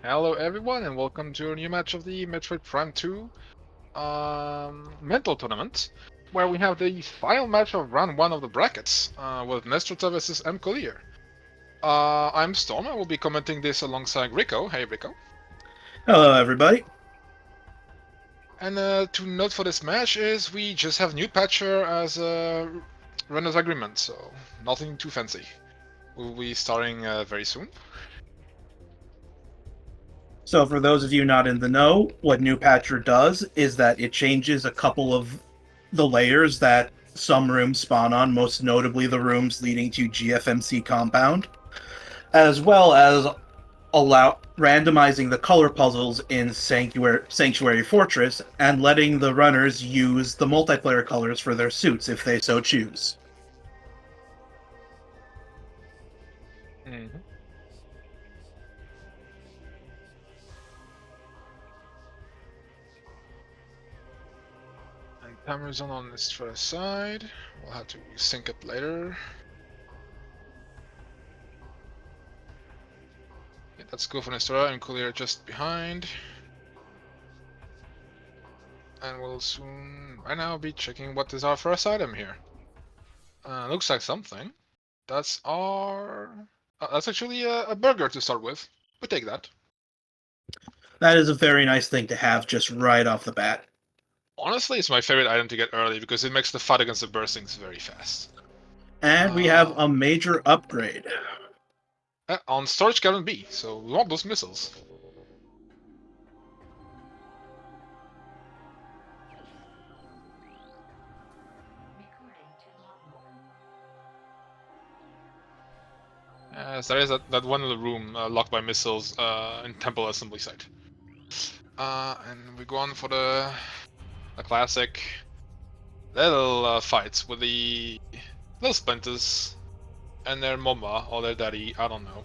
Hello everyone and welcome to a new match of the Metroid Prime 2 mental tournament, where we have the final match of round 1 of the brackets, with Nystrata versus MColyer. I'm Storm, I will be commenting this alongside Rico. Hey Rico. Hello, everybody. And to note for this match is we just have new patcher as a runner's agreement, so nothing too fancy. We'll be starting very soon. So, for those of you not in the know, what New Patcher does is that it changes a couple of the layers that some rooms spawn on, most notably the rooms leading to GFMC Compound, as well as allow randomizing the color puzzles in Sanctuary Fortress and letting the runners use the multiplayer colors for their suits if they so choose. Mm-hmm. And cameras on this first side. We'll have to sync up later. Okay, let's go for Nystrata and MColyer just behind. And we'll soon, right now, be checking what is our first item here. Looks like something. That's our... that's actually a burger to start with. We take that. That is a very nice thing to have just right off the bat. Honestly, it's my favorite item to get early because it makes the fight against the burstings very fast. And we have Uh, a major upgrade. on Storage Cavern B, so we want those missiles. So there is that one little room locked by missiles in Temple Assembly site. And we go on for the classic little fights with the little splinters and their mama or their daddy, I don't know.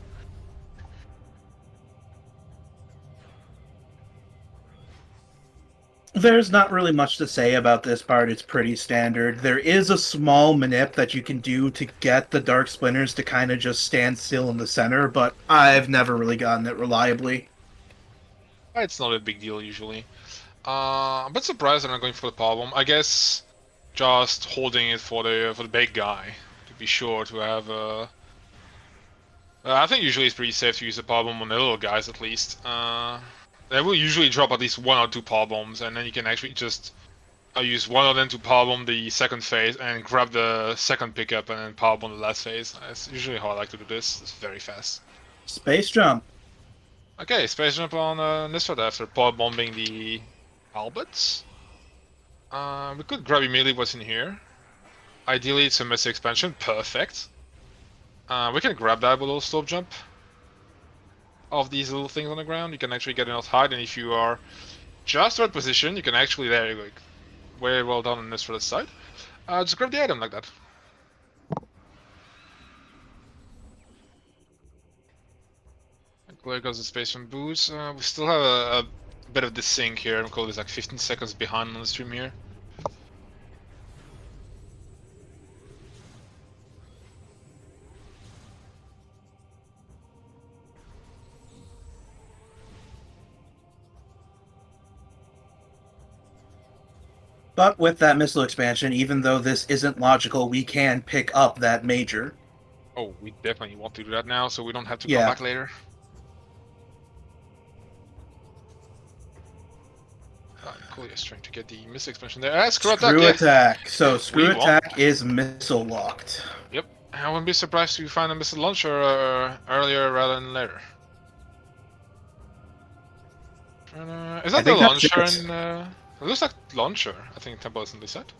There's not really much to say about this part. It's pretty standard. There is a small manip that you can do to get the Dark Splinters to kind of just stand still in the center, but I've never really gotten it reliably. It's not a big deal usually. I'm a bit surprised they're not going for the power bomb. I guess just holding it for the big guy to be sure to have I think usually it's pretty safe to use the power bomb on the little guys at least. They will usually drop at least one or two power bombs, and then you can actually just use one of them to power bomb the second phase and grab the second pickup and then power bomb the last phase. That's usually how I like to do this. It's very fast. Space Jump. Okay, space jump on Nystrata after power bombing the Alberts. We could grab immediately what's in here. Ideally, it's a missile expansion. Perfect. We can grab that with a little slope jump of these little things on the ground. You can actually get enough height, and if you are just right position, you can actually, there you go, very well done on this for the side. Just grab the item like that. And there goes the space from boost. We still have a bit of the sync here. I'm calling this like 15 seconds behind on the stream here. But with that missile expansion, even though this isn't logical, we can pick up that major. Oh, we definitely want to do that now, so we don't have to come Yeah. back later. Cool, just trying to get the missile expansion there. Screw attack, Screw yeah. attack. So We screw want attack that. is missile locked. Yep. I wouldn't be surprised if you find a missile launcher earlier rather than later. Is I that the think that's launcher it. in... it looks like launcher, I think Temple is in the set.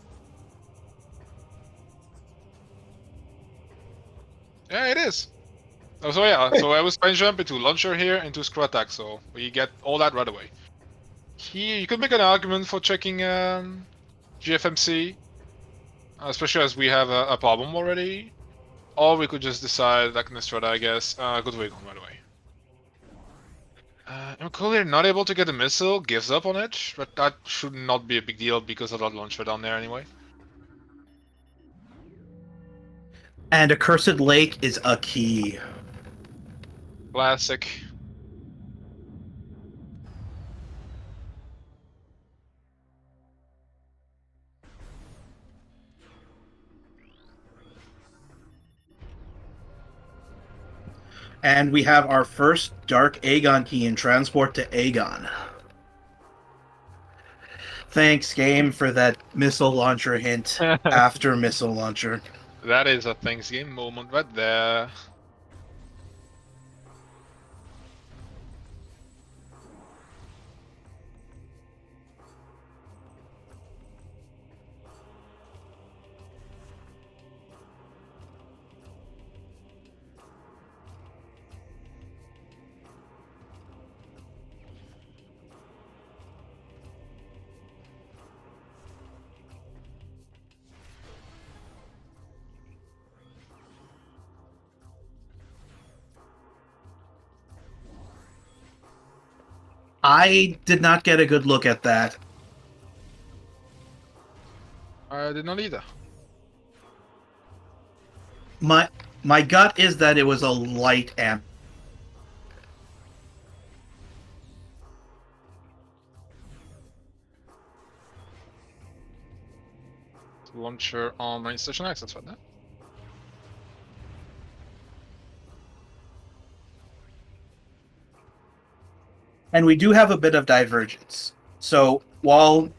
Yeah, it is. Oh, so yeah, so I was space jump into launcher here, into screw attack, so we get all that right away. Here, you could make an argument for checking GFMC, especially as we have a problem already. Or we could just decide, like Nystrata, I guess, go to Aegon right away. MColyer not able to get a missile, gives up on it, but that should not be a big deal because of that launcher down there anyway. And Accursed Lake is a key. Classic. And we have our first Dark Aegon key in Transport to Aegon. Thanks, game, for that missile launcher hint after missile launcher. That is a Thanksgiving moment right there. I did not get a good look at that. I did not either. My gut is that it was a light amp. Launcher on main station access right now. And we do have a bit of divergence. So while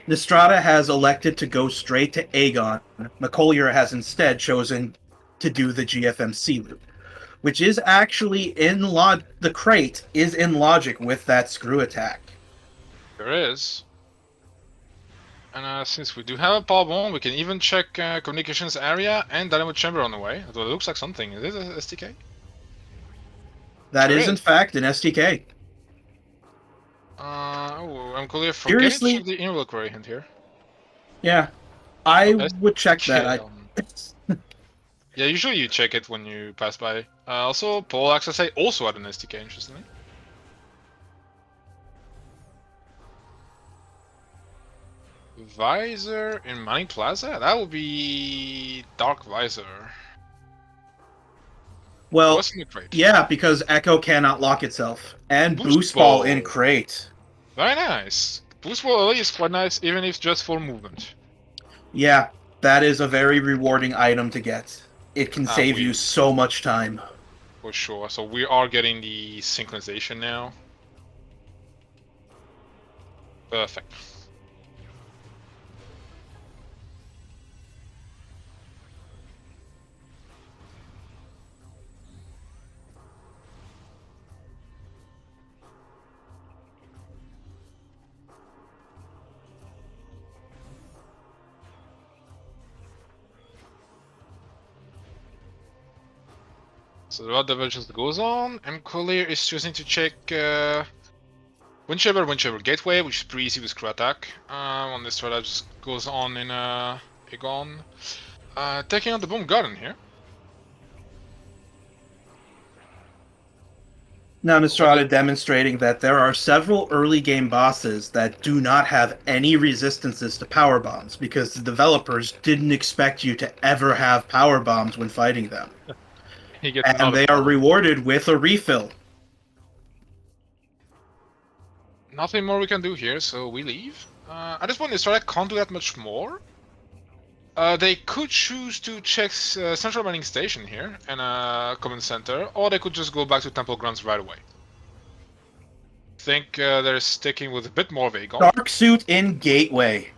Nystrata has elected to go straight to Aegon, MColyer has instead chosen to do the GFMC route, which is actually in the crate is in logic with that screw attack. There is. And since we do have a power bomb, we can even check communications area and dynamo chamber on the way. Although it looks like something. Is it a STK? That Sure is, in fact, an STK. I'm clear. Seriously? Check the inward query hint here. Yeah, I Oh, would check that. Yeah, usually you check it when you pass by. Also, Pole Access A also had an STK, interestingly. Visor in Mining Plaza? That would be Dark Visor. Well, What's in the crate? yeah, because Echo cannot lock itself. And Boost Ball Ball. in crate. Very nice. Boost Ball is quite nice, even if just for movement. Yeah, that is a very rewarding item to get. It can save you so much time. For sure. So we are getting the synchronization now. Perfect. So the route divergence goes on. MColyer is choosing to check Windshaber Gateway, which is pretty easy with screw attack. On this route, just goes on in Aegon. Taking out the Bomb Garden here. Now, Nystrata demonstrating that there are several early game bosses that do not have any resistances to power bombs because the developers didn't expect you to ever have power bombs when fighting them. And they are rewarded with a refill. Nothing more we can do here, so we leave. At this point, Nystrata can't do that much more. They could choose to check Central Mining Station here and Command Center, or they could just go back to Temple Grounds right away. I think they're sticking with a bit more of Aegon. Dark Suit in Gateway.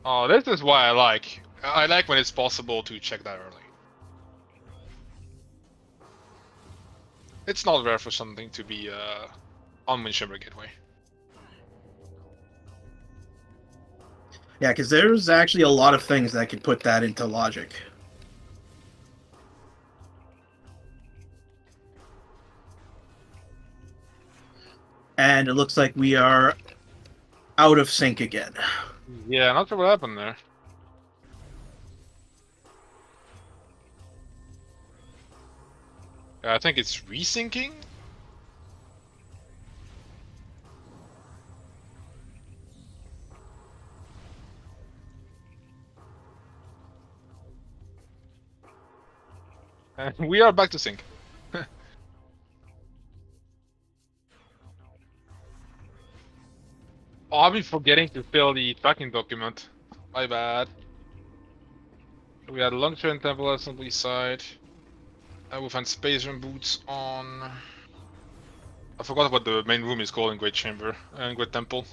Oh, this is why I like. I like when it's possible to check that early. It's not rare for something to be on Windshaber Gateway. Yeah, because there's actually a lot of things that could put that into logic. And it looks like we are out of sync again. Yeah, not sure what happened there. I think it's resyncing. And we are back to sync. Oh, I've been forgetting to fill the tracking document. My bad. We had Launcher and Temple Assembly side. We found Space Run boots on. I forgot what the main room is called in Great Chamber and Great Temple.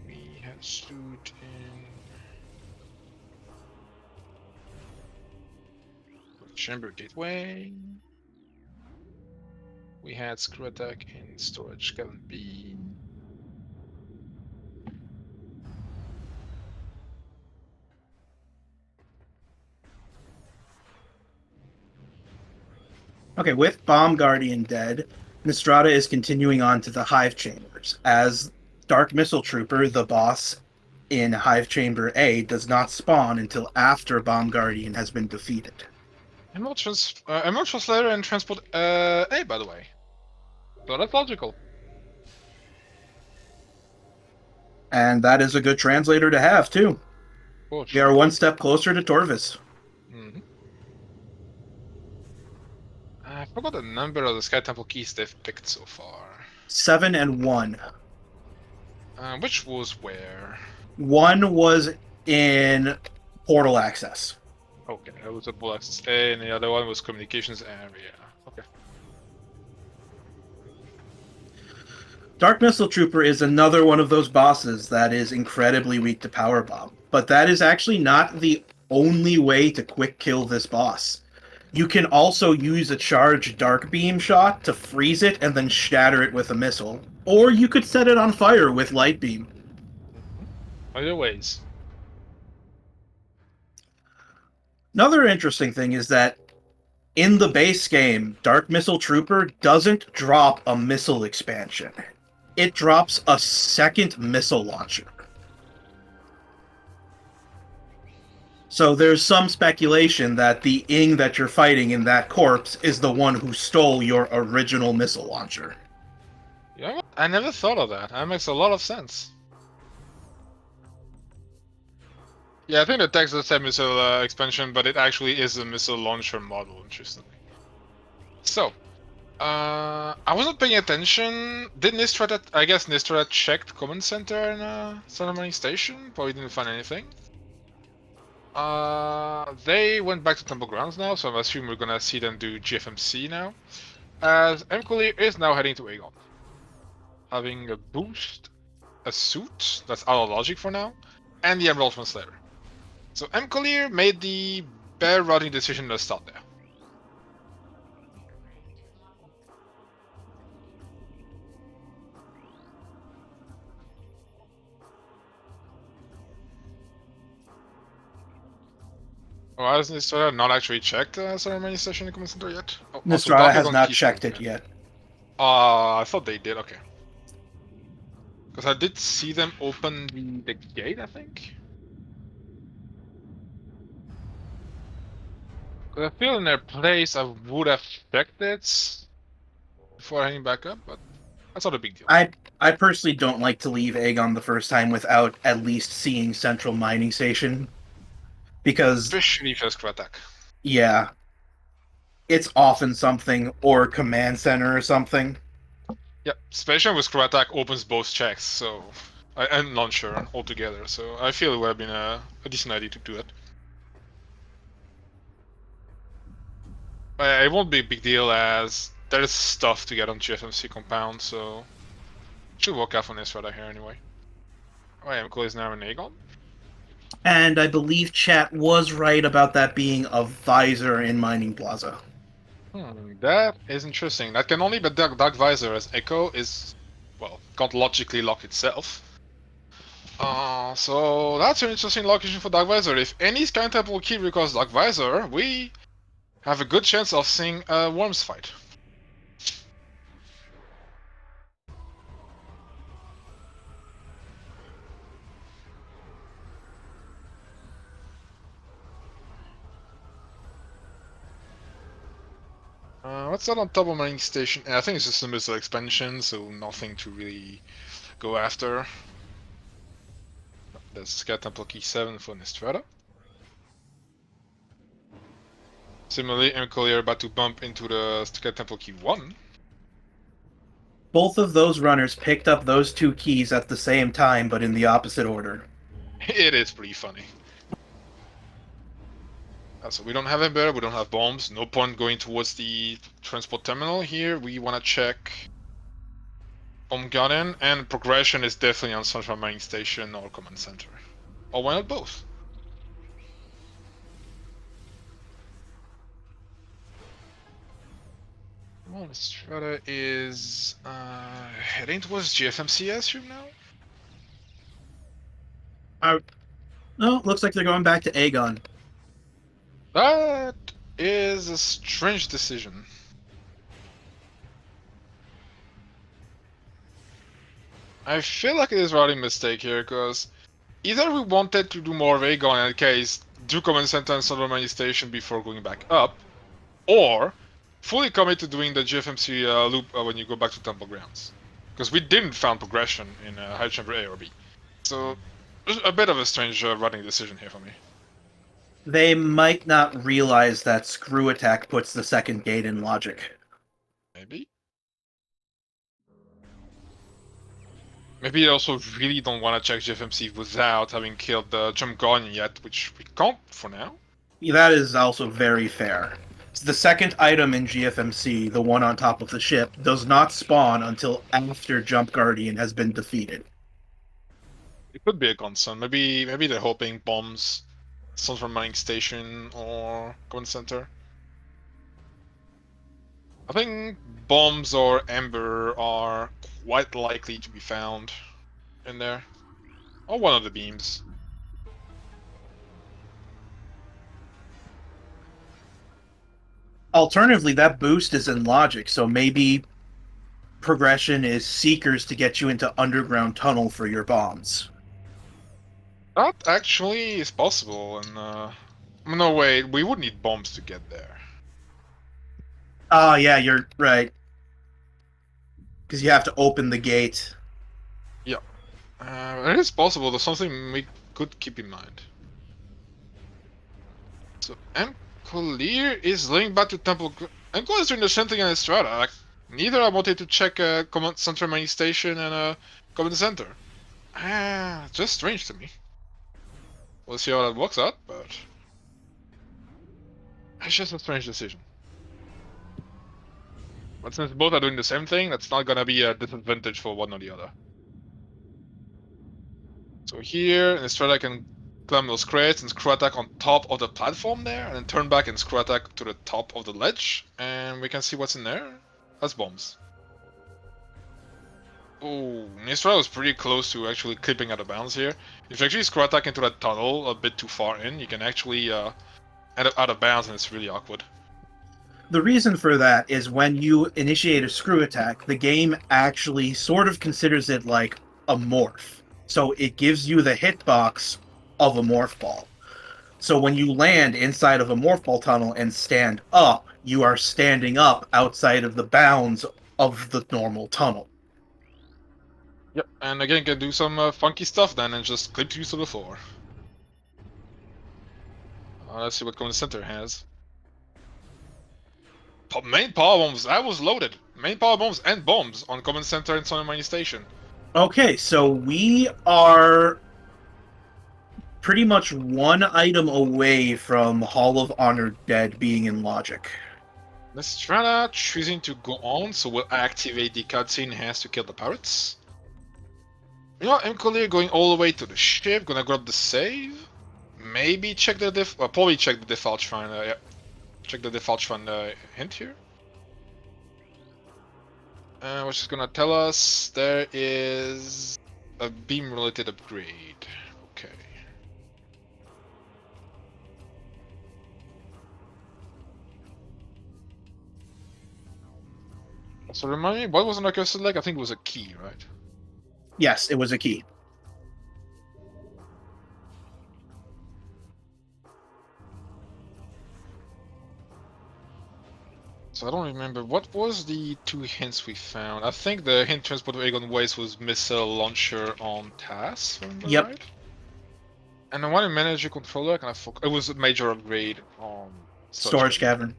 We had Suit in Great Chamber Gateway. We had Screw Attack in Storage Cabin B. Okay, with Bomb Guardian dead, Nystrata is continuing on to the Hive Chambers, as Dark Missile Trooper, the boss in Hive Chamber A, does not spawn until after Bomb Guardian has been defeated. Emerald Translator and Transport A, by the way. So that's logical. And that is a good translator to have, too. Oh, We are one step closer to Torvis. Mm-hmm. I forgot the number of the Sky Temple keys they've picked so far. 7 and 1. Which was where? 1 was in Portal Access. Okay, that was a Bull Access A, and the other one was Communications Area. Okay. Dark Missile Trooper is another one of those bosses that is incredibly weak to Power Bomb, but that is actually not the only way to quick kill this boss. You can also use a charged Dark Beam shot to freeze it and then shatter it with a missile, or you could set it on fire with Light Beam. Either ways. Another interesting thing is that in the base game, Dark Missile Trooper doesn't drop a missile expansion. It drops a second missile launcher. So there's some speculation that the Ing that you're fighting in that corpse is the one who stole your original missile launcher. You know what? I never thought of that. That makes a lot of sense. Yeah, I think the text does say missile expansion, but it actually is a missile launcher model, interestingly. So, I wasn't paying attention. Did Nystrata, I guess Nystrata checked Command Center and Ceremony Station? Probably didn't find anything. They went back to Temple Grounds now, so I'm assuming we're gonna see them do GFMC now. As MColyer is now heading to Aegon. Having a boost, a suit, that's out of logic for now, and the Emerald Translator. So MColyer made the bare routing decision to start there. Oh, hasn't Nystrata not actually checked Ceremony Station in Command Center yet? Oh, Nystrata has not checked it yet. I thought they did, okay. Because I did see them open the gate, I think. Because I feel in their place I would have checked it before heading back up, but that's not a big deal. I personally don't like to leave Aegon the first time without at least seeing Central Mining Station. Because... especially first crew attack. Yeah. It's often something, or Command Center or something. Yeah, especially with crew attack opens both checks, so... and launcher altogether, so I feel it would have been a decent idea to do it. It won't be a big deal as there's stuff to get on GFMC compound, so... should work out for Nystrata here anyway. Oh, yeah, MColyer is now in Aegon. And I believe chat was right about that being a visor in Mining Plaza. That is interesting. That can only be Dark Visor, as Echo is, well, can't logically lock itself. So that's an interesting location for Dark Visor. If any Sky Temple key requires Dark Visor, we have a good chance of seeing a Worms fight. What's that on top of Mining Station? I think it's just a missile expansion, so nothing to really go after. There's Sky Temple Key 7 for Nystrata. Similarly, MColyer about to bump into the Sky Temple Key 1. Both of those runners picked up those two keys at the same time, but in the opposite order. It is pretty funny. So we don't have Ember, we don't have bombs. No point going towards the transport terminal here. We want to check Bomb Garden, and progression is definitely on Central Mining Station or Command Center. Or why not both? Well, Nystrata is heading towards GFMC, I assume now? No, looks like they're going back to Aegon. That is a strange decision. I feel like it is a routing mistake here, because either we wanted to do more of Aegon in that case, do Command Center and Central Mining Station before going back up, or fully commit to doing the GFMC loop when you go back to Temple Grounds. Because we didn't found progression in High Chamber A or B. So, a bit of a strange running decision here for me. They might not realize that Screw Attack puts the second gate in logic. Maybe? Maybe they also really don't want to check GFMC without having killed the Jump Guardian yet, which we can't for now. That is also very fair. The second item in GFMC, the one on top of the ship, does not spawn until after Jump Guardian has been defeated. It could be a concern. Maybe they're hoping bombs, some from Mining Station or Command Center. I think bombs or Ember are quite likely to be found in there. Or one of the beams. Alternatively, that boost is in logic, so maybe progression is Seekers to get you into underground tunnel for your bombs. That actually is possible, and no wait, we would need bombs to get there. Ah, yeah, you're right. Because you have to open the gate. Yeah. It is possible, there's something we could keep in mind. So MColyer is linked back to Temple. MColyer is doing the same thing in Nystrata. Like, neither I wanted to check Command Center Main Station and Command Center. Just strange to me. We'll see how that works out, but it's just a strange decision. But since both are doing the same thing, that's not gonna be a disadvantage for one or the other. So here, Nystrata can climb those crates and screw attack on top of the platform there, and then turn back and screw attack to the top of the ledge, and we can see what's in there. That's bombs. Oh, Nystrata was pretty close to actually clipping out of bounds here. If you actually screw attack into that tunnel a bit too far in, you can actually end up out of bounds, and it's really awkward. The reason for that is when you initiate a screw attack, the game actually sort of considers it like a morph. So it gives you the hitbox of a morph ball. So when you land inside of a morph ball tunnel and stand up, you are standing up outside of the bounds of the normal tunnel. Yep, and again, can do some funky stuff then and just clip you to the floor. Let's see what Command Center has. Main power bombs, that was loaded. Main power bombs and bombs on Command Center and Sonic Mining Station. Okay, so we are pretty much one item away from Hall of Honor Dead being in logic. Nystrata choosing to go on, so we'll activate the cutscene has to kill the pirates. You know, MColyer going all the way to the ship, gonna grab the save. Maybe check the probably check the default shrine. Yeah, check the default shrine hint here. Which is gonna tell us there is a beam-related upgrade. Okay. So remind me, what was an cursor like? I think it was a key, right? Yes, it was a key. So I don't remember, what was the two hints we found? I think the hint transport of Aegon Waste was missile launcher on task, if I remember Yep. right? And the one in manager controller, it was a major upgrade on Storage cavern.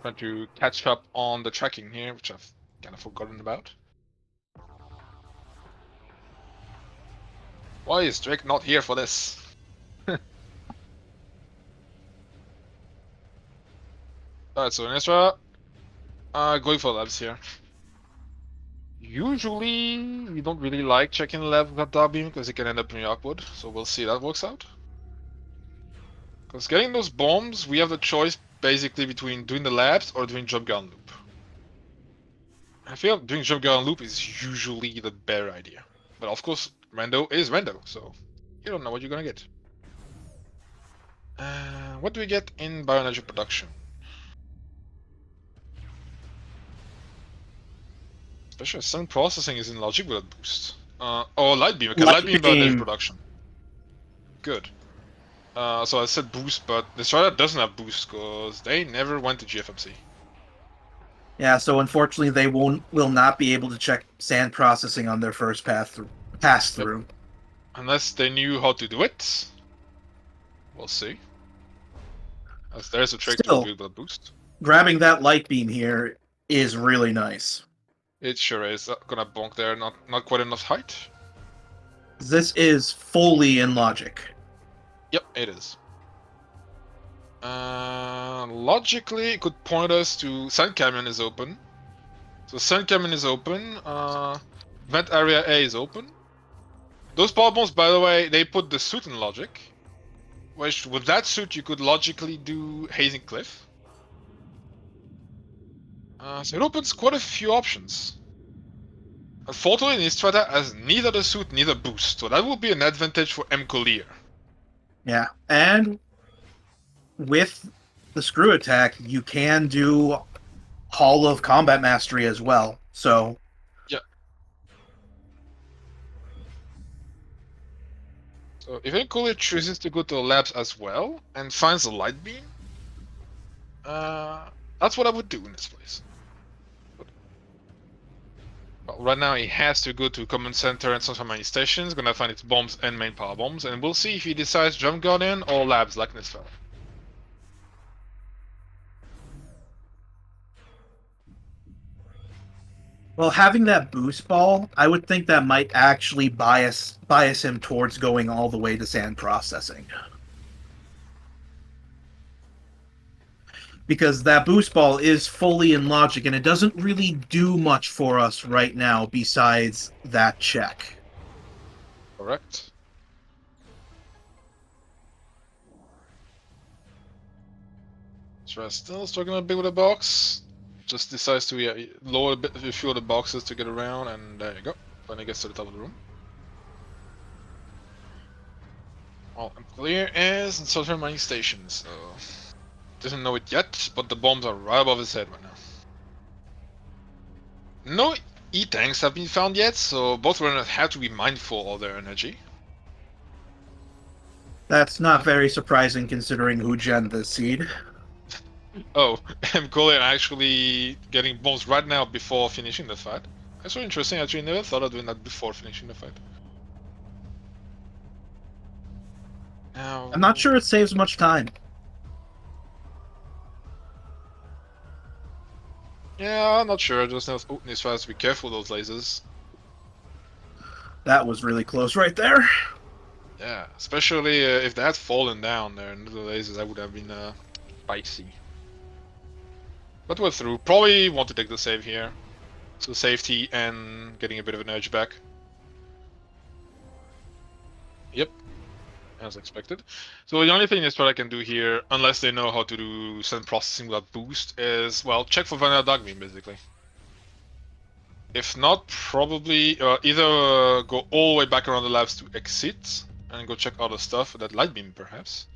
Trying to catch up on the tracking here, which I've kind of forgotten about. Why is Drake not here for this? Alright, so Nystrata, going for labs here. Usually, we don't really like checking the lab with Dark Beam because it can end up being awkward, so we'll see how that works out. Because getting those bombs, we have the choice basically between doing the labs or doing jump gun loop. I feel doing jump gun loop is usually the better idea. But of course, Rando is Rando, so you don't know what you're gonna get. What do we get in bioenergy production? Especially sun processing is in logic with a boost. Oh, light beam. Okay, light beam bioenergy production. Good. So I said boost, but the Nystrata doesn't have boost because they never went to GFMC. Yeah, so unfortunately they will not be able to check sand processing on their first pass through. Yep. Unless they knew how to do it. We'll see. As there's a trick to build a boost. Grabbing that light beam here is really nice. It sure is. Gonna bonk there, not quite enough height. This is fully in logic. Yep, it is. Logically, it could point us to Sand Canyon is open. So Sand Canyon is open. Vent Area A is open. Those power bombs, by the way, they put the suit in logic. Which, with that suit, you could logically do Hazing Cliff. So it opens quite a few options. Unfortunately, Nystrata has neither the suit, neither boost, so that will be an advantage for MColyer. Yeah, and with the screw attack, you can do Hall of Combat Mastery as well, so... Yeah. So if MColyer chooses to go to the labs as well, and finds a light beam, that's what I would do in this place. Well, right now he has to go to Command Center and some many stations, gonna find its bombs and main power bombs, and we'll see if he decides Jump Guardian or Labs like Nystrata. Well, having that boost ball, I would think that might actually bias him towards going all the way to sand processing. Because that boost ball is fully in logic, and it doesn't really do much for us right now besides that check. Correct. Still struggling a bit with the box. Just decides to lower a few of the boxes to get around, and there you go. Finally gets to the top of the room. Well, MColyer is in Southern Mining Station, so doesn't know it yet, but the bombs are right above his head right now. No E-tanks have been found yet, so both runners have to be mindful of their energy. That's not very surprising considering who gen the seed. Oh, MColyer actually getting bombs right now before finishing the fight. That's so interesting, I actually never thought of doing that before finishing the fight. Now... I'm not sure it saves much time. Yeah, I'm not sure, I just know Nystrata has to be careful with those lasers. That was really close right there. Yeah, especially if they had fallen down there into the lasers, that would have been spicy. But we're through. Probably want to take the save here. So safety and getting a bit of energy back. Yep. As expected. So the only thing Nystrata can do here, unless they know how to do send processing without boost, is, well, check for vanilla dark beam, basically. If not, probably either go all the way back around the labs to exit and go check other stuff, that light beam perhaps.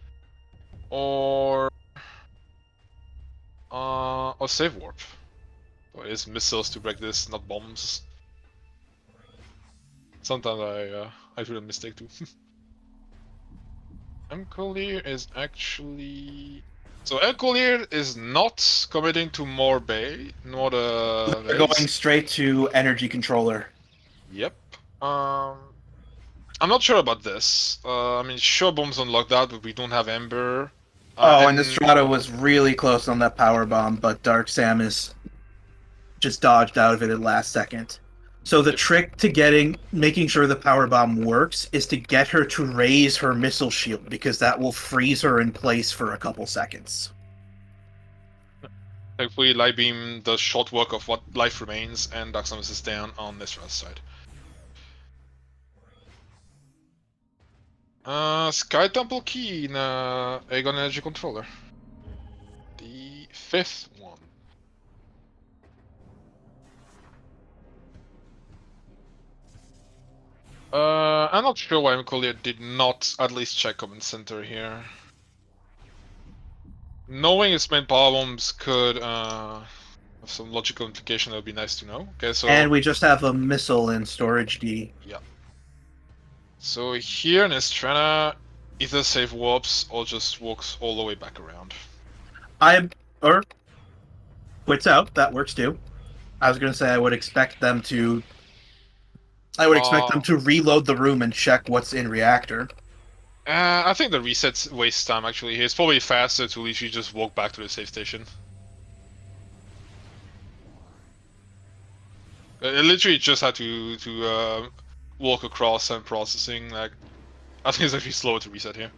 Or save warp. Or is missiles to break this, not bombs. Sometimes I do a mistake too. MColyer is actually... So MColyer is not committing to more bay, nor the... They're going straight to energy controller. Yep. I'm not sure about this. I mean, sure, bombs unlocked out, but we don't have Ember. And Nystrata was really close on that power bomb, but Dark Samus just dodged out of it at last second. So the trick to making sure the power bomb works is to get her to raise her missile shield, because that will freeze her in place for a couple seconds. Thankfully, Light Beam does short work of what life remains, and Dark Summons is down on Nystrata's side. Sky Temple Key in Aegon Energy Controller. The 5th one. I'm not sure why MColyer did not at least check Command Center here. Knowing its main power bombs could have some logical implication. That would be nice to know. Okay, so And we just have a missile in storage D. yeah. So here Nystrata either save warps or just walks all the way back around. Or quits out. That works too. I was gonna say I would expect them to. I would expect them to reload the room and check what's in reactor. I think the resets waste time actually. It's probably faster to literally just walk back to the safe station. It literally just had to walk across and processing. Like, I think it's actually slower to reset here.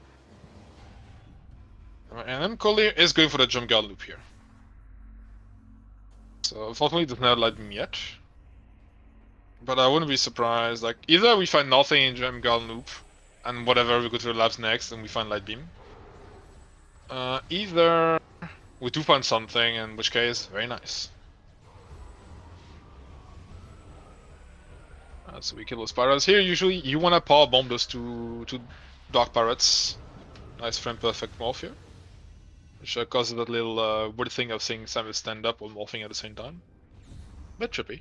And MColyer is going for the jump guard loop here. So unfortunately, it does not light beam yet. But I wouldn't be surprised. Like, either we find nothing in jump guard loop, and whatever we go to the labs next, and we find light beam. Either we do find something, in which case, very nice. So we kill those pirates. Here, usually, you want to power bomb those two dark pirates. Nice frame perfect morph here. Which causes that little weird thing of seeing Samus stand up while morphing at the same time. Bit trippy.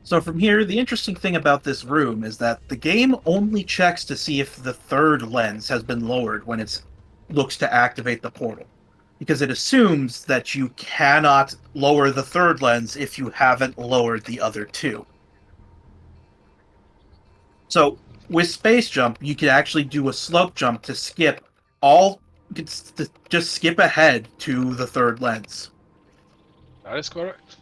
So from here, the interesting thing about this room is that the game only checks to see if the third lens has been lowered when it looks to activate the portal. Because it assumes that you cannot lower the third lens if you haven't lowered the other two. So with Space Jump, you can actually do a slope jump to skip just skip ahead to the third lens. That is correct.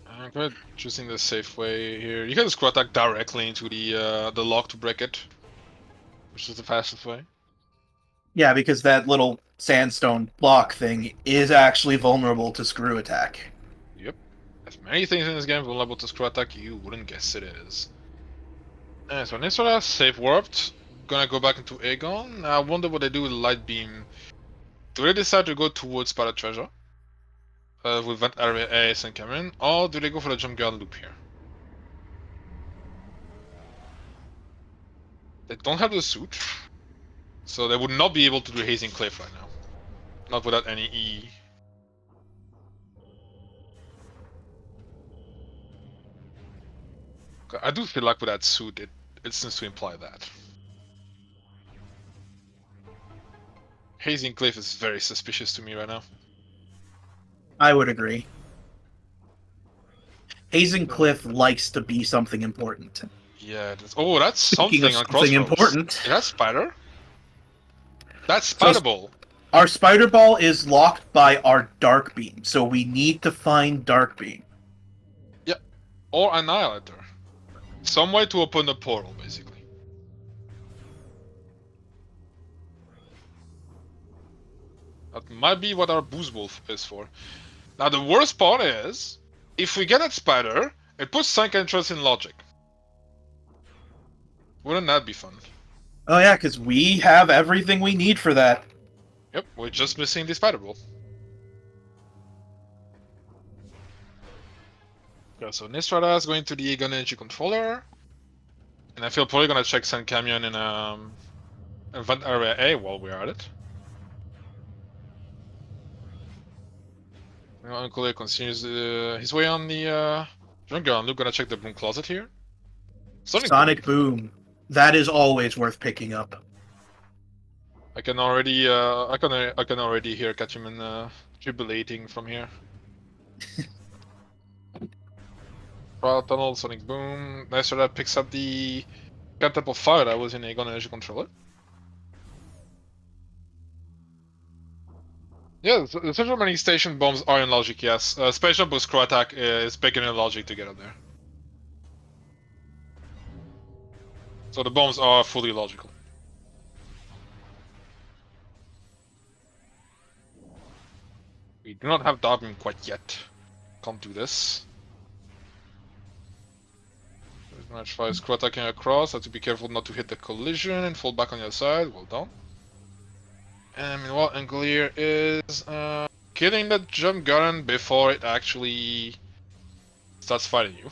I'm good. Choosing the safe way here. You can just screw attack directly into the lock to break it, which is the fastest way. Yeah, because that little sandstone block thing is actually vulnerable to screw attack. Yep. As many things in this game vulnerable to screw attack, you wouldn't guess it is. And so Nystrata safe warped. Gonna go back into Aegon. I wonder what they do with light beam. Do they decide to go towards Spider Treasure? With Vent Area A and Cameron, or do they go for the jump guard loop here? They don't have the suit, so they would not be able to do Hazing Cliff right now. Not without any E. I do feel like with that suit, it seems to imply that. Hazing Cliff is very suspicious to me right now. I would agree. Hazing Cliff likes to be something important. Yeah. Oh, that's Speaking something of on something Crossroads. important. Is that Spider? That's Spider Ball. Our Spider Ball is locked by our Dark Beam, so we need to find Dark Beam. Yeah. Or Annihilator. Some way to open the portal, basically. That might be what our Boost Wolf is for. Now the worst part is, if we get that spider, it puts Sank Entrance in logic. Wouldn't that be fun? Oh yeah, because we have everything we need for that. Yep, we're just missing the spider ball. Okay, so Nystrata is going to the Aegon Energy Controller. And I feel probably gonna check Sun Canyon in Event Area A while we're at it. MColyer continues his way on the Jungle. I'm gonna check the broom closet here. Sonic Boom. That is always worth picking up. I can already I can already hear Catchman jubilating from here. Trial Tunnel, Sonic Boom. Nystrata picks up the Cantrip of Fire that was in Aegon Energy Controller. Yeah, the Central Mining Station bombs are in logic, yes. Space Jump with Screw Attack is bigger in logic to get up there. So the bombs are fully logical. We do not have Dark Beam quite yet. Can't do this. There's much fire screw attacking across. Have to be careful not to hit the collision and fall back on your side. Well done. And meanwhile, MColyer is killing the jump gun before it actually starts fighting you.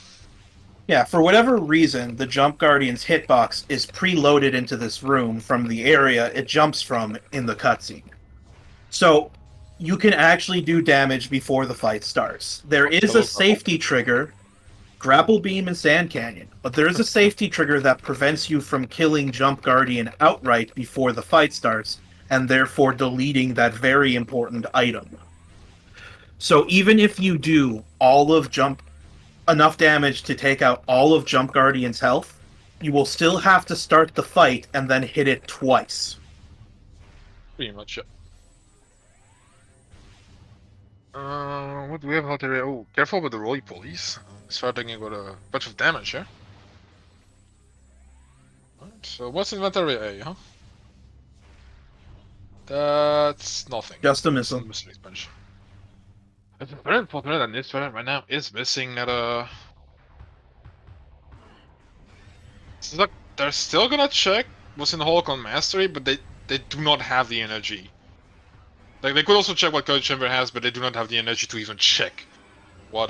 Yeah, for whatever reason, the Jump Guardian's hitbox is preloaded into this room from the area it jumps from in the cutscene. So you can actually do damage before the fight starts. There is a safety trigger, Grapple Beam and Sand Canyon, but there is a safety trigger that prevents you from killing Jump Guardian outright before the fight starts, and therefore deleting that very important item. So even if you do enough damage to take out all of Jump Guardian's health, you will still have to start the fight and then hit it twice. Pretty much, yeah. What do we have out there? Oh, careful with the roly-polies. Starting with a bunch of damage here. Right, so what's inventory A, huh? That's nothing. Just a missile. Missile expansion. It's very unfortunate that Nystrata right now is missing that it's like they're still gonna check what's in the Holocron Mastery, but they do not have the energy. Like they could also check what Code Chamber has, but they do not have the energy to even check what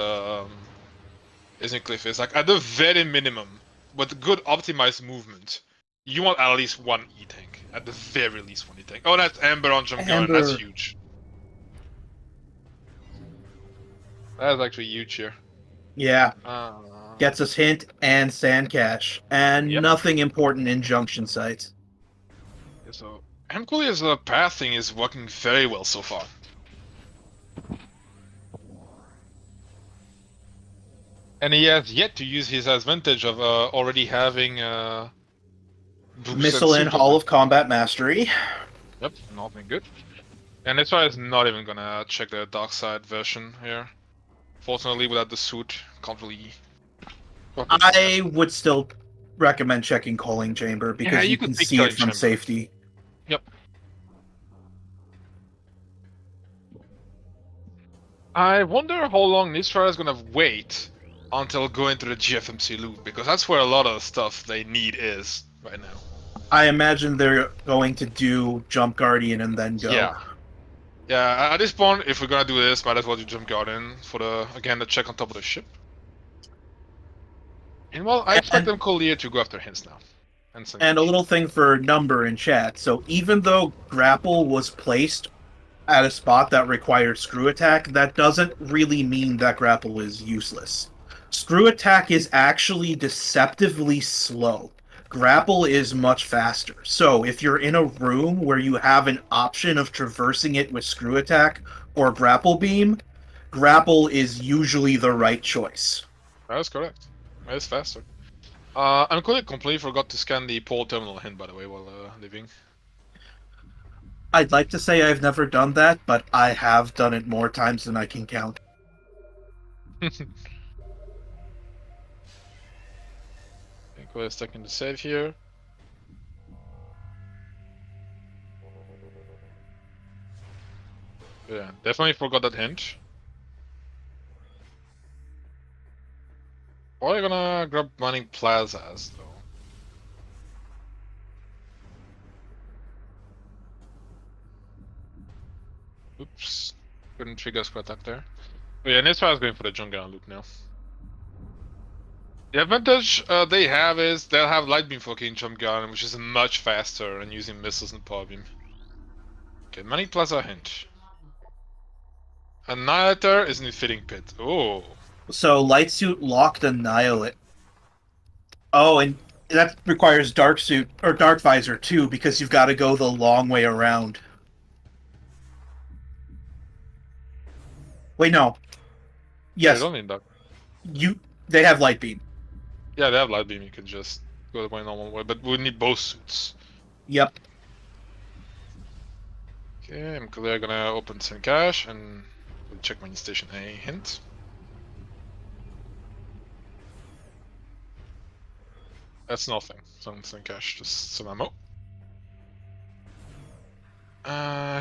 Isn't Cliff is. Like at the very minimum, with good optimized movement, you want at least one E-Tank. At the very least one E-Tank. Oh, that's Amber on Jump Gun. That's huge. That's actually huge here. Yeah. Gets us Hint and Sand Cache, and nothing important in Junction sites. Yeah, so MColyer's pathing is working very well so far. And he has yet to use his advantage of already having Missile and Hall of Combat Mastery. Yep, nothing good. And that's why it's not even gonna check the Dark Side version here. Fortunately, without the suit, can't really. I would still recommend checking Calling Chamber because you can see it from safety. Yep. I wonder how long Nystrata is gonna wait until going to the GFMC loop, because that's where a lot of the stuff they need is right now. I imagine they're going to do Jump Guardian and then go. Yeah. Yeah, at this point, if we're gonna do this, might as well do Jump Guardian for the check on top of the ship. And well, I expect MColyer to go after hints now. And a little thing for number in chat. So even though Grapple was placed at a spot that required Screw Attack, that doesn't really mean that Grapple is useless. Screw Attack is actually deceptively slow. Grapple is much faster. So if you're in a room where you have an option of traversing it with Screw Attack or Grapple Beam, Grapple is usually the right choice. That is correct. That is faster. MColyer completely forgot to scan the pole terminal hint, by the way, while leaving. I'd like to say I've never done that, but I have done it more times than I can count. MColyer is taking the save here. Yeah, definitely forgot that hint. Or are you gonna grab mining plazas, though? Oops. Couldn't trigger a squad attack there. But yeah, Nystrata is going for the jump gun loop now. The advantage they have is they'll have light beam for King Jump Gun, which is much faster than using missiles and power beam. Okay, mining plaza hint. Annihilator is in the fitting pit. Oh. So light suit locked Annihilate. Oh, and that requires dark suit or dark visor too, because you've got to go the long way around. Wait, no. Yes. They don't need dark. They have light beam. Yeah, they have light beam. You can just go the normal way, but we need both suits. Yep. Okay, I'm clear. Gonna open some cache and we'll check my station A hint. That's nothing. Something cash, just some ammo.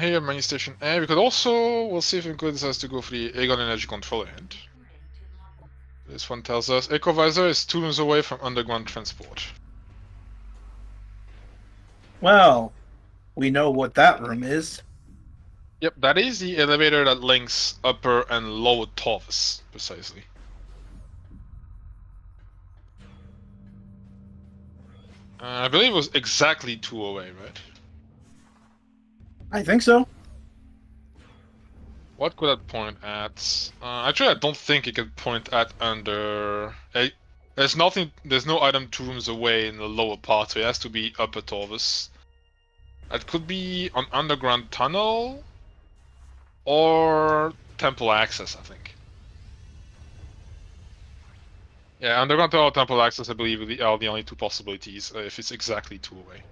Here, menu station A. We could also, we'll see if MColyer decides to go for the Aegon Energy Controller hint. This one tells us Ecovisor is 2 rooms away from underground transport. Well, we know what that room is. Yep, that is the elevator that links upper and lower Torvus, precisely. I believe it was exactly 2 away, right? I think so. What could that point at? Actually, I don't think it could point at under. There's nothing. There's no item 2 rooms away in the lower part, so it has to be upper Torvus. That could be an underground tunnel or temple access, I think. Yeah, underground tunnel or temple access, I believe, are the only 2 possibilities if it's exactly 2 away.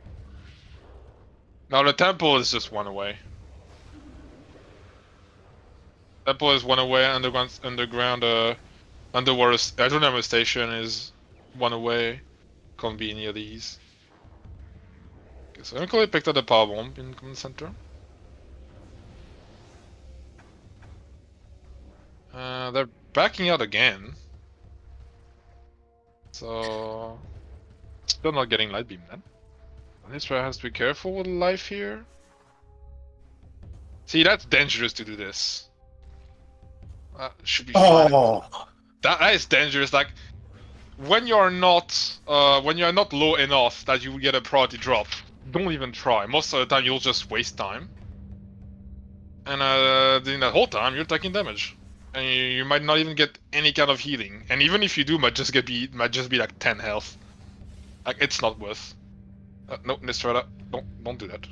Now the temple is just 1 away. Temple is 1 away. Underwater Randomizer station is 1 away. Can't be any of these. Okay, so MColyer picked up the power bomb in command center. They're backing out again. So still not getting light beam then. Nystrata has to be careful with life here. See, that's dangerous to do this. Should be fine. That is dangerous. Like when you're not low enough that you will get a priority drop, don't even try. Most of the time you'll just waste time. And in that whole time you're taking damage. And you might not even get any kind of healing. And even if you do, might just be like 10 health. Like it's not worth. No, Nystrata, don't do that.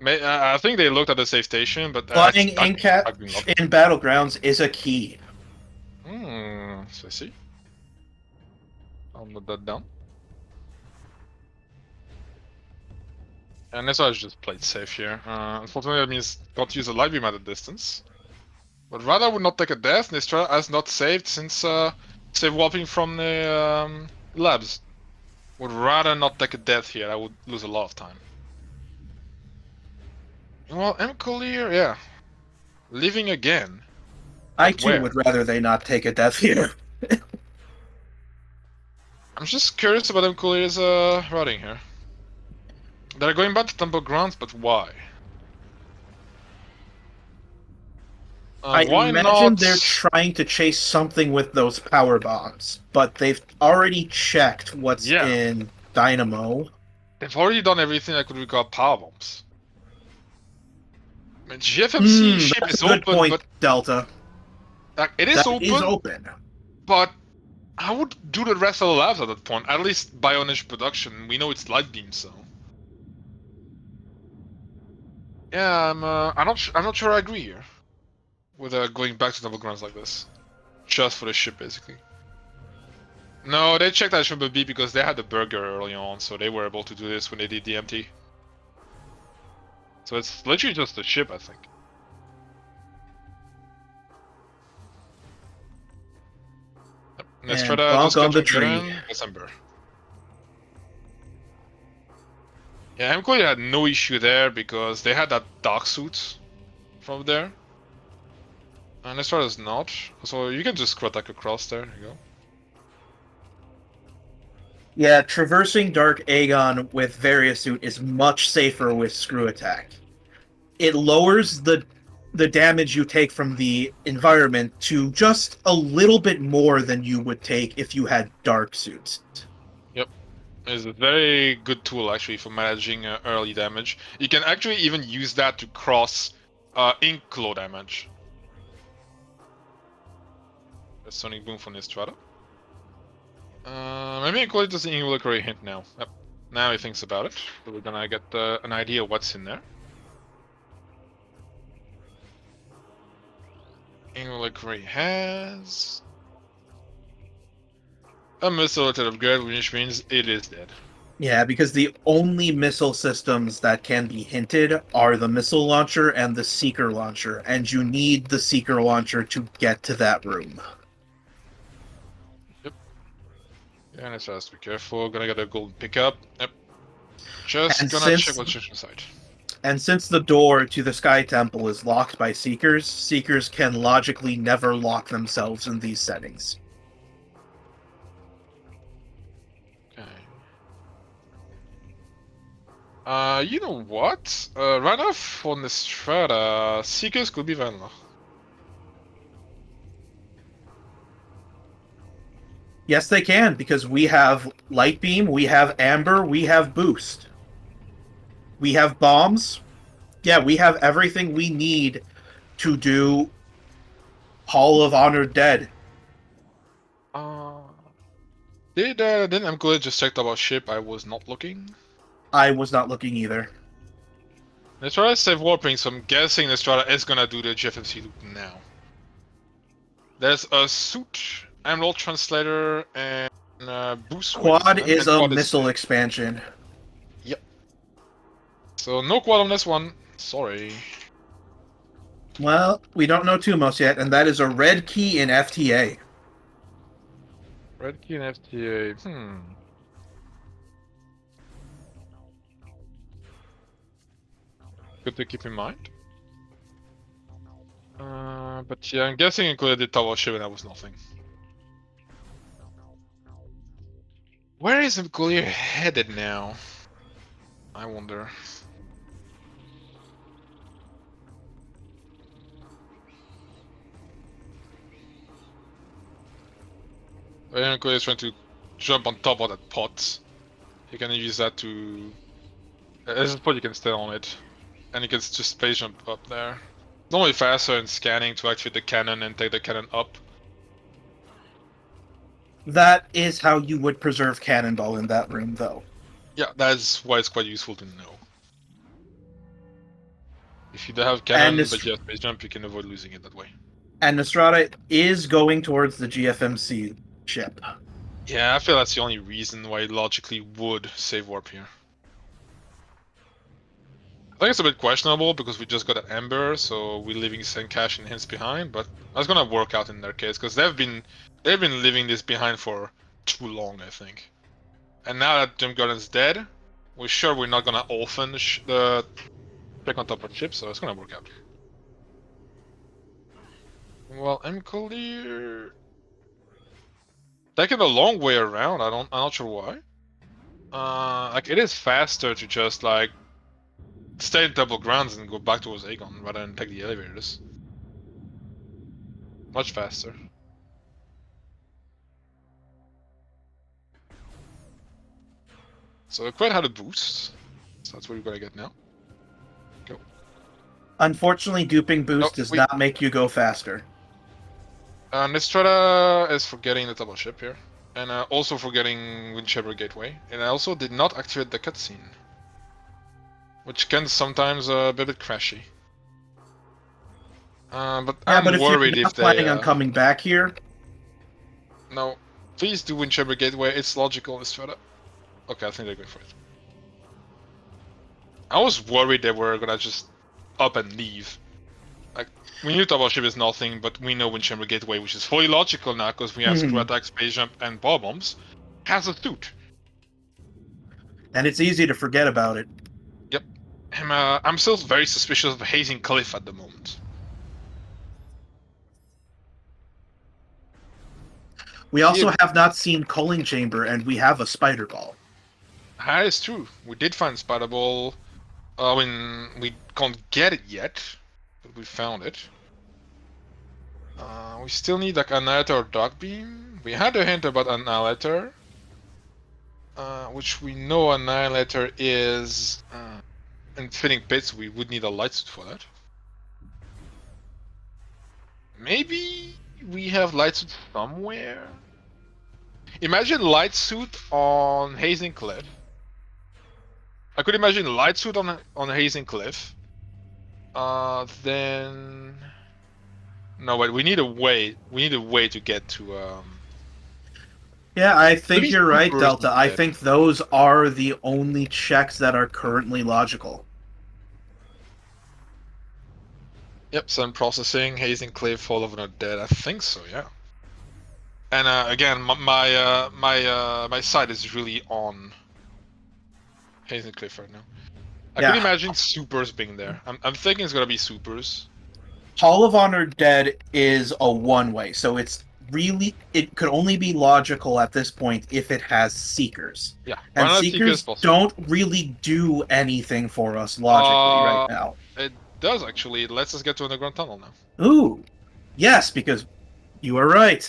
I think they looked at the safe station, but Flying in Battlegrounds is a key. So I see. I'll note that down. And that's why I just played safe here. Unfortunately, that means don't use a light beam at a distance. But rather would not take a death. Nystrata has not saved since save warping from the labs. Would rather not take a death here. I would lose a lot of time. Well, MColyer, yeah. Living again. I too would rather they not take a death here. I'm just curious about MColyer's routing here. They're going back to Temple Grounds, but why? I why imagine not... they're trying to chase something with those power bombs, but they've already checked what's in Dynamo. They've already done everything that could regard power bombs. I mean, GFMC ship is open, point, but Delta. Like, it is open, but I would do the rest of the labs at that point. At least Bionish production. We know it's light beam, so. Yeah, I'm not sure I agree here with going back to Temple Grounds like this, just for the ship, basically. No, they checked that ship B because they had the burger early on, so they were able to do this when they did the MT. So it's literally just the ship, I think. Nystrata just got the tree. December. Yeah, MColyer had no issue there because they had that dark suit from there. And Nystrata's not. So you can just screw attack across there. There you go. Yeah, traversing Dark Aegon with Various Suit is much safer with Screw Attack. It lowers the damage you take from the environment to just a little bit more than you would take if you had Dark Suits. Yep. It's a very good tool, actually, for managing early damage. You can actually even use that to cross ink glow damage. A Sonic Boom from Nystrata. Maybe MColyer does the Involucrary hint now. Yep. Now he thinks about it. So we're gonna get an idea what's in there. Involucrary has a missile at upgrade, which means it is dead. Yeah, because the only missile systems that can be hinted are the missile launcher and the seeker launcher, and you need the seeker launcher to get to that room. Yeah, let's just be careful. Gonna get a golden pickup. Yep. Just And gonna check since what's inside. and since the door to the Sky Temple is locked by Seekers, Seekers can logically never lock themselves in these settings. Okay. You know what? Runoff for Nystrata. Seekers could be vanilla. Yes, they can, because we have Light Beam, we have Amber, we have Boost. We have bombs. Yeah, we have everything we need to do Hall of Honored Dead. Uh, didn't MColyer just checked about ship? I was not looking. I was not looking either. Nystrata save warping, so I'm guessing Nystrata is gonna do the GFMC loop now. There's a suit, Emerald Translator, and boost Quad wing. is And a quad missile expansion. Yep. So no quad on this one. Sorry. Well, we don't know Tumos yet, and that is a red key in FTA. Red key and FTA. Good to keep in mind. But yeah, I'm guessing included the tower ship and that was nothing. Where is MColyer headed now? I wonder. MColyer is trying to jump on top of that pot. You can use that to... There's a spot you can stand on it. And you can just space jump up there. Normally faster in scanning to activate the cannon and take the cannon up. That is how you would preserve Cannonball in that room, though. Yeah, that's why it's quite useful to know. If you don't have cannon, but you have space jump, you can avoid losing it that way. And Nystrata is going towards the GFMC ship. Yeah, I feel that's the only reason why it logically would save warp here. I think it's a bit questionable because we just got an Ember, so we're leaving Sand Cash and hints behind, but that's gonna work out in their case because they've been leaving this behind for too long, I think. And now that Jim Garden's dead, we're sure we're not gonna orphan the pick on top of ship, so it's gonna work out. Well, MColyer taking a long way around. I'm not sure why. Like it is faster to just like stay in double grounds and go back towards Aegon rather than take the elevators. Much faster. So Quinn had a boost. So that's what we're gonna get now. Go. Unfortunately, duping boost does not make you go faster. Nystrata is forgetting the double ship here. And also forgetting Windshaper Gateway. And I also did not activate the cutscene. Which can sometimes be a bit crashy. But Yeah, I'm but if worried you're not if they... planning on coming back here... No. Please do Windshaper Gateway, it's logical, Nystrata. Okay, I think they're going for it. I was worried they were gonna just up and leave. Like, we knew double ship is nothing, but we know Windchamber Gateway, which is fully logical now because we have screw attack, space jump, and ball bombs, has a suit. And it's easy to forget about it. Yep. I'm still very suspicious of Hazing Cliff at the moment. We also have not seen Culling Chamber, and we have a Spider Ball. That is true. We did find Spider Ball. I mean, we can't get it yet, but we found it. We still need like Annihilator or Dark Beam. We had a hint about Annihilator, which we know Annihilator is in fitting pits. We would need a light suit for that. Maybe we have light suit somewhere. Imagine light suit on Hazing Cliff. I could imagine light suit on Hazing Cliff. Then no, wait. We need a way. We need a way to get to. Yeah, I think you're right, Super Delta. I dead. think those are the only checks that are currently logical. Yep, Sun Processing, Hazing Cliff, Fall of Not Dead. I think so, yeah. And again, my side is really on Hazen Cliff right now. I could Yeah, imagine supers being there. I'm thinking it's gonna be supers. Hall of Honor Dead is a one-way, so it could only be logical at this point if it has Seekers. Yeah, And Vanilla Seeker is Seekers possible. don't really do anything for us logically right Uh, now. it does actually. It lets us get to Underground Tunnel now. Ooh, yes, because you are right.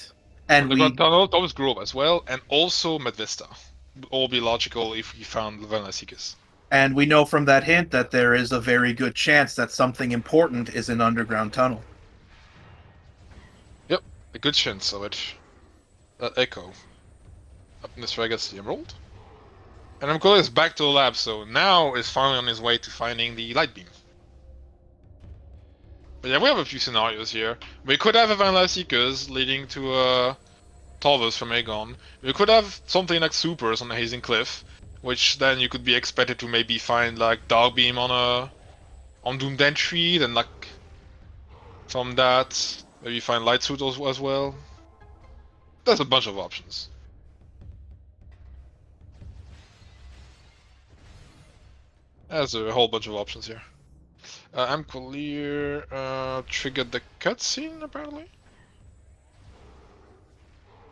And Underground we Tunnel, Thomas Grove as well, and also Medvista. Would all be logical if we found Vanilla Seekers. and we know from that hint that there is a very good chance that something important is in underground tunnel. Yep, a good chance of it. That echo. Up in this Vegas the Emerald. And MColyer is back to the lab, so now is finally on his way to finding the light beam. But yeah, we have a few scenarios here. We could have a Vanilla Seekers leading to Torvus from Aegon. We could have something like Supers on the Hazing Cliff, which then you could be expected to maybe find like Dark Beam on Doomed Entry, then like from that maybe find Light Suit as well. There's a bunch of options. There's a whole bunch of options here. MColyer triggered the cutscene apparently.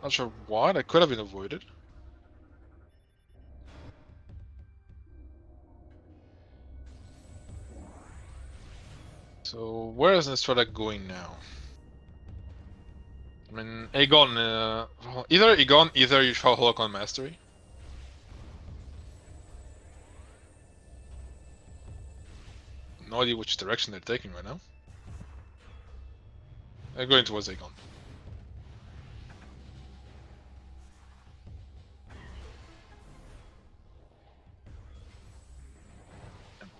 Not sure why, that could have been avoided. So where is Nystrata going now? I mean, Aegon, either Aegon, either you try Holocron Mastery. No idea which direction they're taking right now. They're going towards Aegon.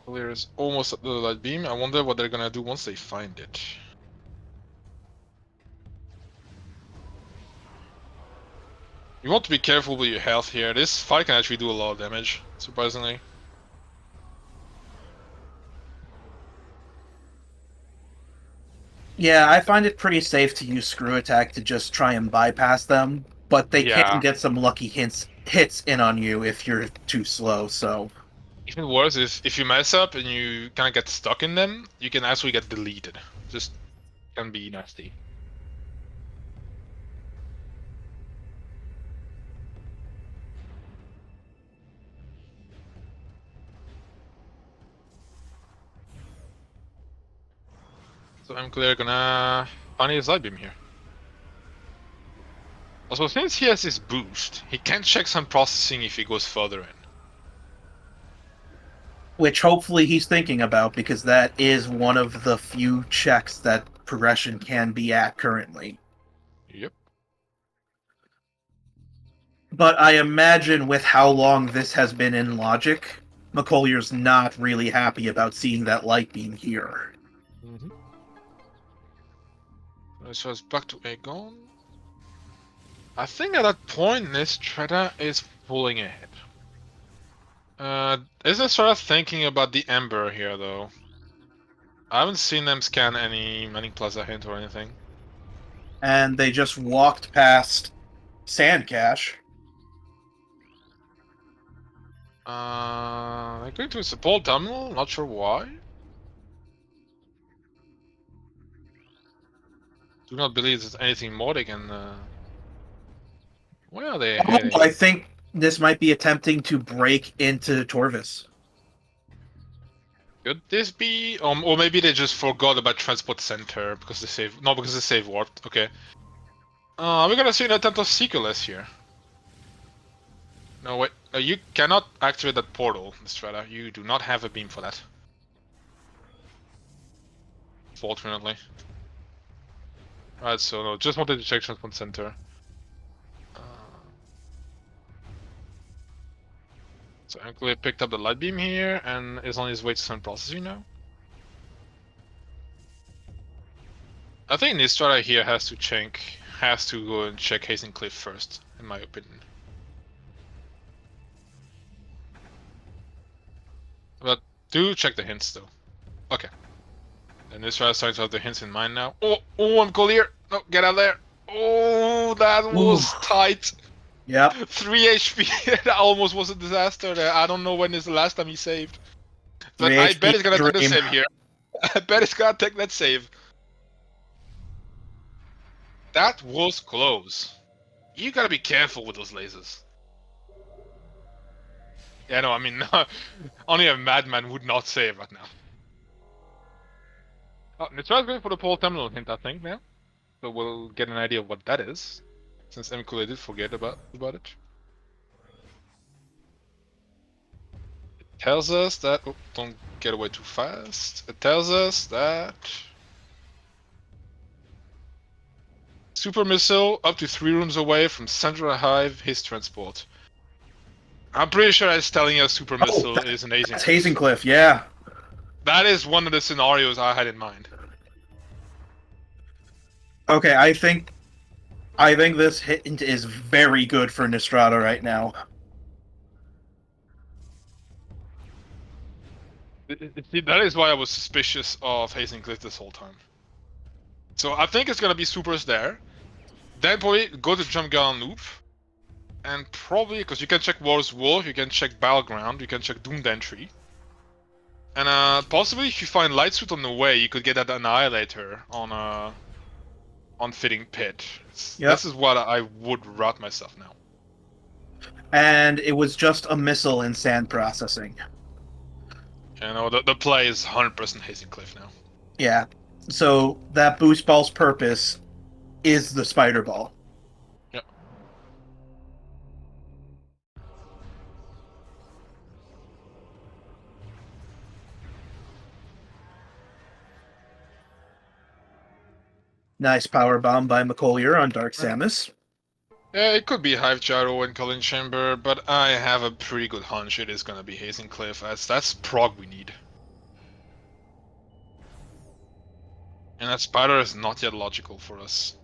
Clear is almost at the light beam. I wonder what they're gonna do once they find it. You want to be careful with your health here. This fight can actually do a lot of damage, surprisingly. Yeah, I find it pretty safe to use Screw Attack to just try and bypass them, but they can Yeah. get some lucky hits in on you if you're too slow, so Even worse is if you mess up and you kind of get stuck in them, you can actually get deleted. Just can be nasty. So I'm clear gonna find his light beam here. Also, since he has this boost, he can check some processing if he goes further in. which hopefully he's thinking about because that is one of the few checks that progression can be at currently. Yep. But I imagine with how long this has been in logic, McCollier's not really happy about seeing that light beam here. Mm-hmm. So it's back to Aegon. I think at that point, Nystrata is pulling ahead. Is Nystrata thinking about the Ember here, though? I haven't seen them scan any Manning Plaza hint or anything. And they just walked past Sand Cache. They're going to a support terminal, not sure why. Do not believe there's anything more they can. Where are they heading? I think this might be attempting to break into Torvis. Could this be, or maybe they just forgot about transport center because they save. No, because they save warped. Okay. We're gonna see an attempt of Seekerless here. No wait, you cannot activate that portal, Nystrata. You do not have a beam for that. Fortunately. Alright, so no, just wanted to check transport center. So MColyer picked up the light beam here and is on his way to send processing now. I think Nystrata here has to go and check Hazen Cliff first, in my opinion. But do check the hints though. Okay. And Nystrata is starting to have the hints in mind now. Oh, MColyer! No, get out of there! Oh, that Ooh. was tight. Yep. 3 HP. That almost was a disaster there. I don't know when is the last time he saved. 3 But I bet HP it's gonna take the dream. save here. I bet it's gonna take that save. That was close. You gotta be careful with those lasers. Yeah, no, I mean, only a madman would not save right now. Oh, Nystrata's going for the pole terminal hint, I think, now. So we'll get an idea of what that is. Since MColyer did forget about it. It tells us that... Oh, don't get away too fast. It tells us that... Super missile up to 3 rooms away from Central Hive, his transport. I'm pretty sure that's telling us super missile is an hazing That's cliff. Hazing Cliff, yeah. That is one of the scenarios I had in mind. Okay, I think this hint is very good for Nystrata right now. See, that is why I was suspicious of hazing cliff this whole time. So I think it's gonna be supers there. Then probably go to jump gun loop. And probably, because you can check War's Wolf, you can check Battleground, you can check Doomed Entry. And possibly if you find Light Suit on the way, you could get that Annihilator on Fitting Pit. Yep. This is what I would route myself now. And it was just a missile in sand processing. You know, the play is 100% Hazing Cliff now. Yeah. So that boost ball's purpose is the spider ball. Yep. Nice power bomb by McColyer on Dark Samus. Yeah, it could be Hive Gyro and Culling Chamber, but I have a pretty good hunch it is gonna be Hazing Cliff, as that's prog we need. And that spider is not yet logical for us.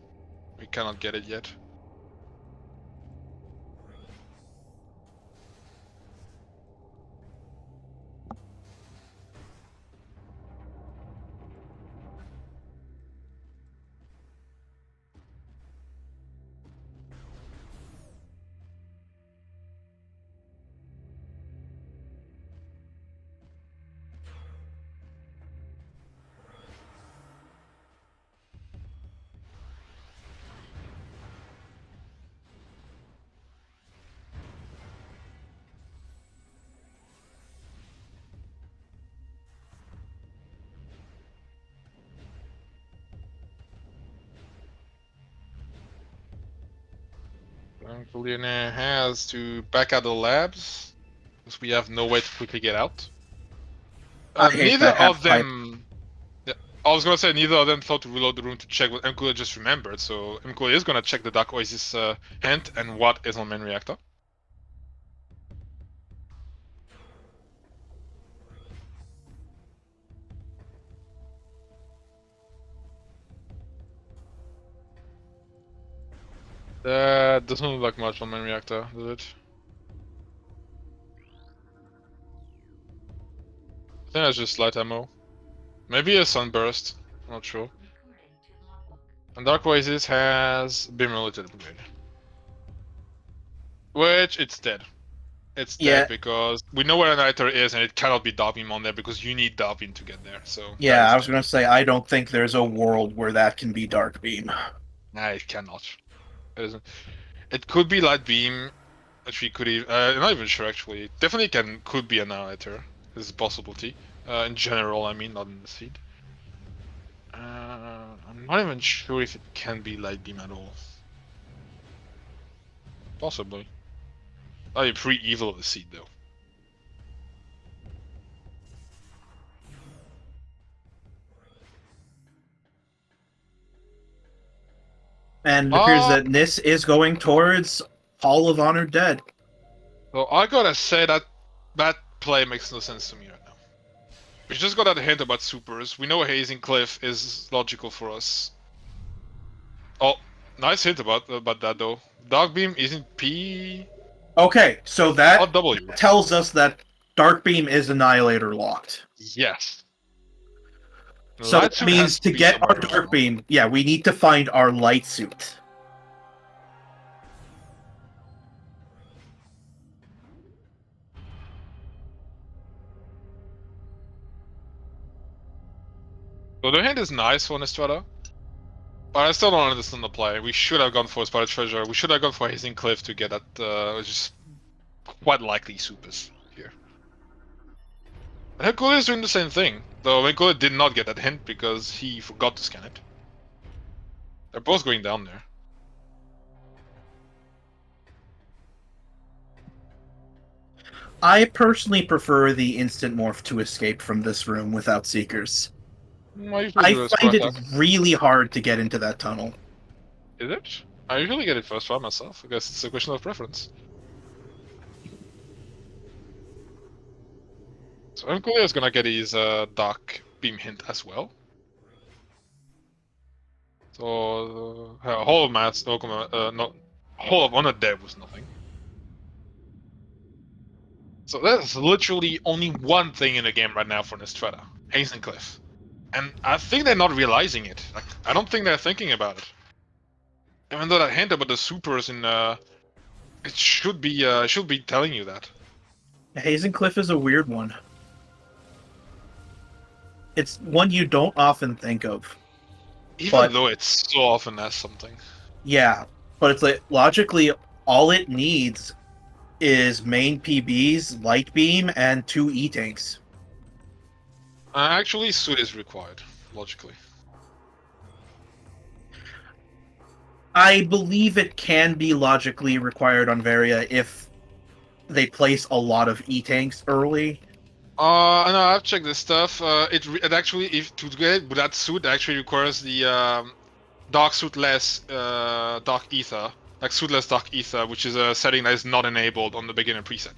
We cannot get it yet. Billionaire has to back out the labs, because we have no way to quickly get out. I hate Neither that half of pipe. them... Yeah, I was gonna say neither of them thought to reload the room to check what MColyer just remembered, so MColyer is gonna check the Dark Oasis hint and what is on main reactor. That doesn't look like much on main reactor, does it? I think that's just light ammo. Maybe a sunburst, I'm not sure. And Dark Oasis has beam related upgrade. Which, it's dead. It's dead because we know where Annihilator is and it cannot be Dark Beam on there because you need Dark Beam to get there, so... Yeah, I was going to say, I don't think there's a world where that can be Dark Beam. Nah, it cannot. It isn't. It could be Light Beam, which we could even... I'm not even sure actually. Definitely could be Annihilator. There's a possibility. In general, I mean, not in the seed. I'm not even sure if it can be Light Beam at all. Possibly. That'd be pretty evil of the seed though. And it appears that Nis is going towards Hall of Honored Dead. So I gotta say that play makes no sense to me right now. We just got that hint about supers. We know Hazing Cliff is logical for us. Oh, nice hint about that though. Dark Beam isn't P. Okay, so that W. tells us that Dark Beam is Annihilator locked. Yes. So that means to get our Dark Beam, yeah, we need to find our Light Suit. So the hand is nice for Nystrata, but I still don't understand the play. We should have gone for Spider Treasure. We should have gone for Hazing Cliff to get that, which is quite likely supers here. And MColyer is doing the same thing, though MColyer did not get that hint because he forgot to scan it. They're both going down there. I personally prefer the instant morph to escape from this room without Seekers. I usually I do a score find it attack. really hard to get into that tunnel. Is it? I usually get it first try myself. I guess it's a question of preference. So MColyer is gonna get his Dark Beam hint as well. So Hall of Mass, no, Hall of Honor dead was nothing. So there's literally only one thing in the game right now for Nystrata, Hazen Cliff. And I think they're not realizing it. Like, I don't think they're thinking about it. Even though that hint about the supers in it should be telling you that. Hazen Cliff is a weird one. It's one you don't often think of. Even though it's so often as something. Yeah, but it's like logically all it needs is main PBs, light beam, and 2 E-tanks. Actually, suit is required, logically. I believe it can be logically required on Varia if they place a lot of E-tanks early. No, I've checked this stuff. It actually, if to get with that suit, actually requires the dark suit less dark ether, like suitless dark ether, which is a setting that is not enabled on the beginner preset.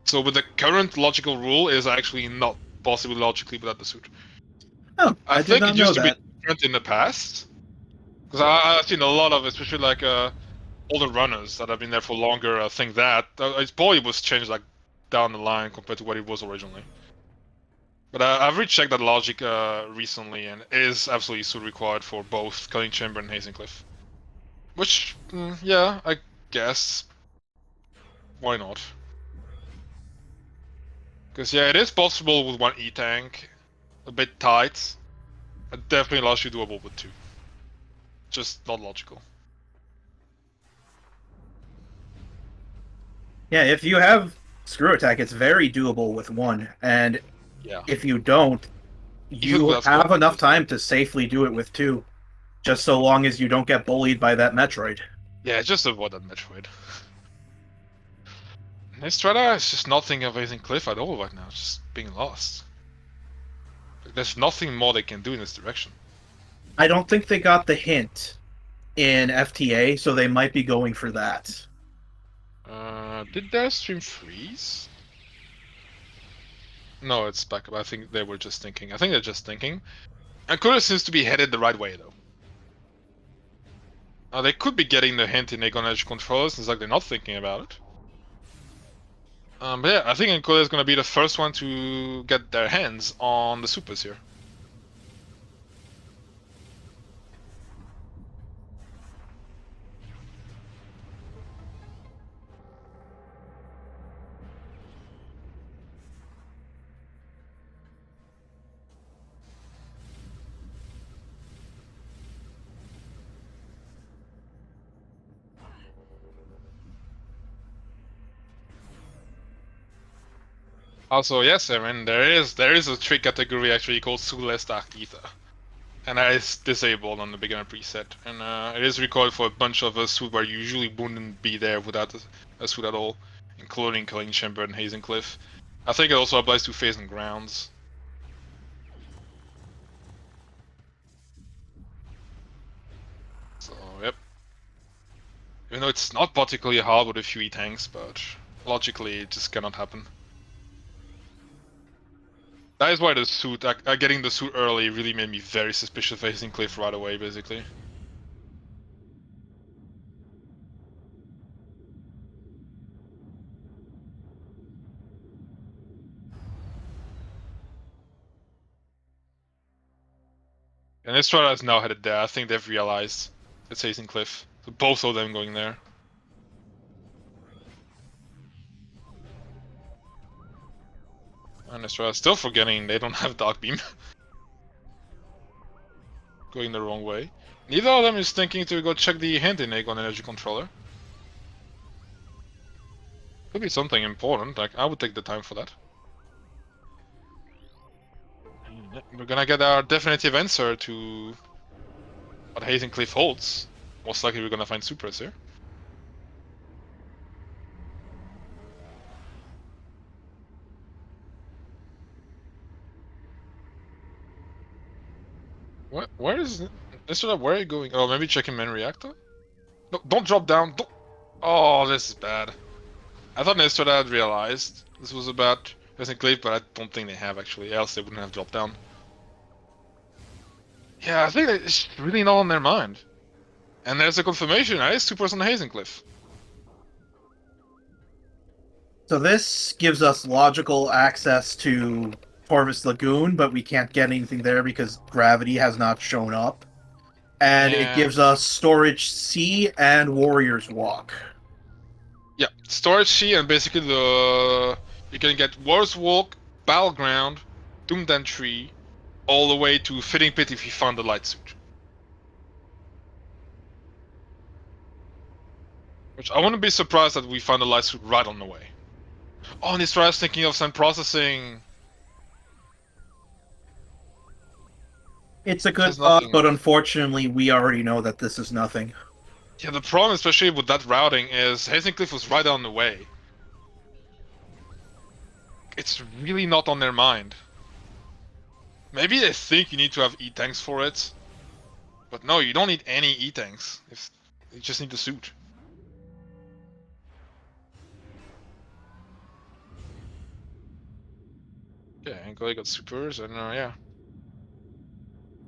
So with the current logical rule, it is actually not possible logically without the suit. Oh, I did think not it know used to that. be different in the past, because I've seen a lot of, especially like older runners that have been there for longer. I think that it probably was changed like down the line compared to what it was originally. But I've rechecked that logic recently, and it is absolutely suit required for both Culling Chamber and Hazing Cliff. Which, yeah, I guess. Why not? Because, yeah, it is possible with 1 E-tank. A bit tight. But definitely largely doable with 2. Just not logical. Yeah, if you have screw attack, it's very doable with 1. And Yeah. if you don't, Even you without have scrub, enough time to safely do it with 2. Just so long as you don't get bullied by that Metroid. yeah, just avoid that Metroid. Nystrata is just not thinking of Hazing Cliff at all right now, just being lost. There's nothing more they can do in this direction. I don't think they got the hint in FTA, so they might be going for that. Did their stream freeze? No, it's back up. I think they were just thinking. I think they're just thinking. MColyer seems to be headed the right way, though. They could be getting the hint in Aegon Edge controllers, it's like they're not thinking about it. But yeah, I think MColyer is going to be the first one to get their hands on the supers here. Also, yes, I mean, there is a trick category actually called Soulless Dark Ether. And that is disabled on the beginner preset. And it is required for a bunch of a suit where you usually wouldn't be there without a suit at all, including Culling Chamber and Hazen Cliff. I think it also applies to Phase and Grounds. So, yep. Even though it's not particularly hard with a few E-tanks, but logically it just cannot happen. That is why the suit, getting the suit early really made me very suspicious of Hazing Cliff right away, basically. And Nystrata is now headed there. I think they've realized it's Hazing Cliff. So both of them going there. And Nystrata still forgetting they don't have Dark Beam. going the wrong way. Neither of them is thinking to go check the hinting egg on energy controller. Could be something important, like I would take the time for that. We're gonna get our definitive answer to what Hazen Cliff holds. Most likely we're gonna find supers here. Where is it? Where are you going? Oh, maybe checking main reactor? No, don't drop down. Don't. Oh, this is bad. I thought Nystrata had realized this was about Hazen Cliff, but I don't think they have actually, else they wouldn't have dropped down. Yeah, I think it's really not on their mind. And there's a confirmation, right? Supers on the Hazen Cliff. So this gives us logical access to Corvus Lagoon, but we can't get anything there because gravity has not shown up. And it Yeah. gives us Storage C and Warrior's Walk. Yeah, Storage C and basically you can get War's Walk, Battleground, Doomed Entry, all the way to Fitting Pit if you found the light suit. Which I wouldn't be surprised that we found the light suit right on the way. Oh, and Nystrata's thinking of some processing. It's a good There's thought, nothing. but unfortunately, we already know that this is nothing. Yeah, the problem, especially with that routing, is Hazen Cliff was right on the way. It's really not on their mind. Maybe they think you need to have E-tanks for it. But no, you don't need any E-tanks. You just need the suit. Yeah, MColyer got supers, and yeah.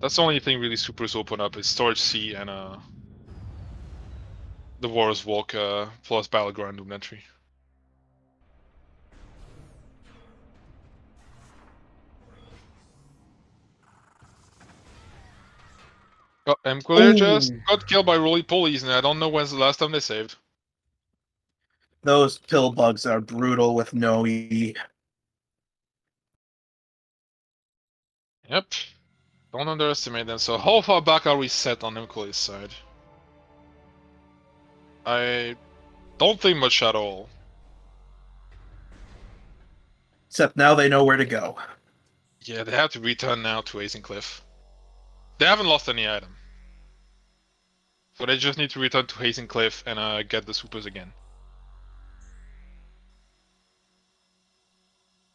That's the only thing really supers open up is Storage C and the Warrior's Walk plus Battleground Doom Entry. Oh, MColyer just got killed by roly polies, and I don't know when's the last time they saved. Those kill bugs are brutal with no E. Yep. Don't underestimate them. So how far back are we set on MColyer's side? I don't think much at all. Except now they know where to go. Yeah, they have to return now to Hazen Cliff. They haven't lost any item. So they just need to return to Hazen Cliff and get the supers again.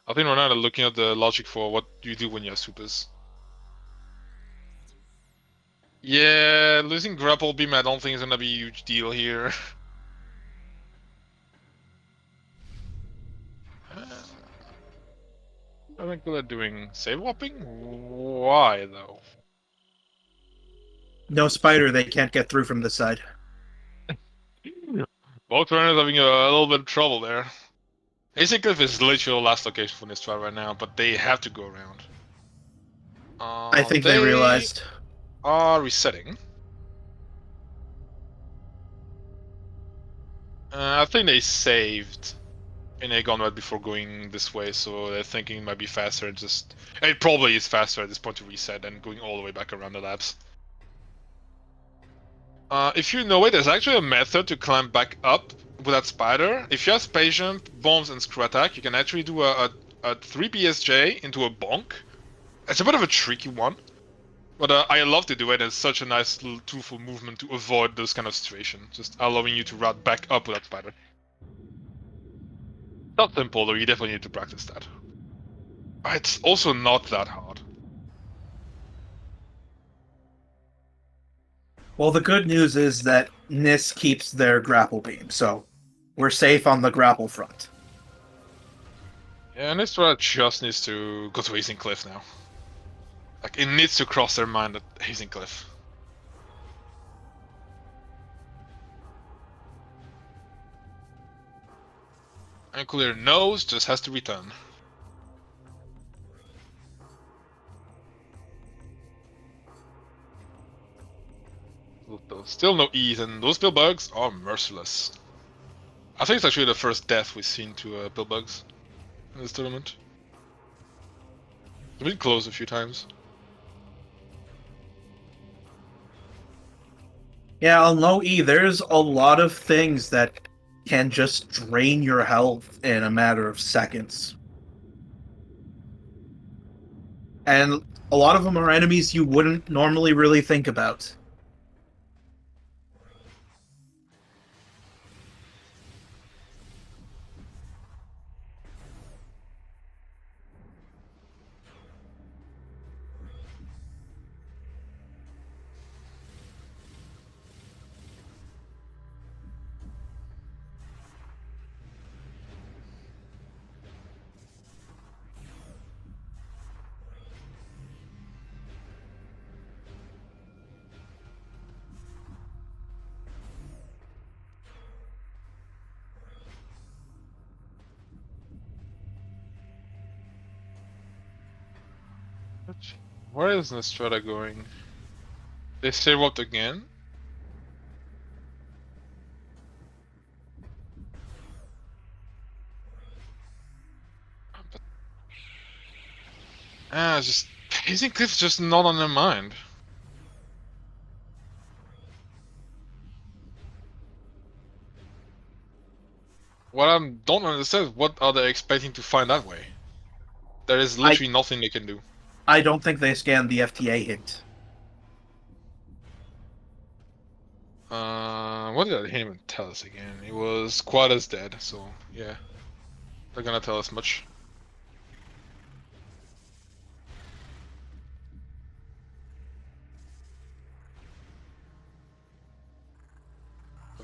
I think we're now looking at the logic for what you do when you have supers. Yeah, losing grapple beam I don't think is gonna be a huge deal here. I think they're doing save whopping? Why though? No spider, they can't get through from this side. Both runners having a little bit of trouble there. Hazen Cliff is literally the last location for Nystrata right now, but they have to go around. I think they realized. Are resetting. I think they saved in a gone right before going this way, so they're thinking it might be faster. It probably is faster at this point to reset than going all the way back around the labs. If you know it, there's actually a method to climb back up with that spider. If you have space jump, bombs, and screw attack, you can actually do a 3 BSJ into a bonk. It's a bit of a tricky one, but I love to do it. It's such a nice little tool for movement to avoid those kind of situations, just allowing you to route back up with that spider. Not simple though, you definitely need to practice that. It's also not that hard. Well, the good news is that NIS keeps their grapple beam, so we're safe on the grapple front. Yeah, and Nystrata just needs to go to Hazen Cliff now. Like, it needs to cross their mind at Hazen Cliff. MColyer knows, just has to return. Still no E's, and those pill bugs are merciless. I think it's actually the first death we've seen to pill bugs in this tournament. It's been close a few times. Yeah, on low E, there's a lot of things that can just drain your health in a matter of seconds. And a lot of them are enemies you wouldn't normally really think about. Where is Nystrata going? They say what again? But just Hazing Cliff's just not on their mind. What I don't understand is what are they expecting to find that way? There is I literally nothing they can do. I don't think they scanned the FTA hint. What did he even tell us again? It was Quada's dead, so yeah. They're gonna tell us much.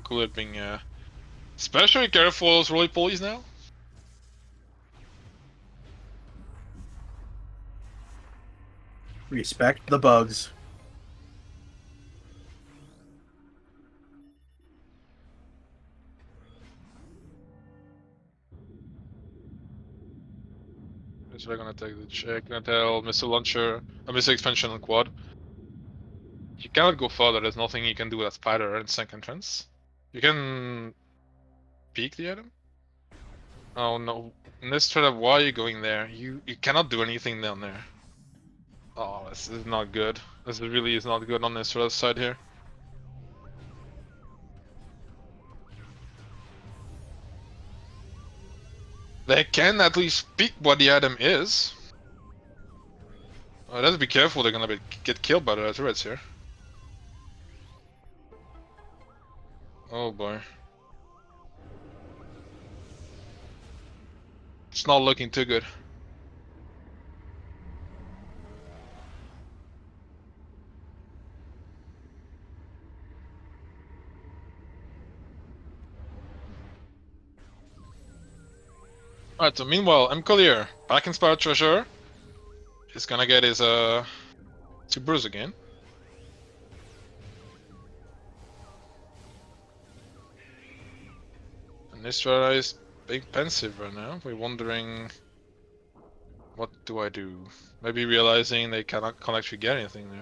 Cool at being especially careful with roly polies now. Respect the bugs. So they're gonna take the check, gonna tell Mr. Launcher, Mr. Expansion on quad. You cannot go further, there's nothing you can do with that spider and sank entrance. You can peek the item? Oh no. Nystrata, why are you going there? You cannot do anything down there. Oh, this is not good. This really is not good on Nystrata's side here. They can at least peek what the item is. Let's be careful, they're gonna get killed by the turrets here. Oh boy. It's not looking too good. Alright, so meanwhile, MColyer, back in Spiral Treasure, is gonna get his two brews again. And Nystrata is being pensive right now. We're wondering, what do I do? Maybe realizing they can't actually get anything there.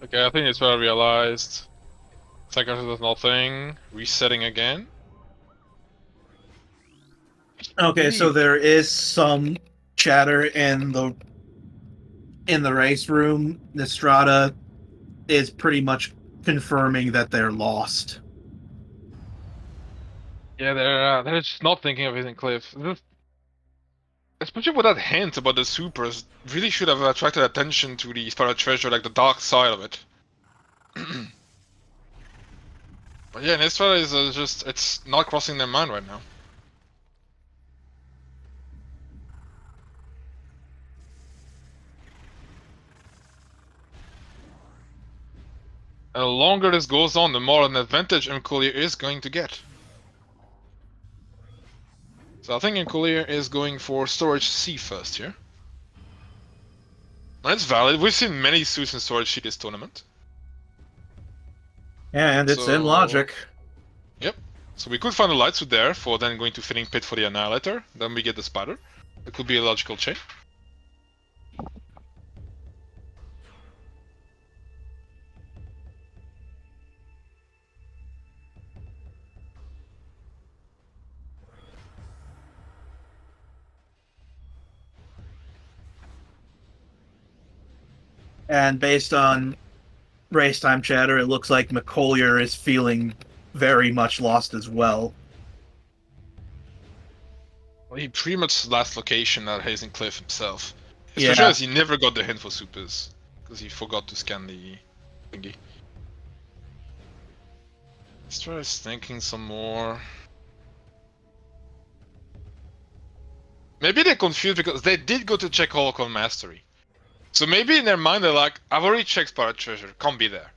Okay, I think Nystrata realized. Second does nothing. Resetting again. Okay, so Believe. there is some chatter in the race room. Nystrata is pretty much confirming that they're lost. Yeah, they're just not thinking of hitting Cliff. Especially with that hint about the supers, really should have attracted attention to the Spiral Treasure, like the dark side of it. But yeah, Nystrata is it's not crossing their mind right now. And the longer this goes on, the more an advantage MColyer is going to get. So I think MColyer is going for storage C first here. That's valid. We've seen many suits in storage C this tournament. And it's in So logic. yep. So we could find the light suit there for then going to fitting pit for the Annihilator. Then we get the Spider. It could be a logical chain. And based on race time chatter, it looks like McCollier is feeling very much lost as well. Well, he pretty much last location at Hazen Cliff himself. Especially Yeah. as he never got the hint for supers. Because he forgot to scan the thingy. Let's try thinking some more. Maybe they're confused because they did go to check Holocron Mastery. So maybe in their mind they're like, I've already checked Spider Treasure, can't be there.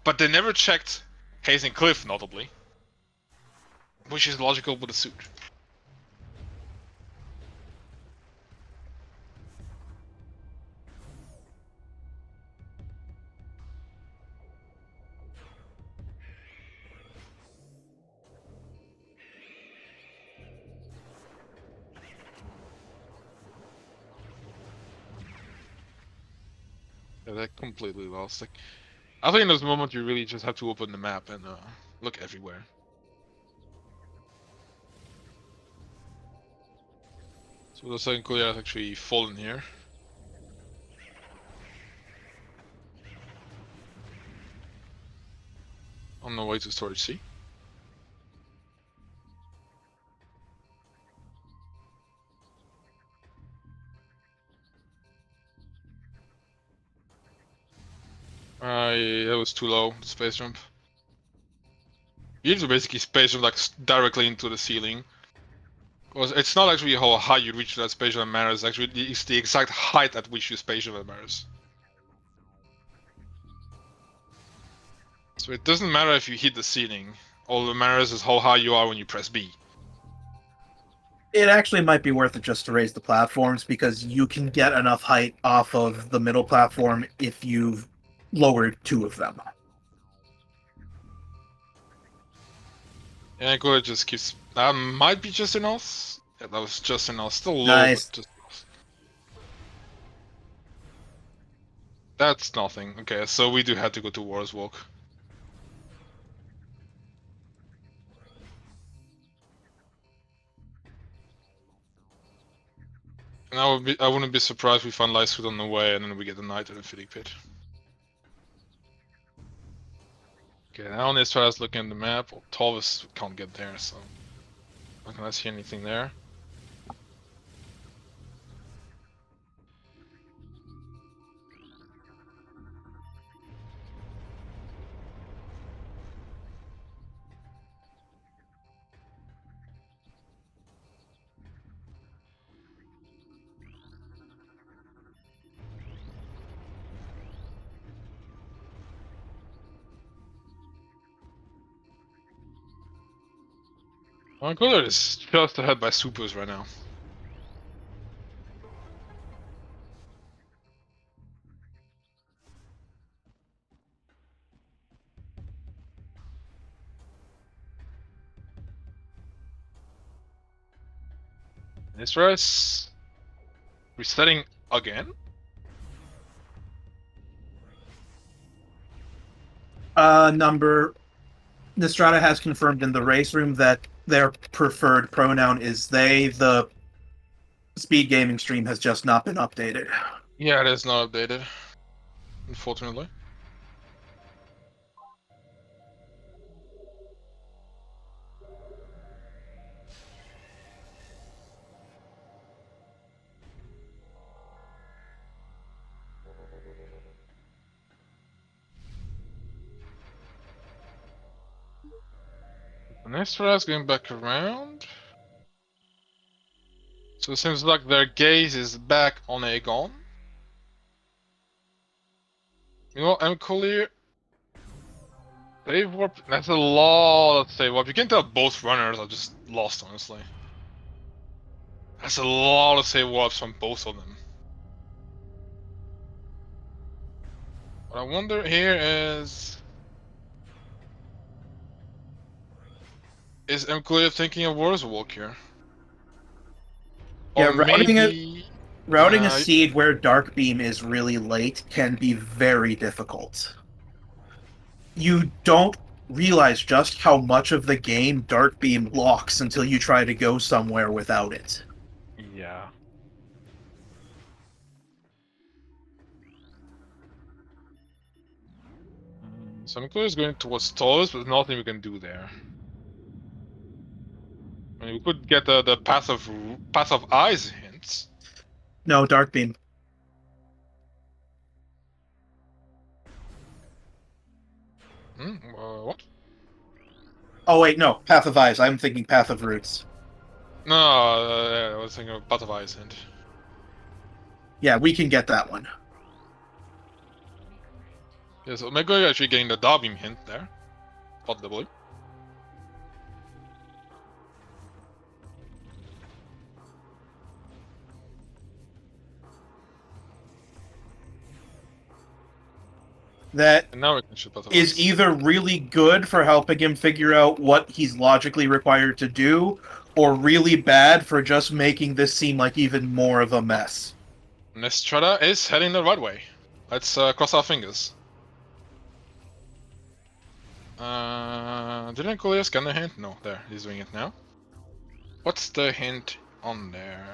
But they never checked Hazen Cliff, notably. Which is logical with a suit. Yeah, they're completely lost. Like, I think in those moments you really just have to open the map and look everywhere. So the second Korea has actually fallen here. On the way to storage C. That was too low, the space jump. You need to basically space jump like directly into the ceiling. Because it's not actually how high you reach that space jump that matters, actually it's the exact height at which you space jump that matters. So it doesn't matter if you hit the ceiling, all that matters is how high you are when you press B. It actually might be worth it just to raise the platforms because you can get enough height off of the middle platform if you've lowered two of them. Yeah, go ahead, just keeps. That might be just enough. Yeah, that was just enough. Still low, Nice. but just enough. That's nothing. Okay, so we do have to go to War's Walk. And I wouldn't be surprised if we find Lightsuit on the way and then we get the Knight and the Fitting Pit. Okay, now Nystrata's looking at the map. Well, Torvis can't get there, so not gonna see anything there. MColyer is just ahead by supers right now. Nystrata's resetting again? Number Nystrata has confirmed in the race room that their preferred pronoun is they. The SpeedGaming stream has just not been updated. Yeah, it is not updated, unfortunately. Nystrata's going back around. So it seems like their gaze is back on Aegon. You know, MColyer, save warp. That's a lot of save warp. You can tell both runners are just lost, honestly. That's a lot of save warps from both of them. What I wonder here is MColyer thinking of War's Walk here? Yeah, Or maybe routing a seed where Dark Beam is really late can be very difficult. You don't realize just how much of the game Dark Beam locks until you try to go somewhere without it. Yeah. so MColyer is going towards Taurus, but nothing we can do there. I mean, we could get the path of eyes hints. No, Dark Beam. What? Oh wait, no, Path of Eyes. I'm thinking Path of Roots. No, I was thinking of path of eyes hint. Yeah, we can get that one. Yeah, so MColyer actually getting the Darbeam hint there. Possibly. That And now we can shoot path of is eyes. either really good for helping him figure out what he's logically required to do, or really bad for just making this seem like even more of a mess. Nystrata is heading the right way. Let's cross our fingers. Didn't MColyer scan the hint? No, there, he's doing it now. What's the hint on there?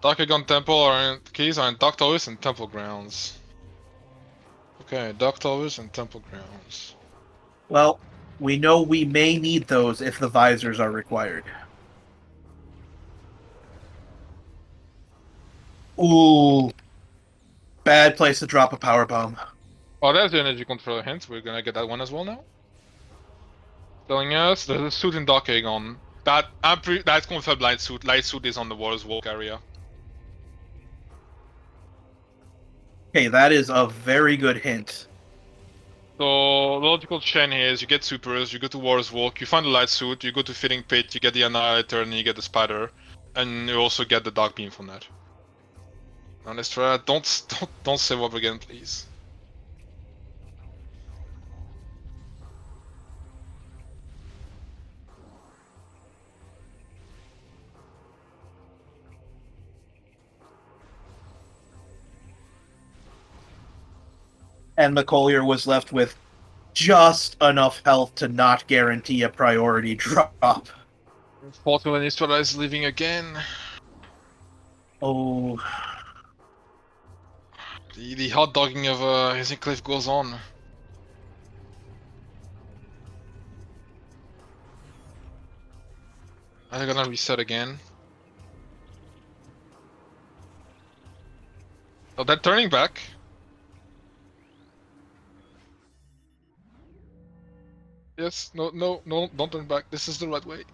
Darkagon Temple keys are in Dark Towers and Temple Grounds. Okay, Dark Towers and Temple Grounds. Well, we know we may need those if the visors are required. Ooh. Bad place to drop a power bomb. Oh, there's the energy controller hint. We're gonna get that one as well now. Telling us there's a suit in Darkagon. That's confirmed light suit. Light suit is on the War's Walk area. Okay, that is a very good hint. So the logical chain here is you get supers, you go to War's Walk, you find the light suit, you go to Fitting Pit, you get the Annihilator, and you get the Spider, and you also get the Dark Beam from that. Now let's try. Don't save up again, please. And McCollier was left with just enough health to not guarantee a priority drop. Fortunately, Nystrata is leaving again. Oh. The hot dogging of Cliff goes on. Are they gonna reset again? Oh, they're turning back. Yes, no, no, no, don't turn back. This is the right way.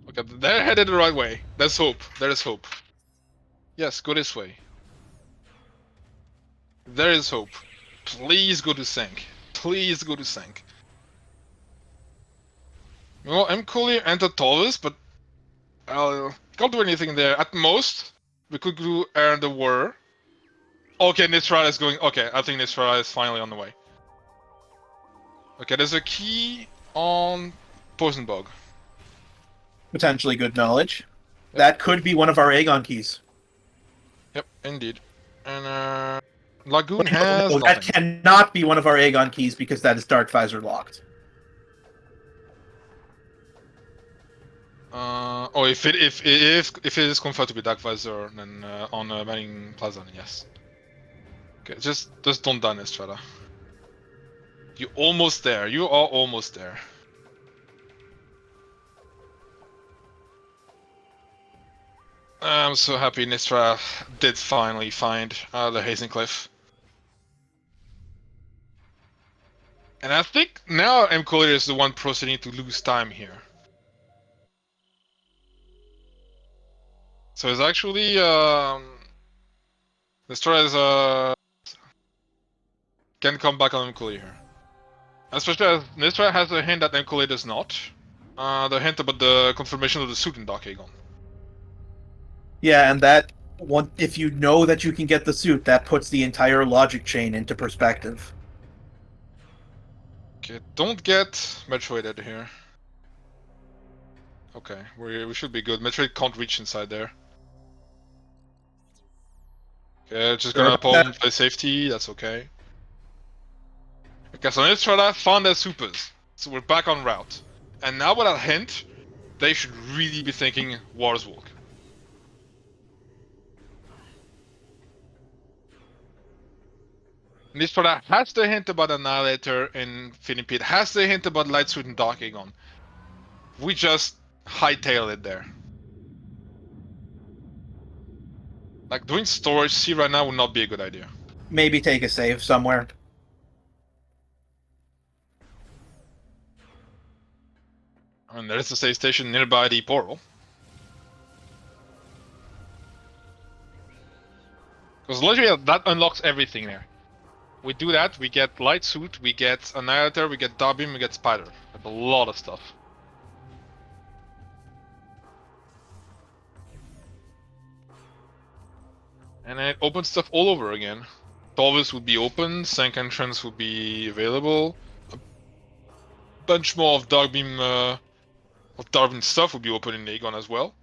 Okay, they're headed the right way. There's hope. There is hope. Yes, go this way. There is hope. Please go to Sank. Please go to Sank. Well, MColyer entered Taurus, but can't do anything there. At most, we could do Air the War. Okay, Nystrata is going. Okay, I think Nystrata is finally on the way. Okay, there's a key on Poison Bug. Potentially good knowledge. Yep. That could be one of our Aegon keys. Yep, indeed. And Lagoon has that nothing. cannot be one of our Aegon keys because that is Dark Visor locked. Oh, if it is confirmed to be Dark Visor, then on Manning Plaza, then yes. Okay, just don't die, Nystrata. You're almost there. You are almost there. I'm so happy Nystrata did finally find the Hazing Cliff. And I think now MColyer is the one proceeding to lose time here. So it's actually Nystrata is can come back on MColyer here. Especially as Nystrata has a hint that MColyer does not. The hint about the confirmation of the suit in Dark Aegon. Yeah, and that one, if you know that you can get the suit, that puts the entire logic chain into perspective. Okay, don't get Metroid here. Okay, we should be good. Metroid can't reach inside there. Okay, just Sure gonna about that? play safety, that's okay. Okay, so Nystrata found their supers. So we're back on route. And now with that hint, they should really be thinking War's Walk. Nystrata has the hint about Annihilator in Finning Pit, has the hint about Light Suit and Dark Aegon. We just hightail it there. Like, doing storage C right now would not be a good idea. Maybe take a save somewhere. I mean, there is a save station nearby the portal. Because literally that unlocks everything there. We do that, we get Light Suit, we get Annihilator, we get Dark Beam, we get Spider. Like a lot of stuff. And then it opens stuff all over again. Torvis would be open, Sank Entrance would be available. A bunch more of Dark Beam stuff would be open in Aegon as well.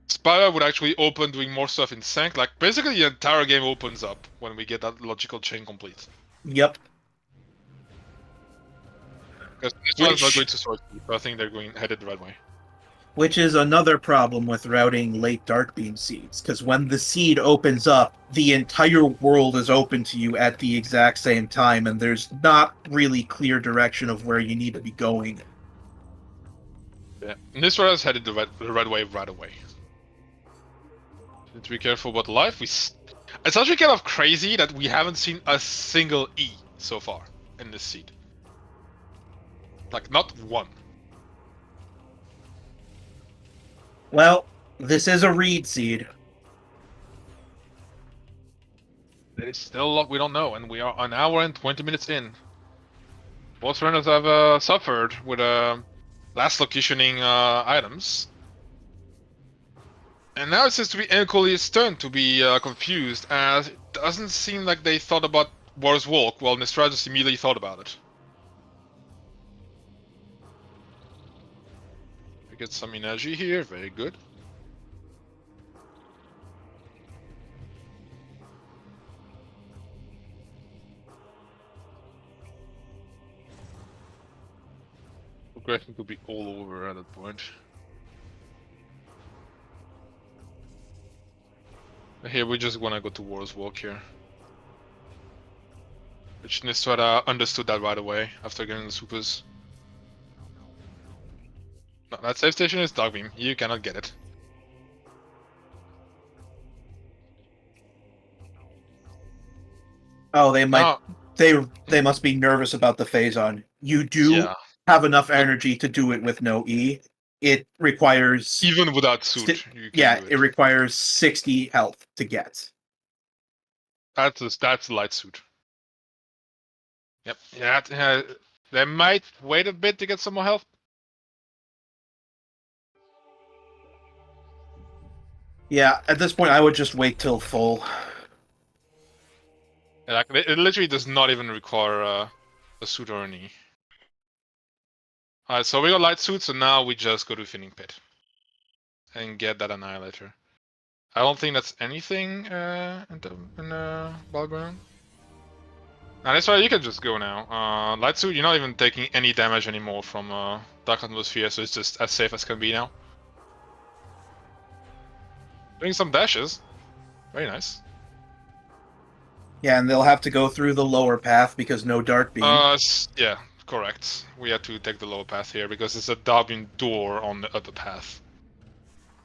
Spider would actually open doing more stuff in Sank. Like, basically the entire game opens up when we get that logical chain complete. Yep. Because this one's not going to sort, so I think they're headed the right way. Which is another problem with routing late Dark Beam seeds, because when the seed opens up, the entire world is open to you at the exact same time, and there's not really clear direction of where you need to be going. Yeah, Nystrata is headed the right way right away. Need to be careful about life. It's actually kind of crazy that we haven't seen a single E so far in this seed. Like, not one. Well, this is a reed seed. There is still a lot we don't know, and we are an hour and 20 minutes in. Both runners have suffered with last locationing items. And now it seems to be MColyer's turn to be confused, as it doesn't seem like they thought about War's Walk, while Nystrata just immediately thought about it. We get some energy here, very good. Progression could be all over at that point. Here we just wanna go to War's Walk here. Which Nystrata understood that right away after getting the supers. No, that save station is Dark Beam. You cannot get it. Oh, they might. They must be nervous about the phase-on. You do have enough energy to do it with no E. It requires even without suit. You yeah, do it. it requires 60 health to get. That's the light suit. Yep. Yeah. They might wait a bit to get some more health. Yeah, at this point, I would just wait till full. Like, it literally does not even require a suit or an E. Alright, so we got light suit, so now we just go to Finning Pit. And get that Annihilator. I don't think that's anything in Battleground. Now that's why you can just go now. Light suit, you're not even taking any damage anymore from Dark Atmosphere, so it's just as safe as can be now. Doing some dashes. Very nice. Yeah, and they'll have to go through the lower path because no Dark Beam. Yeah, correct. We had to take the lower path here because it's a Dark Beam door on the upper path.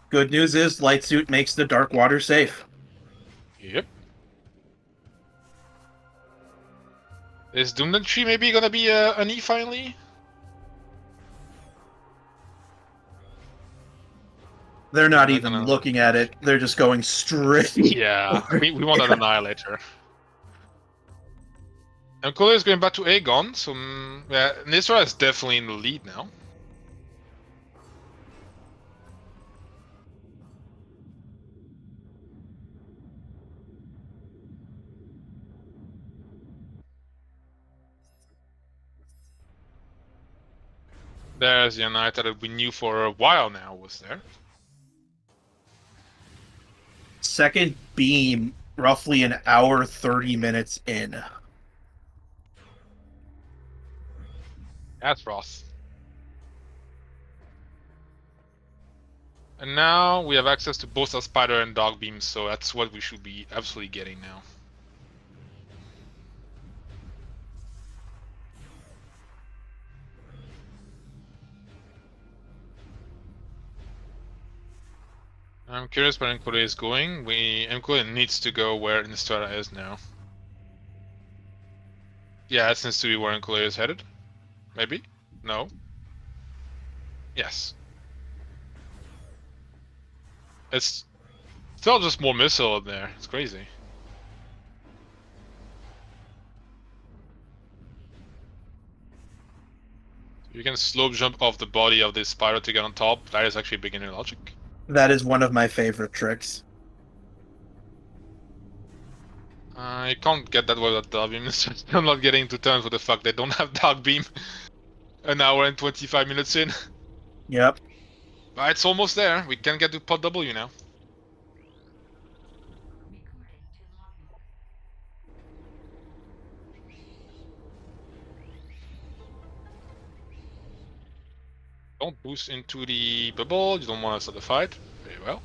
Good news is Light Suit makes the Dark Water safe. Yep. Is Doomden Tree maybe gonna be an E finally? They're not even looking at it. They're just going straight. Yeah, we want an Annihilator. MColyer is going back to Aegon, so yeah, Nystrata is definitely in the lead now. There's the Nystrata that we knew for a while now was there. Second beam, roughly an hour, 30 minutes in. That's Ross. And now we have access to both our Spider and Dog Beams, so that's what we should be absolutely getting now. I'm curious where MColyer is going. MColyer needs to go where Nystrata is now. Yeah, that seems to be where MColyer is headed. Maybe? No? Yes. It's still just more missile in there. It's crazy. You can slope jump off the body of this spider to get on top. That is actually beginner logic. That is one of my favorite tricks. You can't get that way with Dog Beam. I'm not getting to terms with the fact they don't have Dog Beam an hour and 25 minutes in. Yep. But it's almost there. We can get to pot W now. Don't boost into the bubble. You don't want to start the fight. Very well.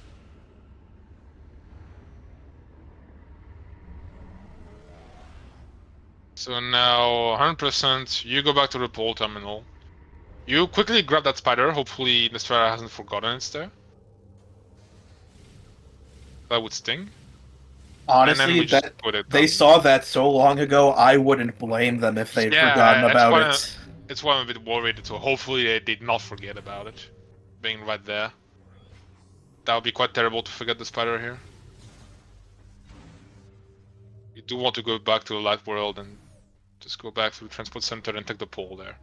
So now 100%. You go back to the pole terminal. You quickly grab that spider. Hopefully Nystrata hasn't forgotten it's there. That would sting. And then Honestly, we just that put it they down. saw that so long ago, I wouldn't blame them if they'd forgotten Yeah, about it. it's why I'm a bit worried. So hopefully they did not forget about it. Being right there. That would be quite terrible to forget the spider here. You do want to go back to the light world and just go back to the transport center and take the pole there.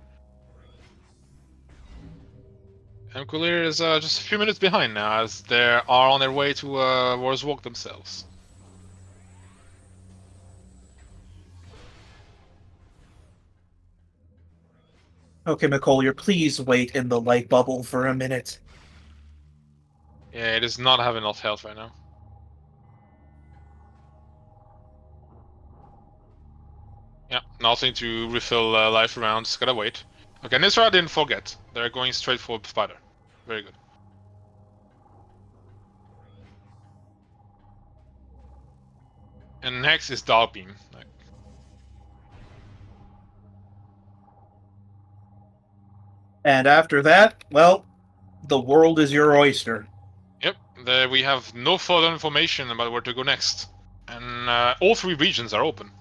MColyer is just a few minutes behind now, as they are on their way to War's Walk themselves. Okay, McCollier, please wait in the light bubble for a minute. Yeah, it does not have enough health right now. Yeah, nothing to refill life around, just gotta wait. Okay, Nystrata didn't forget. They're going straight for Spider. Very good. And next is Dark Beam. And after that, well, the world is your oyster. Yep, there we have no further information about where to go next. And all three regions are open.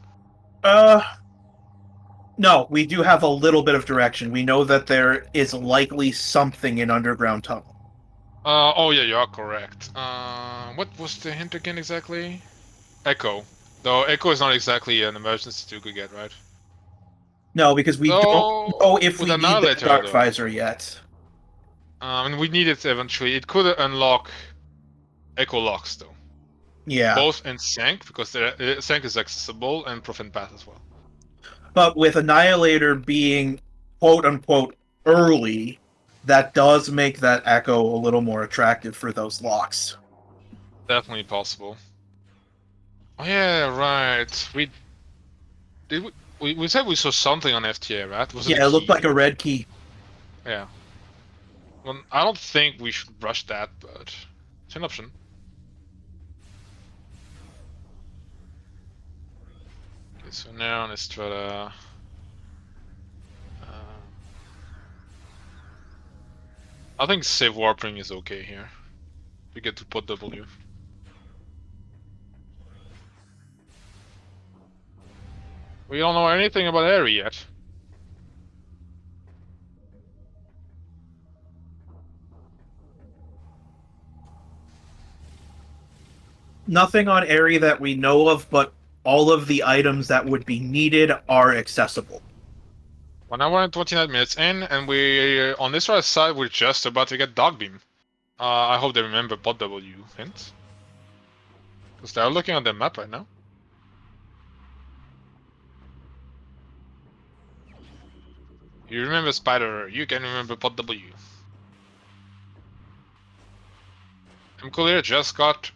No, we do have a little bit of direction. We know that there is likely something in underground tunnel. Oh yeah, you are correct. What was the hint again exactly? Echo. Though Echo is not exactly an emergency to get, right? No, because we don't So know if with we need that Annihilator dark though, visor yet. and we need it eventually. It could unlock Echo locks though, Yeah, both in Sank because Sank is accessible and Profane Path as well. but with Annihilator being quote unquote early, that does make that Echo a little more attractive for those locks. Definitely possible. Oh yeah, right. We did. We said we saw something on FTA, right? Was it a Yeah, it looked key? like a red key. Yeah. Well, I don't think we should rush that, but it's an option. Okay, so now let's try to. I think save warping is okay here. We get to put W. We don't know anything about Airy yet. Nothing on Airy that we know of, but all of the items that would be needed are accessible. 1 hour and 29 minutes in, and we on this right side, we're just about to get Dog Beam. I hope they remember bot W hint. Because they're looking at the map right now. You remember Spider, you can remember bot W. MColyer just got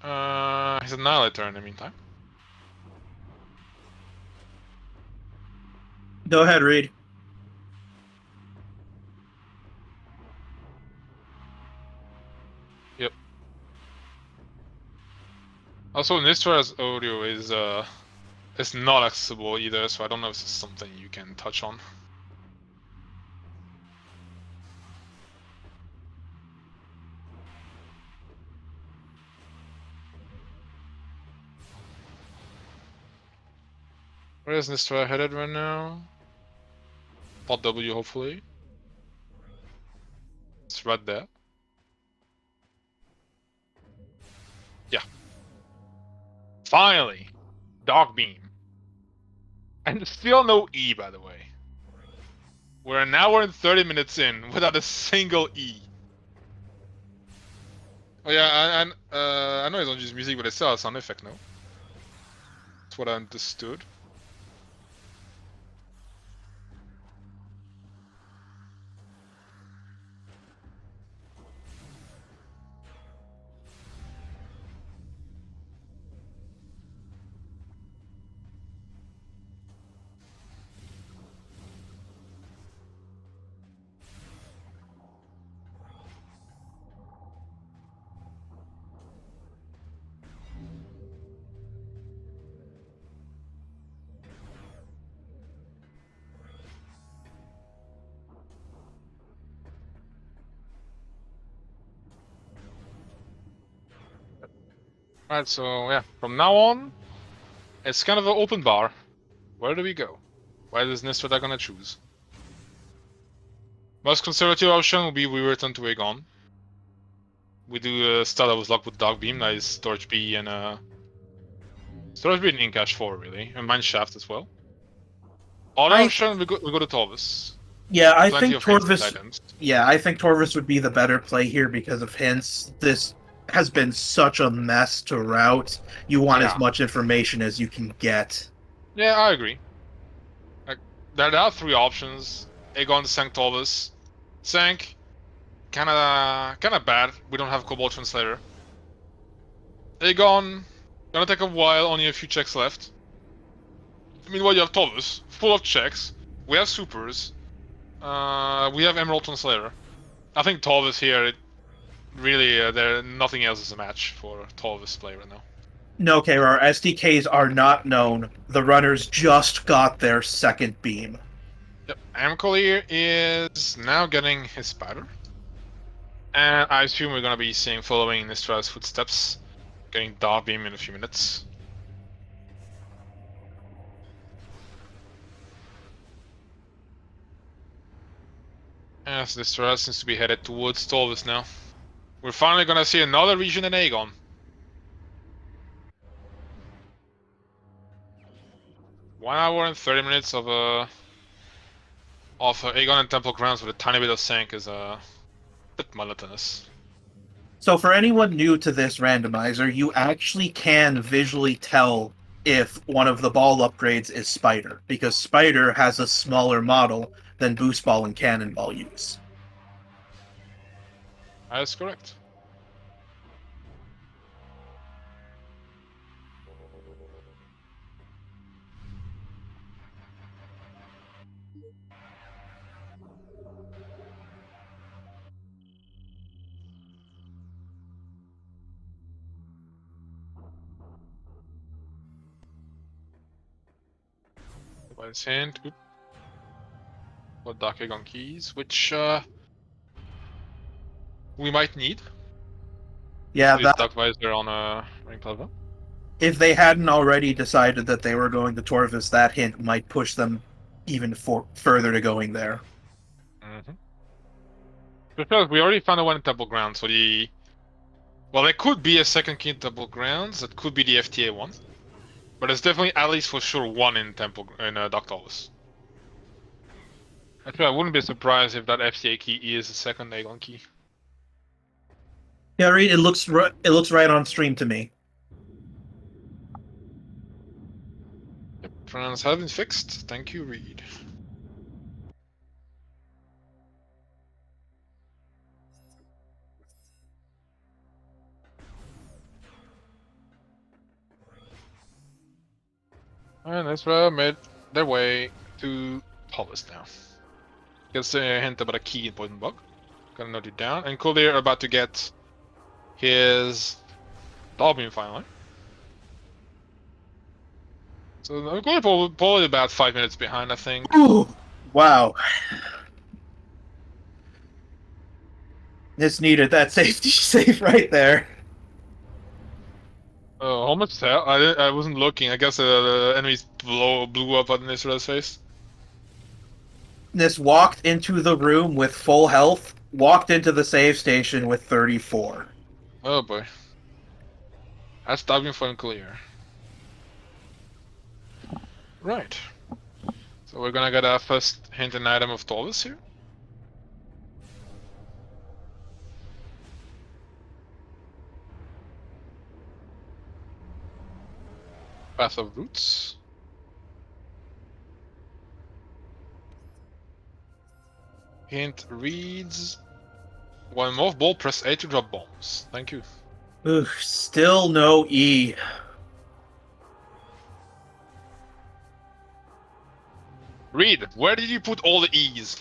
his Annihilator in the meantime. Go ahead, Reed. Yep. Also, Nystrata's audio is not accessible either, so I don't know if it's something you can touch on. Where is Nystrata headed right now? Bot W, hopefully. It's right there. Yeah. Finally! Dog Beam. And still no E, by the way. We're an hour and 30 minutes in without a single E. Oh yeah, I know it's not just music, but it's still a sound effect, no? That's what I understood. Alright, so yeah, from now on, it's kind of an open bar. Where do we go? Where is Nystrata gonna choose? Most conservative option will be we return to Aegon. We do start that was locked with Dog Beam, that is Storage B and Storage B and Incash 4 really, and Mine Shaft as well. Other option we go to Torvus. Yeah, I Plenty think of hints and Torvus. items. Yeah, I think Torvus would be the better play here because of hints. This has been such a mess to route. You want as much information as you can get. Yeah, I agree. Like, there are three options. Aegon, Sank, Torvus. Sank, kinda bad. We don't have Cobalt Translator. Aegon, gonna take a while, only a few checks left. Meanwhile, you have Torvus, full of checks. We have supers. We have Emerald Translator. I think Torvus here, really, nothing else is a match for Torvus play right now. No, KR, SDKs are not known. The runners just got their second beam. Yep, MColyer is now getting his Spider. And I assume we're gonna be seeing following Nystrata's footsteps, getting Dark Beam in a few minutes. As Nystrata seems to be headed towards Torvus now. We're finally gonna see another region in Aegon. One hour and 30 minutes of Aegon and Temple Grounds with a tiny bit of Sank is a bit monotonous. So for anyone new to this randomizer, you actually can visually tell if one of the ball upgrades is Spider, because Spider has a smaller model than Boost Ball and Cannonball use. That is correct. By his hand. Oop. What Dark Aegon keys, which we might need. Yeah, This Dark Visor on a Ring Plaza. If they hadn't already decided that they were going to Torvus, that hint might push them even further to going there. Because we already found a one in Temple Grounds, so well, there could be a second key in Temple Grounds. That could be the FTA one. But there's definitely at least for sure one in Temple in Dark Towers. Actually, I wouldn't be surprised if that FCA key is the second Aegon key. Yeah, Reed, it looks right on stream to me. Yep, plans have been fixed. Thank you, Reed. And Ezra made their way to Hollis now. Gets a hint about a key in Poison Bug. Gonna note it down. And MColyer about to get his Dalbeam finally. So I'm going probably about 5 minutes behind, I think. Ooh, wow. This needed that safety save right there. How much hell? I wasn't looking. I guess the enemies blew up on Nystrata's face. This walked into the room with full health, walked into the save station with 34. Oh boy. That's Dalbeam for MColyer. Right. So we're gonna get our first hint and item of Taurus here. Path of Roots. Hint reads... One more ball, press A to drop bombs. Thank you. Ugh, still no E. Reed, where did you put all the E's?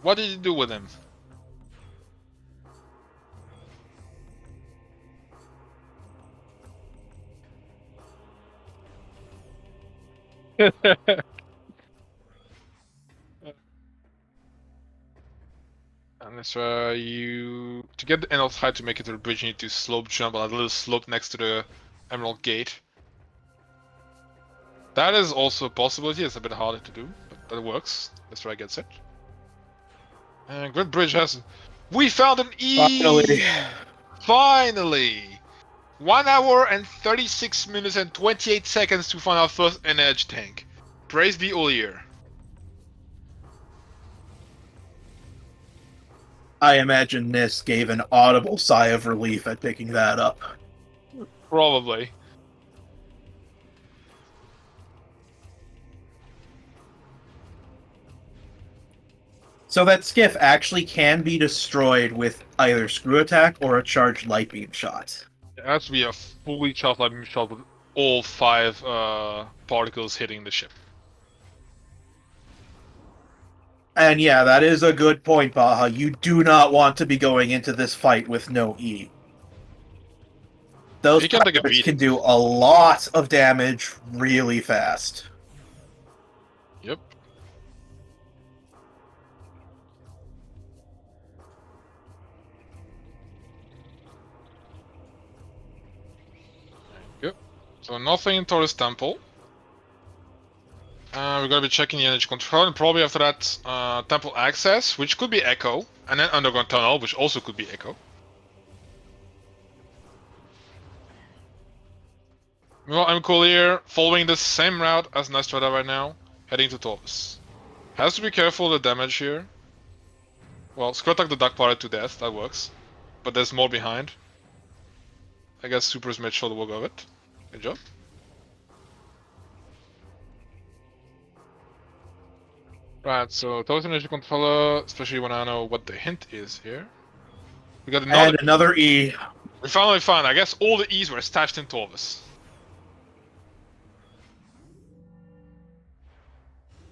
What did you do with them? Unless you... To get the emerald height to make it to the bridge, you need to slope jump on a little slope next to the emerald gate. That is also a possibility. It's a bit harder to do, but that works. That's where I gets it. And Great Bridge has... We found an E! Finally. Finally! 1 hour and 36 minutes and 28 seconds to find our first energy tank. Praise be all year. I imagine this gave an audible sigh of relief at picking that up. Probably. So that skiff actually can be destroyed with either screw attack or a charged light beam shot. It has to be a fully charged lightning shot with all 5 particles hitting the ship. And yeah, that is a good point, Baja. You do not want to be going into this fight with no E. Those pirates can do a lot of damage really fast. Yep. Yep. So nothing in Taurus Temple. We're gonna be checking the energy control, and probably after that, Temple Access, which could be Echo, and then Underground Tunnel, which also could be Echo. Well, I'm MColyer, following the same route as Nystrata right now, heading to Taurus. Has to be careful of the damage here. Well, screw attack the Dark Pirate to death, that works. But there's more behind. I guess Super's made sure the work of it. Good job. Right, so Taurus Energy Controller, especially when I know what the hint is here. We got another E. We finally found, I guess all the E's were stashed in Taurus.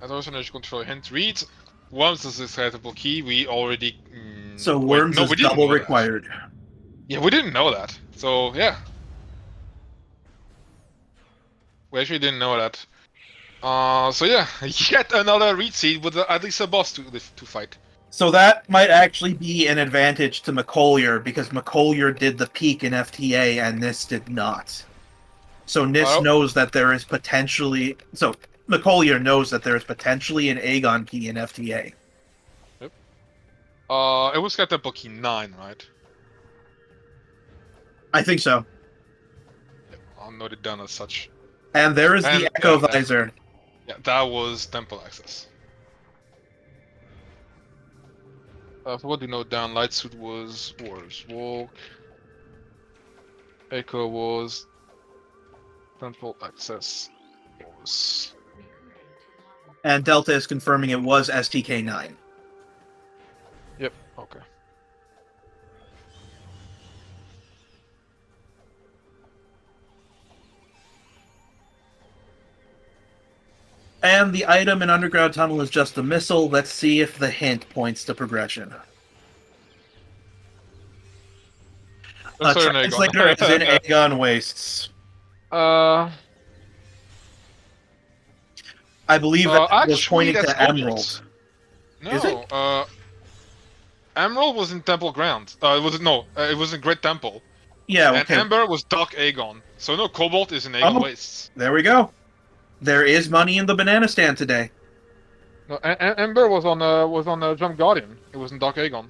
Taurus Energy Controller hint reads, Worms is a excitable key, we already... so Worms is double required. Yeah, we didn't know that. So, yeah. We actually didn't know that. So yeah, yet another read seed with at least a boss to fight. So that might actually be an advantage to MColyer, because MColyer did the peak in FTA and Nis did not. So Nis knows that there is potentially... So MColyer knows that there is potentially an Aegon key in FTA. Yep. It was Temple Key 9, right? I think so. Yep. noted down as such. And there is And the Echo yeah, Visor. yeah, that was temple access. For what do you note down? Light suit was Wars Walk. Echo was temple access. Was And Delta is confirming it was STK9. yep. Okay. And the item in Underground Tunnel is just a missile. Let's see if the hint points to progression. Let's say an Translator is in Aegon. Aegon Wastes. uh, I believe that was actually, pointing that's to Cobalt. Emerald. Is it? No, Emerald was in Temple Ground. It was in Great Temple. Yeah, And okay. Ember was Dark Aegon. So no, Cobalt is in Aegon Oh. Wastes. There we go. There is money in the banana stand today. No, Ember was on Jump Guardian. It was in Dark Aegon.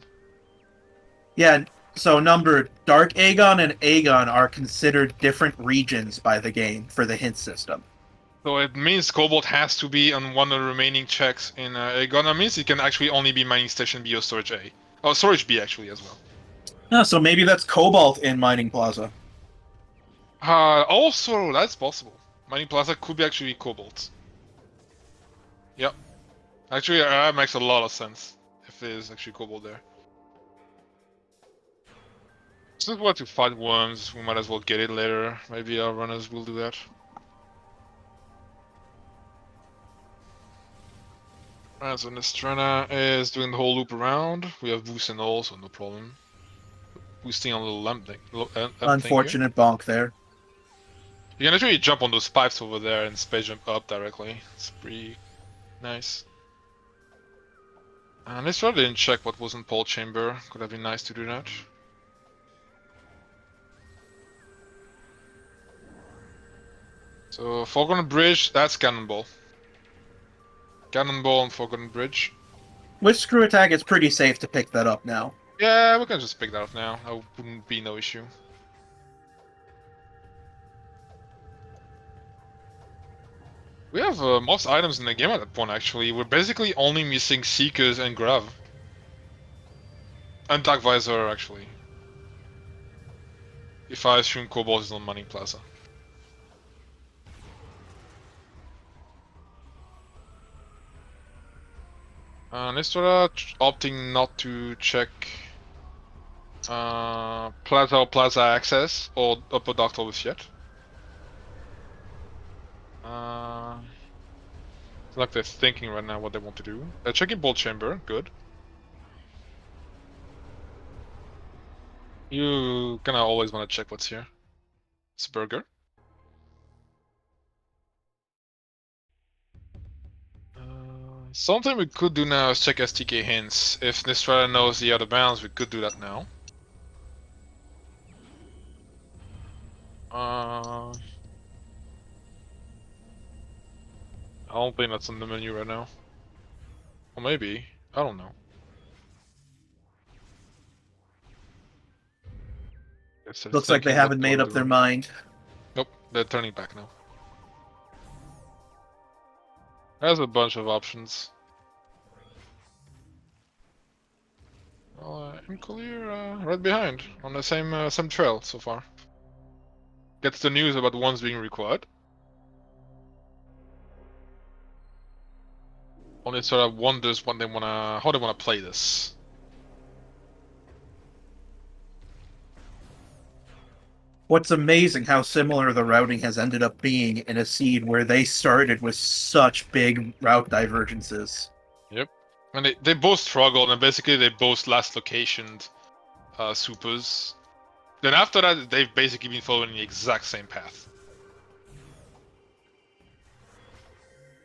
Yeah, so numbered Dark Aegon and Aegon are considered different regions by the game for the hint system. So it means Cobalt has to be on one of the remaining checks in Aegon. That means it can actually only be Mining Station B or Storage A. Oh, Storage B actually as well. Oh, so maybe that's Cobalt in Mining Plaza. Also, that's possible. Mining Plaza could be actually Cobalt. Yep. Actually, that makes a lot of sense. If there's actually Cobalt there. Since we want to fight worms, we might as well get it later. Maybe our runners will do that. Alright, so Nystrata is doing the whole loop around. We have boost and all, so no problem. Boosting on the little lamp thing. Unfortunate bonk there. You can actually jump on those pipes over there and space jump up directly. It's pretty nice. And Nystrata didn't check what was in Pole Chamber. Could have been nice to do that. So, Forgotten Bridge, that's Cannonball. Cannonball and Forgotten Bridge. With Screw Attack, it's pretty safe to pick that up now. Yeah, we can just pick that up now. That wouldn't be no issue. We have most items in the game at that point, actually. We're basically only missing Seekers and Grav. And Dark Visor, actually. If I assume Cobalt is on Mining Plaza. Nystrata opting not to check Plaza or Plaza Access or Upper Dark Torus yet. It's like they're thinking right now what they want to do. They're checking Bolt Chamber, good. You kinda always wanna check what's here. It's a burger. Something we could do now is check STK hints. If Nystrata knows the other bounds, we could do that now. I don't think that's on the menu right now. Or maybe. I don't know. Looks like they haven't made up their mind. Nope, they're turning back now. There's a bunch of options. Well, MColyer right behind, on the same trail so far. Gets the news about the ones being required. Only sort of wonders what how they wanna play this. What's amazing how similar the routing has ended up being in a seed where they started with such big route divergences. Yep. And they both struggled, and basically they both last locationed supers. Then after that, they've basically been following the exact same path.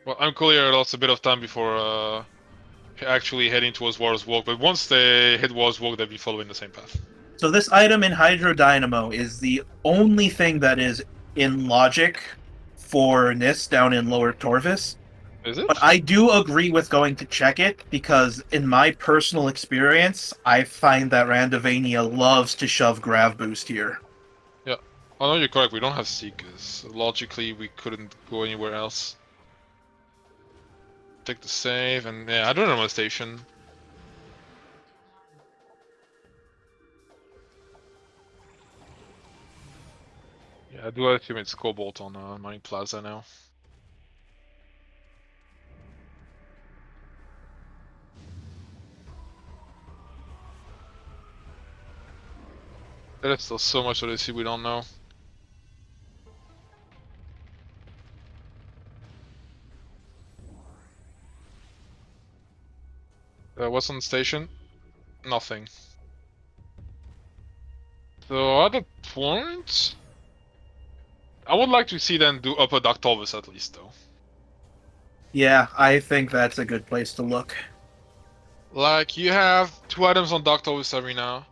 Well, MColyer lost a bit of time before actually heading towards War's Walk, but once they hit War's Walk, they've been following the same path. So this item in Hydro Dynamo is the only thing that is in logic for Nis down in Lower Torvis. Is it? But I do agree with going to check it, because in my personal experience, I find that Randovania loves to shove Grav Boost here. Yeah. Oh no, you're correct. We don't have Seekers. Logically, we couldn't go anywhere else. Take the save, and yeah, I don't know my station. Yeah, I do assume it's Cobalt on Mine Plaza now. There's still so much of this we don't know. What's on the station? Nothing. So at the point, I would like to see them do Upper Darktovis at least, though. Yeah, I think that's a good place to look. Like, you have 2 items on Darktovis Arena.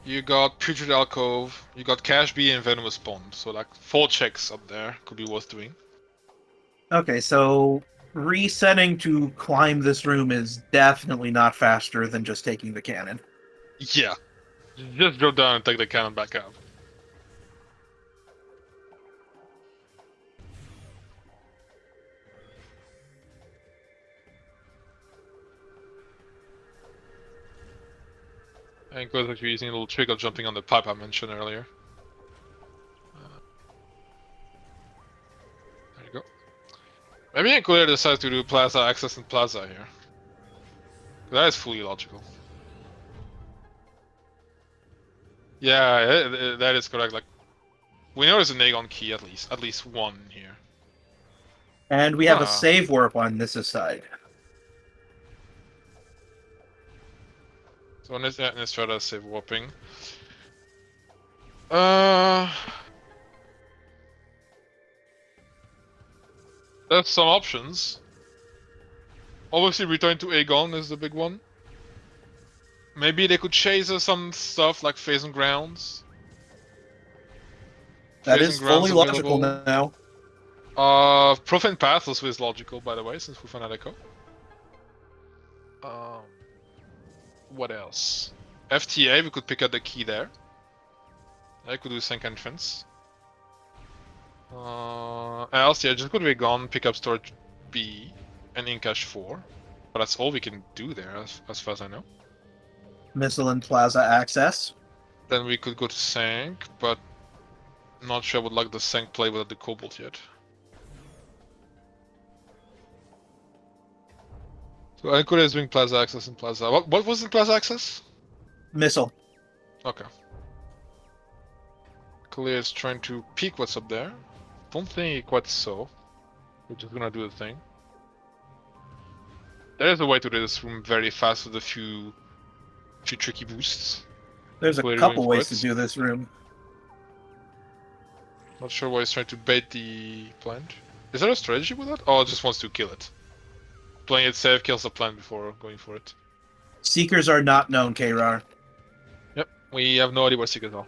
You got Putrid Alcove, you got Cash B and Venomous Pond. So like 4 checks up there could be worth doing. Okay, so resetting to climb this room is definitely not faster than just taking the cannon. Yeah. Just go down and take the cannon back up. And Code's actually using a little trick of jumping on the pipe I mentioned earlier. There you go. Maybe MColyer decides to do Plaza Access and Plaza here. That is fully logical. Yeah, that is correct. Like, we know there's an Aegon key at least one here. And we have a Ah, save warp on this side. so Nystrata save warping. Uh, there's some options. Obviously, return to Aegon is the big one. Maybe they could chase us some stuff like Phasing Grounds. That Phasing is Grounds fully logical available. now. Profane Path also is logical, by the way, since we found out Echo. Um, what else? FTA, we could pick up the key there. I could do Sync Entrance. Else, yeah, just go to Aegon, pick up Storage B, and Incash 4. But that's all we can do there, as far as I know. Missile and Plaza access. Then we could go to Sank, but not sure I would like the Sank play without the Cobalt yet. So Ancora is doing Plaza Access and Plaza. What was in Plaza Access? Missile. Okay. Kalia is trying to peek what's up there. Don't think quite so. We're just gonna do the thing. There is a way to do this room very fast with a few tricky boosts. There's a Kalia going couple for ways to it. do this room. Not sure why he's trying to bait the plant. Is there a strategy with that? Oh, it just wants to kill it. Playing it safe kills the plant before going for it. Seekers are not known, Krar. Yep, we have no idea what Seekers are.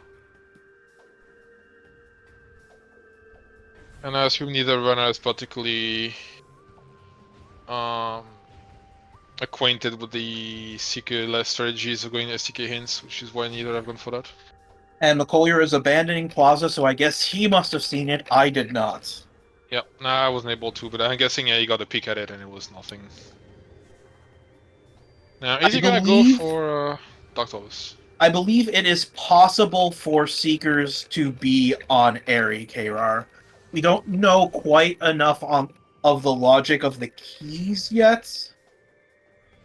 And I assume neither runner is particularly acquainted with the Seeker-less strategies of going STK hints, which is why neither have gone for that. And McColyer is abandoning Plaza, so I guess he must have seen it. I did not. Yep, nah, I wasn't able to, but I'm guessing he got a peek at it and it was nothing. Now, is he gonna go for Doctorless? I believe it is possible for Seekers to be on Airy, Krar. We don't know quite enough of the logic of the keys yet.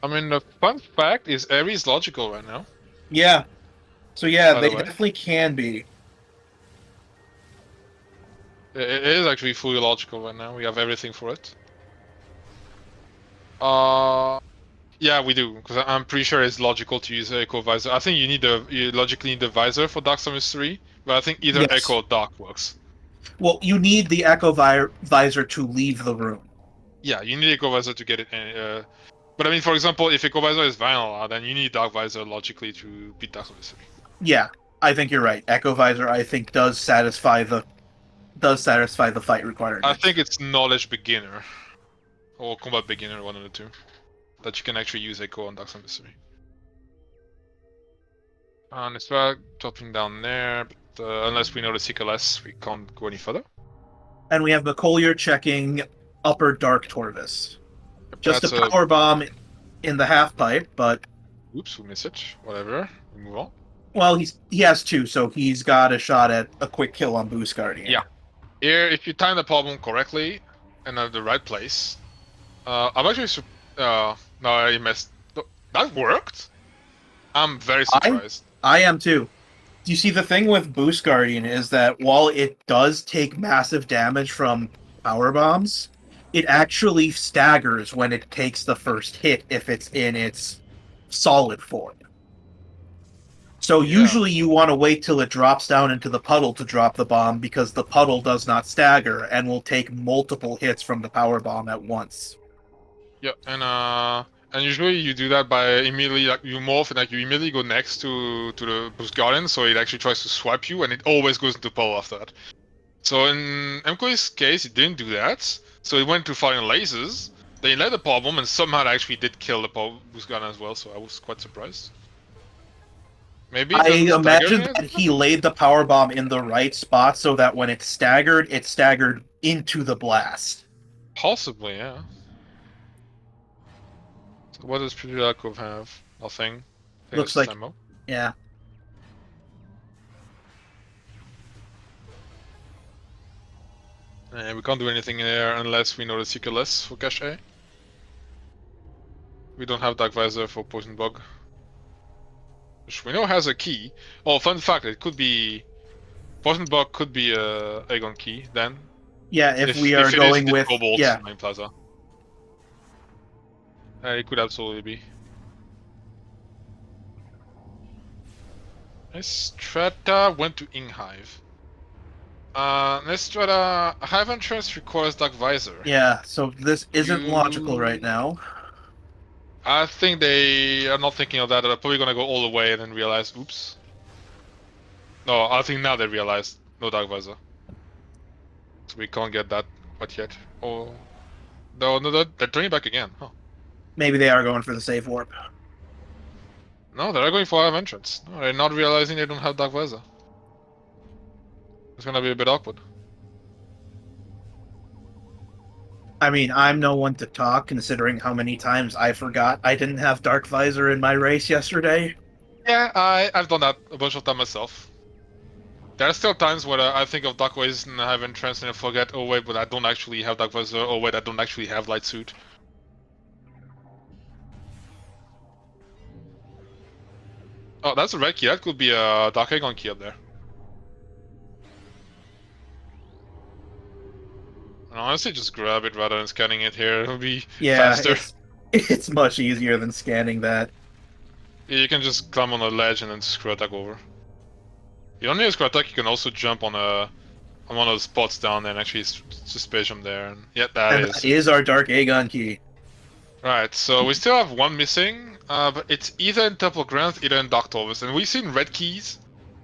I mean, the fun fact is Ares logical right now. Yeah. So yeah, By they the way, definitely can be. it is actually fully logical right now. We have everything for it. Yeah, we do, because I'm pretty sure it's logical to use Echo Visor. I think you logically need the visor for Dark Summons 3, but I think either Yes. Echo or Dark works. Well, you need the Echo Visor to leave the room. Yeah, you need Echo Visor to get it. But I mean, for example, if Echo Visor is Vinyl, then you need Dark Visor logically to beat Dark Summons 3. Yeah, I think you're right. Echo Visor, I think, does satisfy the fight requirement. I think it's Knowledge Beginner or Combat Beginner, one of the two, that you can actually use Echo on Dark Summons 3. And it's dropping down there. But unless we know the CLS, we can't go any further. And we have McColyer checking upper Dark Torvis. Just a That's a... power bomb in the half pipe, but Oops, we miss it. Whatever. We move on. well, he has two, so he's got a shot at a quick kill on Boost Guardian. Yeah. Here, if you time the problem correctly and at the right place, I'm actually no, I missed. That worked. I'm very surprised. I am too. Do you see the thing with Boost Guardian is that while it does take massive damage from power bombs, it actually staggers when it takes the first hit if it's in its solid form. So Yeah. usually you want to wait till it drops down into the puddle to drop the bomb because the puddle does not stagger and will take multiple hits from the power bomb at once. Yeah, and usually you do that by immediately like you morph and like you immediately go next to the Boost Guardian, so it actually tries to swipe you, and it always goes into puddle after that. So in MColler's case, it didn't do that. So it went to firing lasers. They let the power bomb, and somehow it actually did kill the Boost Guardian as well. So I was quite surprised. Maybe I it doesn't stagger imagine it? that he laid the power bomb in the right spot so that when it staggered into the blast. Possibly, yeah. So what does Predacove have? Nothing. I think Looks that's like, ammo. yeah. And we can't do anything there unless we know the CLS for cache. We don't have Dark Visor for Poison Bug. Which we know has a key. Oh, fun fact, it could be... Poison Bug could be a Aegon key, then. Yeah, if we are it going is with, Cobalt yeah. Main Plaza. It could absolutely be. Nystrata went to Inghive. Nystrata, Hive entrance requires Dark Visor. Yeah, so this isn't logical right now. I think they are not thinking of that. They're probably gonna go all the way and then realize, oops. No, I think now they realize no Dark Visor. So we can't get that quite yet. Oh, no, they're turning back again. Huh. Maybe they are going for the safe warp. No, they're going for Hive entrance. No, they're not realizing they don't have Dark Visor. It's gonna be a bit awkward. I mean, I'm no one to talk, considering how many times I forgot I didn't have Dark Visor in my race yesterday. Yeah, I've done that a bunch of times myself. There are still times where I think of Dark Visor and I have entrance and I forget, oh wait, but I don't actually have Dark Visor, oh wait, I don't actually have Light Suit. Oh, that's a red key. That could be a Dark Aegon key up there. And honestly, just grab it rather than scanning it here. It'll be faster. It's much easier than scanning that. Yeah, you can just climb on a ledge and then screw attack over. You don't need a screw attack. You can also jump on one of the spots down there and actually just space jump there. And yeah, That is our Dark Aegon key. Right, so we still have one missing, but it's either in Temple Grounds, either in Dark Torvis. And we've seen red keys.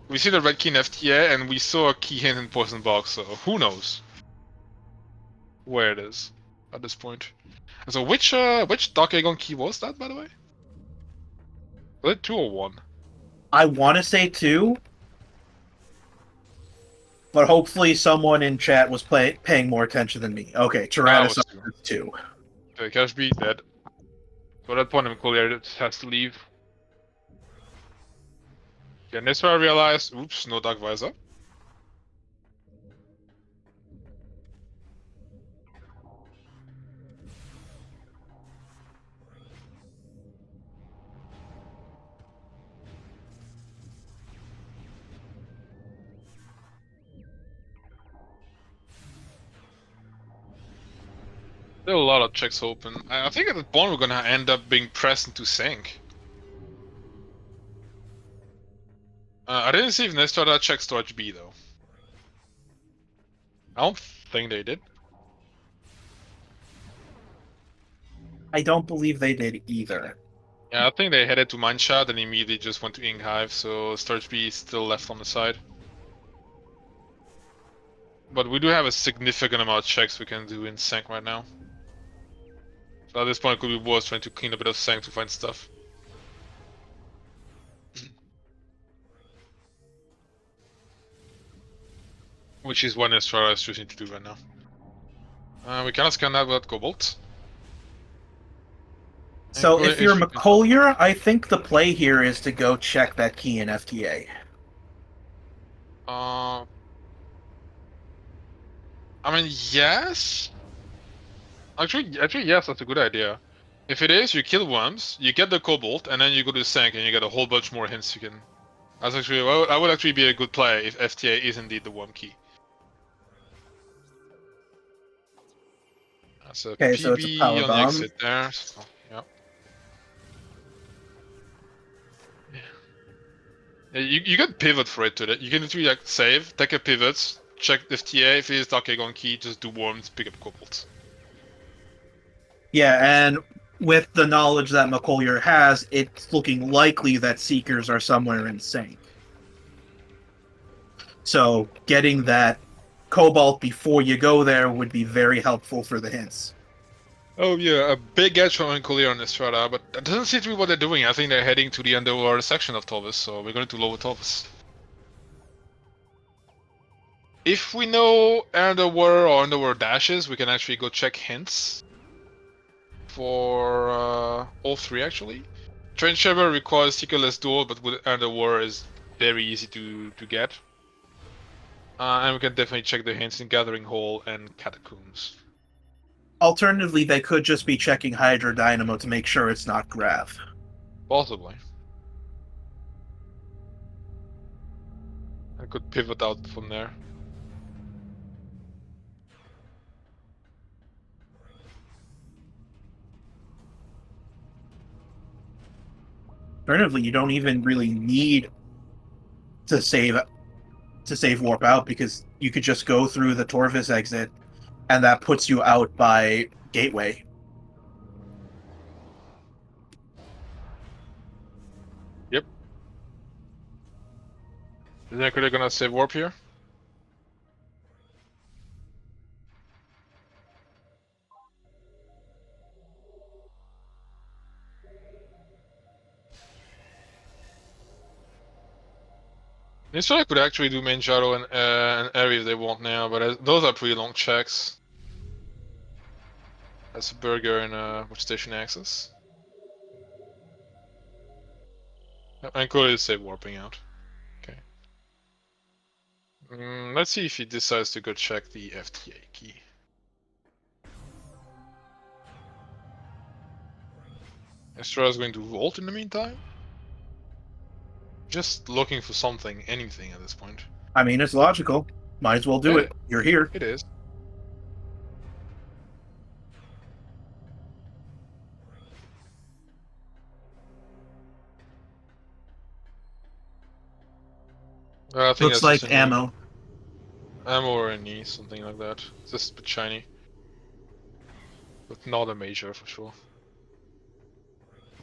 We've seen a red key in FTA, and we saw a key hint in Poison Box, so who knows where it is at this point. And so which Dark Aegon key was that, by the way? Was it 2 or 1? I want to say 2, but hopefully someone in chat was paying more attention than me. Okay, Tyrannosaurus 2. Okay, Cash B dead. So at that point, MColyer has to leave. Yeah, and that's where I realized, oops, no Dark Visor. There are a lot of checks open. I think at that point we're gonna end up being pressed into sync. I didn't see if Nystrata checked storage B though. I don't think they did. I don't believe they did either. Yeah, I think they headed to Mineshaft and immediately just went to Inghive, so storage B is still left on the side. But we do have a significant amount of checks we can do in sync right now. So at this point it could be worth trying to clean a bit of sync to find stuff. which is what Nystrata is choosing to do right now. We cannot scan that without Cobalt. So if you're McColyer, I think the play here is to go check that key in FTA. I mean, yes. Actually, yes, that's a good idea. If it is, you kill worms, you get the Cobalt, and then you go to the Sank, and you get a whole bunch more hints you can. That's actually, well, that would actually be a good play if FTA is indeed the worm key. That's a Okay, so it's a PB power on the bomb. exit there. So, yeah. Yeah, you can pivot for it to that. You can literally like save, take a pivot, check the FTA. If it is Darkagon key, just do worms, pick up Cobalt. Yeah, and with the knowledge that McColyer has, it's looking likely that Seekers are somewhere in sync. So getting that Cobalt before you go there would be very helpful for the hints. Oh yeah, a big edge from MColyer on Nystrata, but that doesn't seem to be what they're doing. I think they're heading to the underwater section of Torvis, so we're going to lower Torvis. If we know underwater or underwater dashes, we can actually go check hints for all three actually. Trench Shaver requires Seekerless Door, but with underwater is very easy to get. And we can definitely check the hints in Gathering Hole and Catacombs. Alternatively, they could just be checking Hydra Dynamo to make sure it's not Grav. Possibly. I could pivot out from there. Alternatively, you don't even really need to save warp out because you could just go through the Torvis exit, and that puts you out by Gateway. Yep. Is Nystrata gonna save warp here? Nystrata could actually do main shadow and area if they want now, but those are pretty long checks. That's a burger and watch station access. And could is save warping out. Okay. Let's see if he decides to go check the FTA key. Nystrata's going to vault in the meantime. Just looking for something, anything at this point. I mean, it's logical. Might as well do it. You're here. It is. I think Looks like ammo. Ammo or a knee, something like that. It's just a bit shiny. But not a major for sure.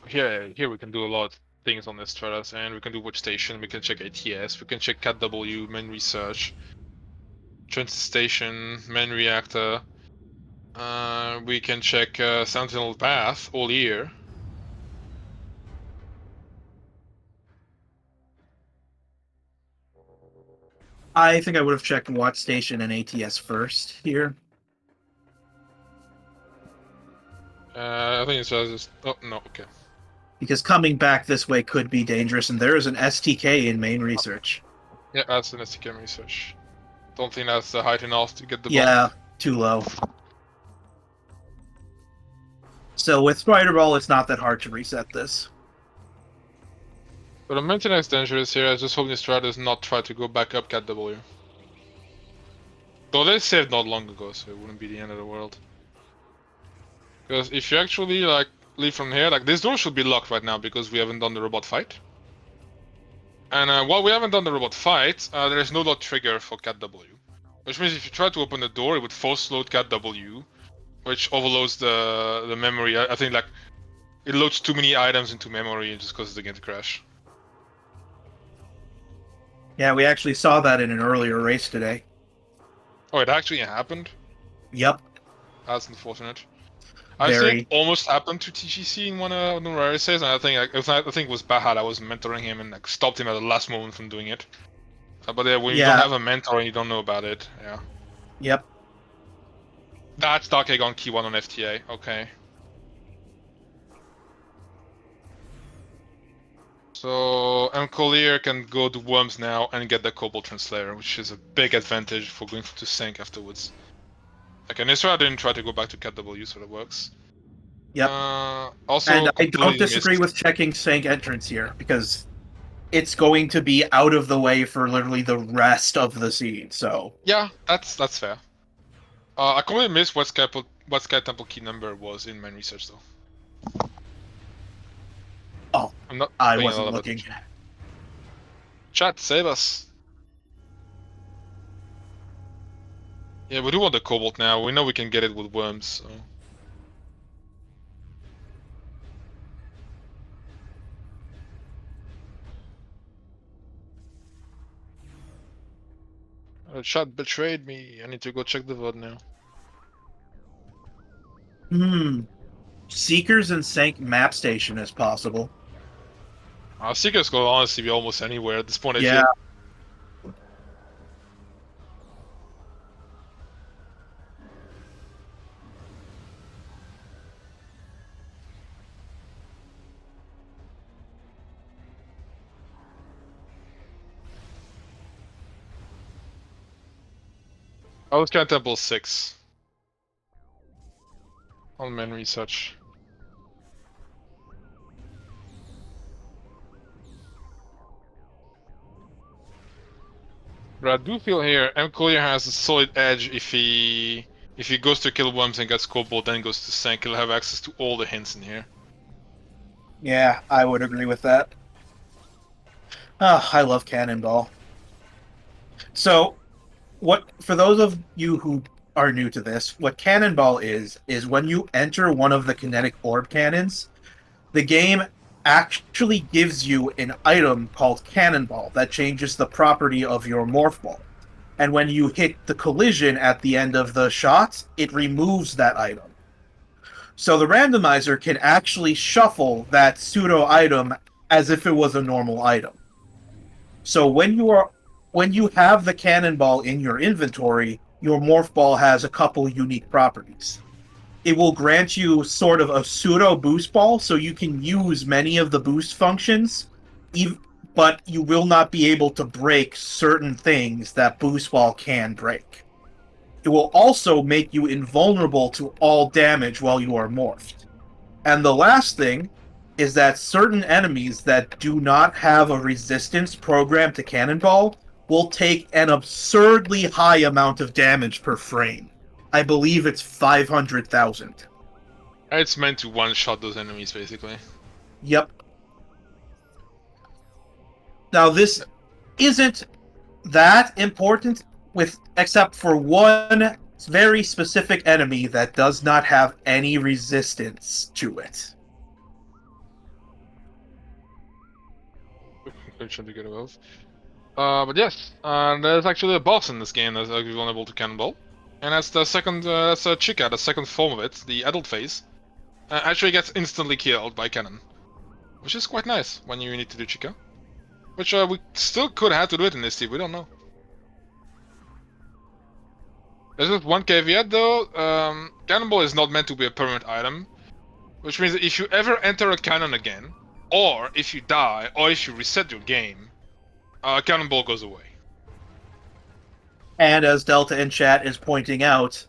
Here we can do a lot of things on this Stratus, and we can do watch station, we can check ATS, we can check CatW, main research, transit station, main reactor. We can check Sentinel path all year. I think I would have checked watch station and ATS first here. I think it's just. Oh no, okay. Because coming back this way could be dangerous, and there is an STK in main research. Yeah, that's an STK research. Don't think that's height enough to get the bomb. Yeah, too low. So with Spider Ball, it's not that hard to reset this. But the maintenance danger is here. I just hope Nystrata does not try to go back up CatW. Though they saved not long ago, so it wouldn't be the end of the world. Because if you actually like leave from here, like this door should be locked right now because we haven't done the robot fight. And while we haven't done the robot fight, there is no dot trigger for CatW. Which means if you try to open the door, it would force load CatW, which overloads the memory. I think like it loads too many items into memory and just causes the game to crash. Yeah, we actually saw that in an earlier race today. Oh, it actually happened? Yep. That's unfortunate. I think it almost happened to TGC in one of the races, and I think it was Bahad. I was mentoring him and like stopped him at the last moment from doing it. But yeah, when you don't Yeah. have a mentor and you don't know about it, yeah. Yep. That's Dark Egg on key 1 on FTA, okay. So MColyer can go to Worms now and get the Cobalt Translator, which is a big advantage for going to Sync afterwards. Okay, Nystrata didn't try to go back to Cat W, so that works. Yep. Also And I don't completely disagree missed. with checking Sank entrance here, because it's going to be out of the way for literally the rest of the seed, so... Yeah, that's fair. I completely missed what Sky Temple key number was in main research though. Oh, I'm not I paying a lot wasn't of looking. attention. Chat, save us. Yeah, we do want the Cobalt now. We know we can get it with Worms, so... Chat betrayed me. I need to go check the VOD now. Seekers and Sank map station is possible. Seekers could honestly be almost anywhere at this point, I Yeah. feel. I was Sky Temple 6. On main research. But I do feel here, MColyer has a solid edge if he goes to kill Worms and gets Cobalt, then goes to Sank, he'll have access to all the hints in here. Yeah, I would agree with that. I love Cannonball. So, what for those of you who are new to this, what Cannonball is when you enter one of the kinetic orb cannons, the game actually gives you an item called Cannonball that changes the property of your morph ball. And when you hit the collision at the end of the shot, it removes that item. So the randomizer can actually shuffle that pseudo item as if it was a normal item. So when you have the cannonball in your inventory, your morph ball has a couple unique properties. It will grant you sort of a pseudo boost ball, so you can use many of the boost functions, but you will not be able to break certain things that boost ball can break. It will also make you invulnerable to all damage while you are morphed. And the last thing is that certain enemies that do not have a resistance programmed to Cannonball will take an absurdly high amount of damage per frame. I believe it's 500,000. It's meant to one-shot those enemies, basically. Yep. Now, this isn't that important, with except for one very specific enemy that does not have any resistance to it. Conclusion to get above. But yes, there's actually a boss in this game that's vulnerable to Cannonball. And that's the second, that's a Chica, the second form of it, the adult phase. Actually gets instantly killed by cannon. Which is quite nice when you need to do Chica. Which we still could have to do it in this team, we don't know. There's just one caveat though, Cannonball is not meant to be a permanent item. Which means that if you ever enter a cannon again, or if you die, or if you reset your game, Cannonball goes away. And as Delta in chat is pointing out,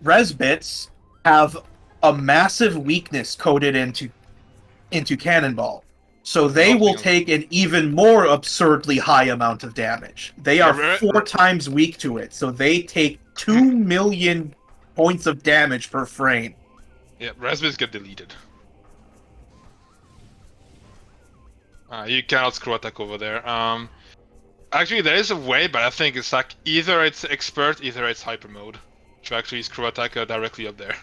Resbits have a massive weakness coded into Cannonball. So they will take an even more absurdly high amount of damage. They are 4 times weak to it, so they take 2 million points of damage per frame. Yeah, Raspberries get deleted. You cannot screw attack over there. Actually, there is a way, but I think it's like either it's expert, either it's hyper mode to actually screw attack directly up there.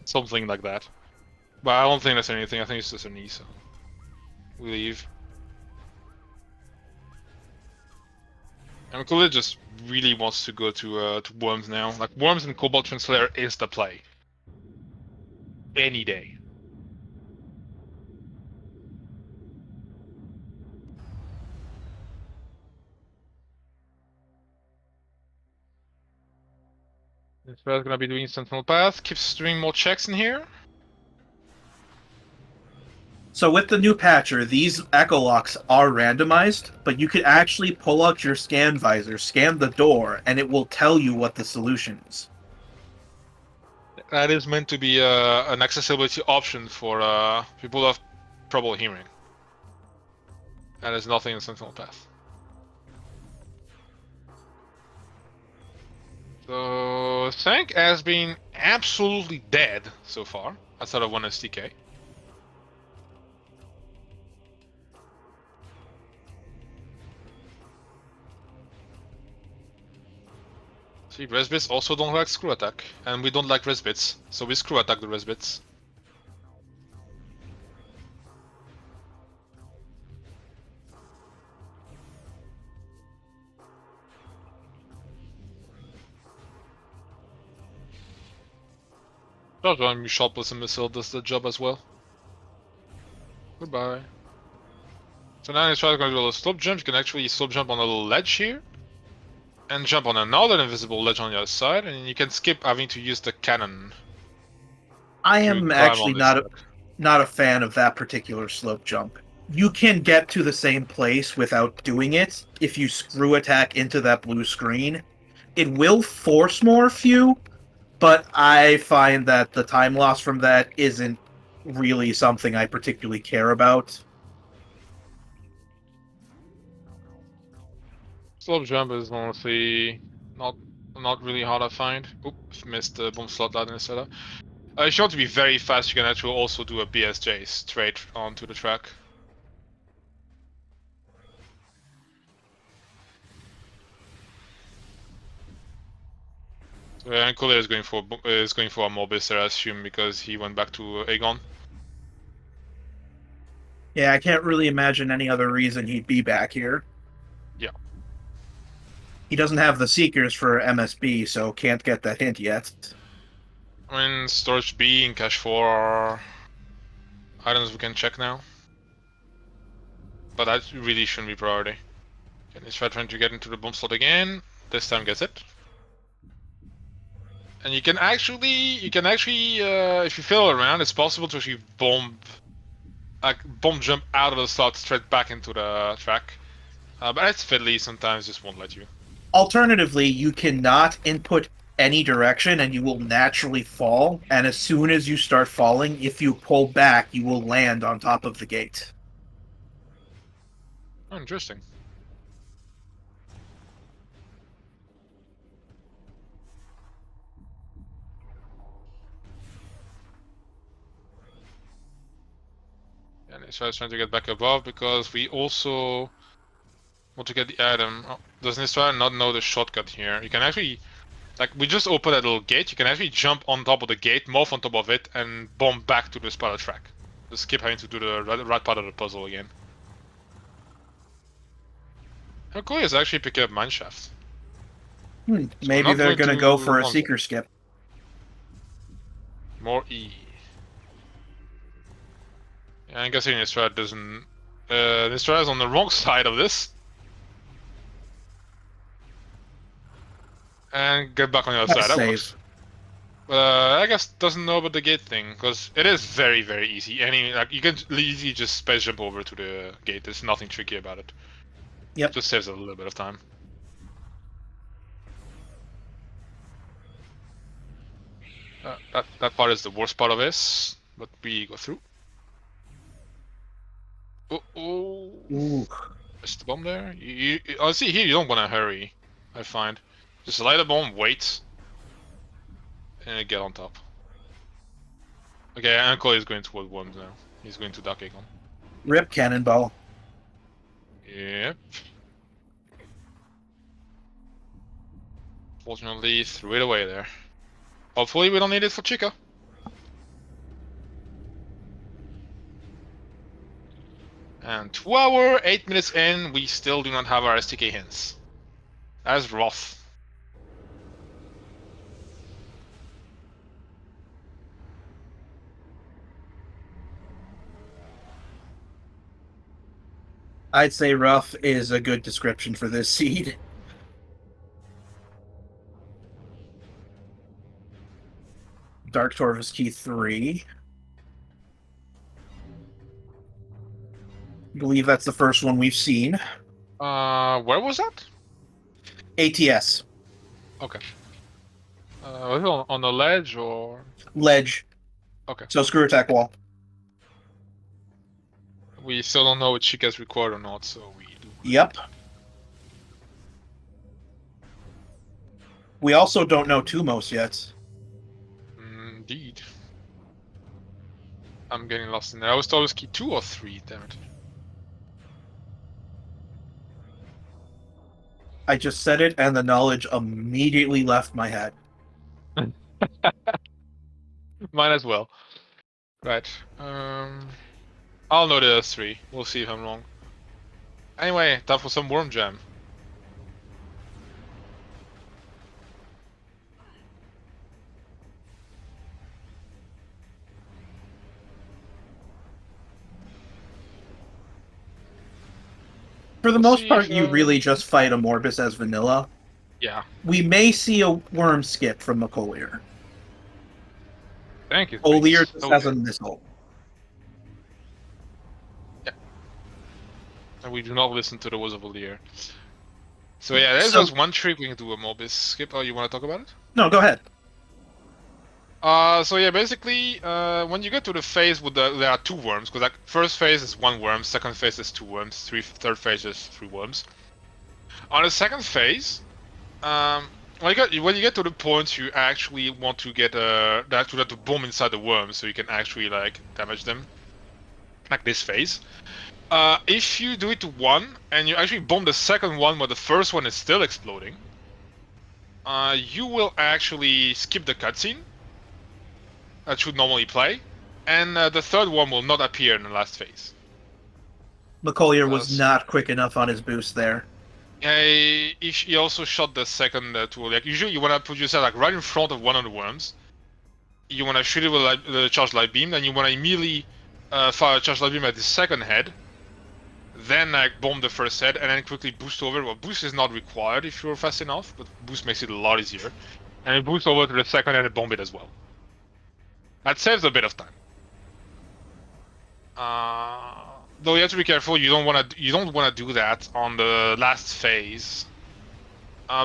Something like that. But I don't think that's anything. I think it's just a knee, so we leave. And MColyer just really wants to go to Worms now. Like Worms and Cobalt Translator is the play. Any day. Nystrata's gonna be doing Sentinel Path, keeps doing more checks in here. So with the new patcher, these echo locks are randomized, but you could actually pull out your scan visor, scan the door, and it will tell you what the solution is. That is meant to be an accessibility option for people who have trouble hearing. And there's nothing in Sentinel Path. So Sank has been absolutely dead so far, outside of one STK. See, Resbits also don't like screw attack, and we don't like Resbits, so we screw attack the Resbits. Just one shot plus a missile does the job as well. Goodbye. So now he's trying to do a little slope jump. You can actually slope jump on a little ledge here. And jump on another invisible ledge on the other side, and you can skip having to use the cannon. I To am climb actually on this not a fan of that particular slope jump. You can get to the same place without doing it if you screw attack into that blue screen. It will force morph you, but I find that the time loss from that isn't really something I particularly care about. slope jump is honestly not really hard to find. Oops, missed the bomb slot out in the setup. If you want to be very fast, you can actually also do a BSJ straight onto the track. So MColyer is going for a Morbis, I assume, because he went back to Aegon. Yeah, I can't really imagine any other reason he'd be back here. Yeah. He doesn't have the Seekers for MSB, so can't get that hint yet. I mean, Storage B and Cache 4 are items we can check now. But that really shouldn't be priority. Okay, let's trying to get into the bomb slot again. This time gets it. And you can actually, if you fiddle around, it's possible to actually bomb jump out of the slot straight back into the track. But it's fiddly, sometimes just won't let you. Alternatively, you cannot input any direction and you will naturally fall. And as soon as you start falling, if you pull back, you will land on top of the gate. Oh, interesting. And it's trying to get back above because we also want to get the item. Oh, does Nystrata not know the shortcut here? You can actually, like, we just opened that little gate. You can actually jump on top of the gate, morph on top of it, and bomb back to the spider track. Just skip having to do the right part of the puzzle again. McCoy is actually picking up Mineshaft. So Maybe they're going to go for a Seeker skip. More E. Yeah, I'm guessing Nystrata doesn't... Nystrata is on the wrong side of this. And get back on the other side, that works. I guess doesn't know about the gate thing, because it is very, very easy. You can easily just space jump over to the gate, there's nothing tricky about it. Yep. Just saves a little bit of time. That part is the worst part of this, but we go through. Oh, Ooh. Is the bomb there? See here, you don't want to hurry, I find. Just light the bomb, wait, and get on top. Okay, Uncle is going toward worms now. He's going to Dark Aegon. Rip Cannonball. Yep. Fortunately, threw it away there. Hopefully we don't need it for Chica. And 2 hours, 8 minutes in, we still do not have our STK hints. That's rough. I'd say rough is a good description for this seed. Dark Torvus Key 3. I believe that's the first one we've seen. Where was that? ATS. Okay. Was it on the ledge or? Ledge. Okay. So screw attack wall. We still don't know if she gets record or not, so we do. Yep. We also don't know Tumos yet. Indeed. I'm getting lost in there. I was told it was key 2 or 3, damn it. I just said it, and the knowledge immediately left my head. Mine as well. Right. I'll know there's 3. We'll see if I'm wrong. Anyway, time for some worm jam. For the We'll most see part, if, you really just fight a Morbus as vanilla. Yeah. We may see a worm skip from MColyer. Thank you. Ollier just has a missile. Yeah. And we do not listen to the words of Ollier. So yeah, there's just one trick we can do a Morbus skip. Oh, you want to talk about it? No, go ahead. So yeah, basically, when you get to the phase with there are 2 worms, because like first phase is 1 worm, second phase is 2 worms, third phase is 3 worms. On the second phase, when you get to the point you actually want to get to bomb inside the worm, so you can actually like damage them, like this phase. If you do it to 1 and you actually bomb the second one, but the first one is still exploding, you will actually skip the cutscene. That should normally play, and the third one will not appear in the last phase. MColyer was not quick enough on his boost there. He also shot the second tool. Like usually, you want to put yourself like right in front of one of the worms. You want to shoot it with the charged light beam, and you want to immediately fire a charged light beam at the second head. Then like bomb the first head, and then quickly boost over. Well, boost is not required if you're fast enough, but boost makes it a lot easier. And then boost over to the second head and bomb it as well. That saves a bit of time. Though you have to be careful. You don't want to do that on the last phase,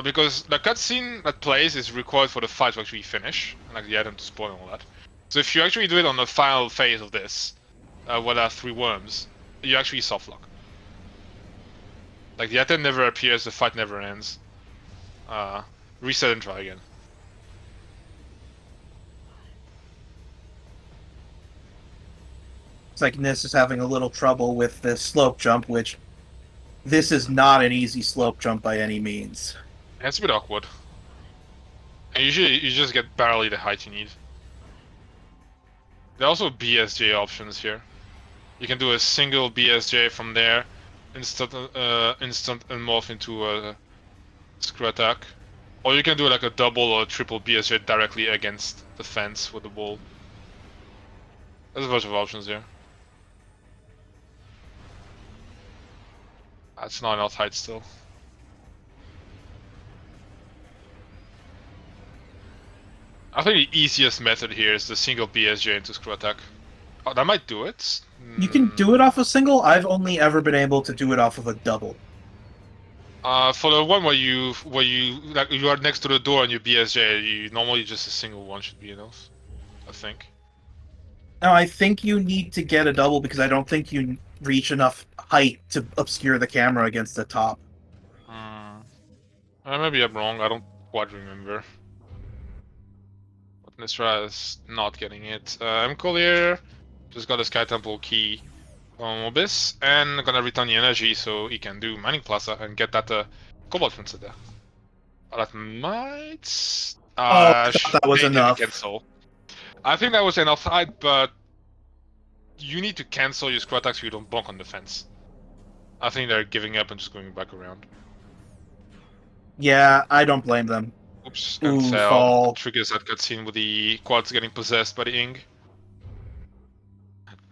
because the cutscene that plays is required for the fight to actually finish, like the item to spawn and all that. So if you actually do it on the final phase of this, where there are 3 worms, you actually soft lock. Like the item never appears, the fight never ends. Reset and try again. It's like Nis is having a little trouble with this slope jump, which this is not an easy slope jump by any means. It's a bit awkward. And usually you just get barely the height you need. There are also BSJ options here. You can do a single BSJ from there, instant and morph into a screw attack. Or you can do like a double or triple BSJ directly against the fence with the wall. There's a bunch of options here. That's not enough height still. I think the easiest method here is the single BSJ into screw attack. Oh, that might do it. You can do it off a single. I've only ever been able to do it off of a double. For the one where you like you are next to the door and you BSJ, you normally just a single one should be enough. I think. No, I think you need to get a double because I don't think you reach enough height to obscure the camera against the top. Maybe I'm wrong. I don't quite remember. But Nystrata is not getting it. MColyer just got a Sky Temple key from Abyss and gonna return the energy so he can do Mining Plaza and get that Cobalt Fencer there. That might. I thought that was enough. Cancel. I think that was enough height, but you need to cancel your screw attack so you don't bonk on the fence. I think they're giving up and just going back around. Yeah, I don't blame them. Oops, Ooh, and fall. triggers that cutscene with the quads getting possessed by the ing.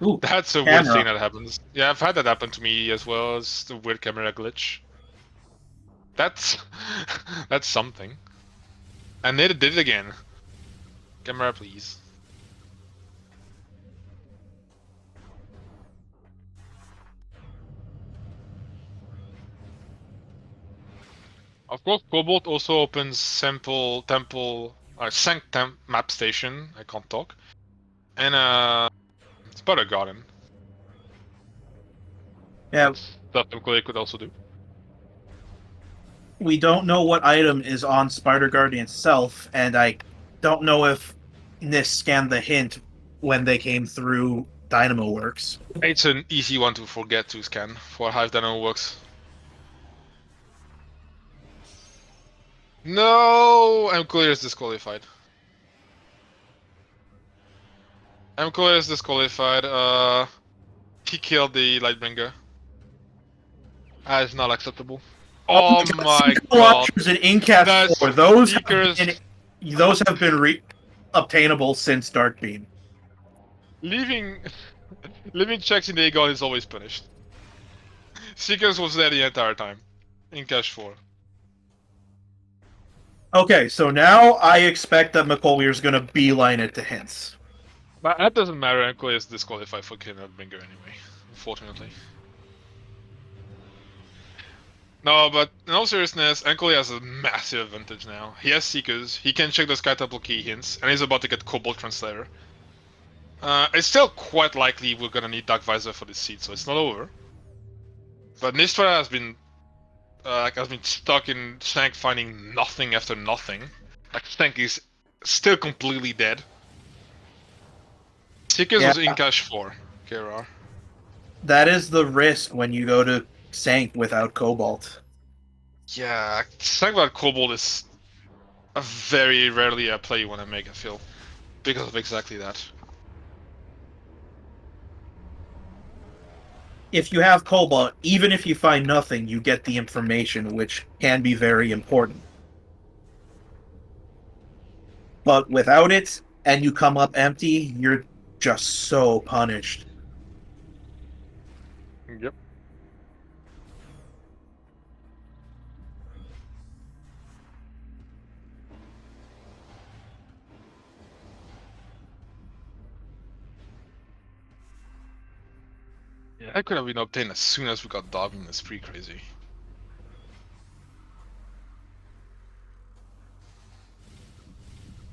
Ooh, that's a weird thing that happens. Yeah, I've had that happen to me as well as the weird camera glitch. That's that's something. And they did it again. Camera, please. Of course, Cobalt also opens Temple, Map Station. I can't talk. And Spider Garden. Yeah, That MColyer could also do. we don't know what item is on Spider Guardian itself, and I don't know if Nis scanned the hint when they came through Dynamo Works. It's an easy one to forget to scan for how Dynamo works. No! MColyer is disqualified. MColyer is disqualified. He killed the Lightbringer. That is not acceptable. Oh my god. Launchers and Incast That's 4, those Seekers. have been obtainable since Darkbeam. Leaving checks in the Eagle is always punished. Seekers was there the entire time. In Cash 4. Okay, so now I expect that McCollier's going to beeline it to hints. But that doesn't matter, MColyer is disqualified for killing Lightbringer anyway, unfortunately. No, but in all seriousness, MColyer has a massive advantage now. He has Seekers, he can check the Sky Temple key hints, and he's about to get Cobalt Translator. It's still quite likely we're gonna need Dark Visor for this seed, so it's not over. But Nystrata has been stuck in Shank finding nothing after nothing. Like Shank is still completely dead. Seekers was in Cash 4, KR. That is the risk when you go to Sank without Cobalt. Yeah, Shank without Cobalt is a very rarely a play you want to make, I feel. Because of exactly that. If you have Cobalt, even if you find nothing, you get the information, which can be very important. But without it, and you come up empty, you're just so punished. Yep. Yeah, that could have been obtained as soon as we got Darwin. That's pretty crazy.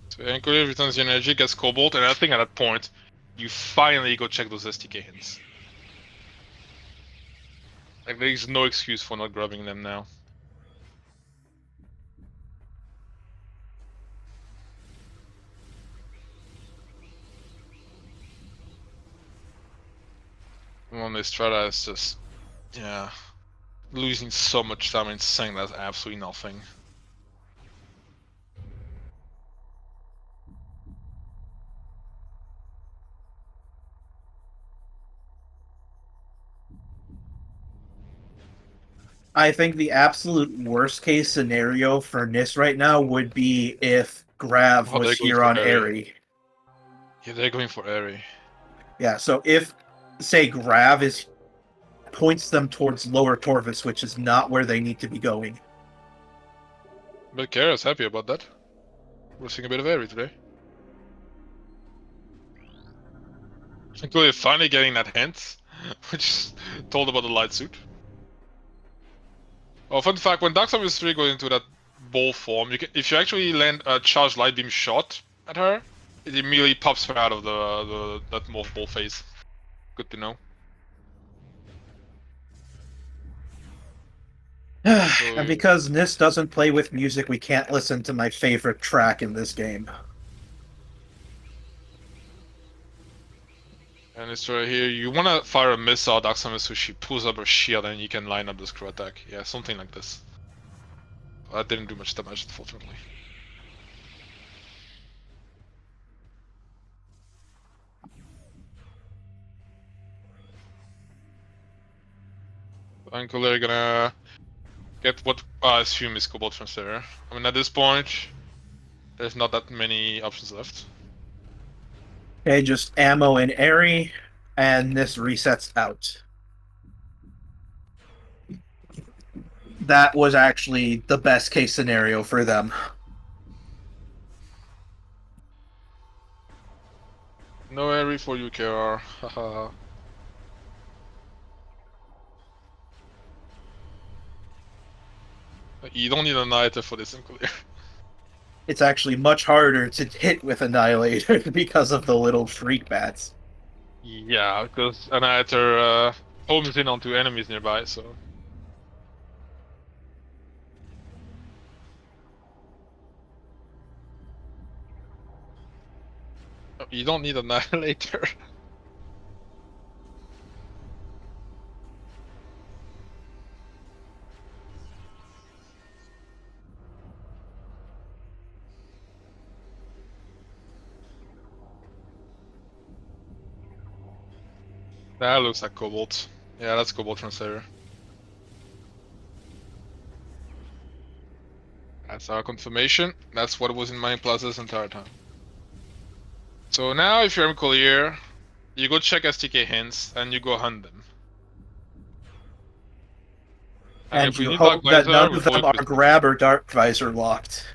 So MColyer returns the energy, gets Cobalt, and I think at that point, you finally go check those STK hints. Like, there is no excuse for not grabbing them now. Well, Nystrata is just, yeah, losing so much time and saying that's absolutely nothing. I think the absolute worst case scenario for Nis right now would be if Grav was here on Airy. Yeah, they're going for Airy. Yeah, so if, say, Grav is points them towards Lower Torvis, which is not where they need to be going. But Kara's happy about that. We're seeing a bit of Airy today. Including finally getting that hint, which is told about the light suit. Oh, fun fact, when Dark Summers 3 goes into that ball form, if you actually land a charged light beam shot at her, it immediately pops her out of that morph ball phase. Good to know. And because Nis doesn't play with music, we can't listen to my favorite track in this game. And it's right here, you want to fire a missile Dark Summers so she pulls up her shield and you can line up the screw attack. Yeah, something like this. That didn't do much damage, unfortunately. MColyer gonna get what I assume is Cobalt Transfer. I mean, at this point, there's not that many options left. Okay, just ammo and Airy, and this resets out. That was actually the best case scenario for them. No area for you, KR. Haha. You don't need an Annihilator for this MColyer. It's actually much harder to hit with Annihilator because of the little shriek bats. Yeah, because Annihilator homes in onto enemies nearby, so. You don't need an Annihilator. That looks like Cobalt. Yeah, that's Cobalt Translator. That's our confirmation. That's what was in my plaza this entire time. So now if you're MColyer, you go check STK hints and you go hunt them. And And if we you need Dark hope that none Visor, we of probably them are put it. grab or dark visor locked.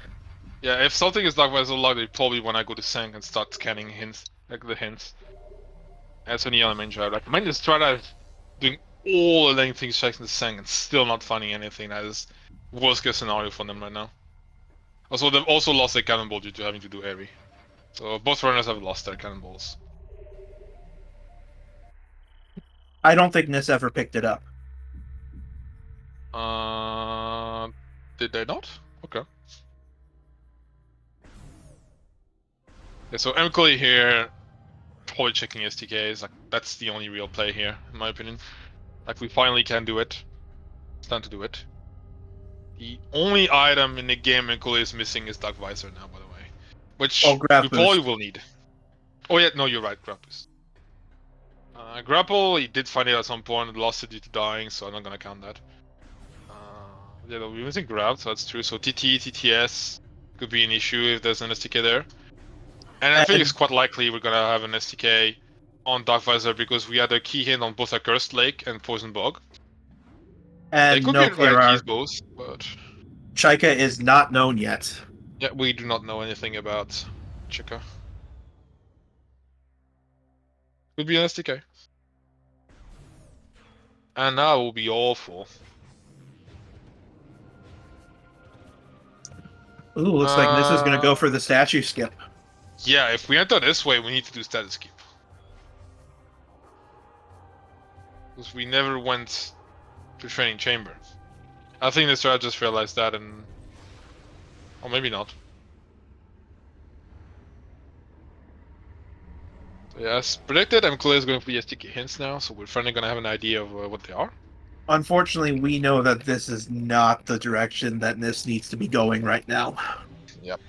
Yeah, if something is Dark Visor locked, they probably when I go to Sank and start scanning hints, like the hints. That's only on the main drive. Like mine is Nystrata doing all the lengthy checks in the Sank and still not finding anything. That is worst case scenario for them right now. Also, they've also lost their cannonball due to having to do airy. So both runners have lost their cannonballs. I don't think Nis ever picked it up. Uh, did they not? Okay. Yeah, so MColyer here, probably checking STKs. Like that's the only real play here, in my opinion. Like we finally can do it. It's time to do it. The only item in the game MColyer is missing is Dark Visor now, by the way, Oh, which we grab probably boost. will need. Oh yeah, no, you're right, Grappus. Grapple, he did find it at some point, lost it due to dying, so I'm not gonna count that. Yeah, we're using grab, so that's true. So TT, TTS could be an issue if there's an STK there. And I think it's And quite likely we're gonna have an STK on Dark Visor because we had a key hit on both a Cursed Lake and Poison Bog. They and could be no rare keys KRR. both, but Chika is not known yet. yeah, we do not know anything about Chica. Could be an STK. And that will be awful. Ooh, looks like Nis is going to go for the statue skip. Yeah, if we enter this way, we need to do status keep. Because we never went to training chamber. I think this strat just realized that and... Or maybe not. So yeah, as predicted, MColyer is going for the STK hints now, so we're finally going to have an idea of what they are. Unfortunately, we know that this is not the direction that Nis needs to be going right now. Yep.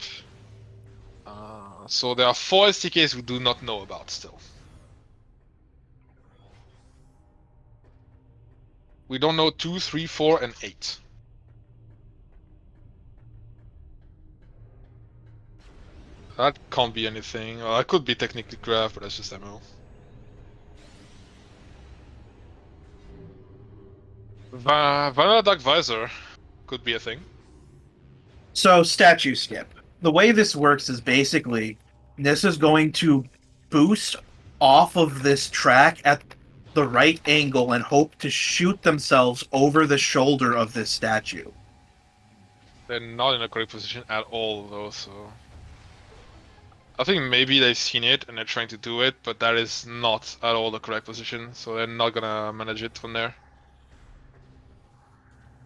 So there are 4 STKs we do not know about still. We don't know 2, 3, 4, and 8. That can't be anything. That could be technically graph, but that's just MO. Vanilla Dark Visor could be a thing. So, statue skip. The way this works is basically Nis is going to boost off of this track at the right angle and hope to shoot themselves over the shoulder of this statue. They're not in a correct position at all, though, so... I think maybe they've seen it and they're trying to do it, but that is not at all the correct position, so they're not gonna manage it from there.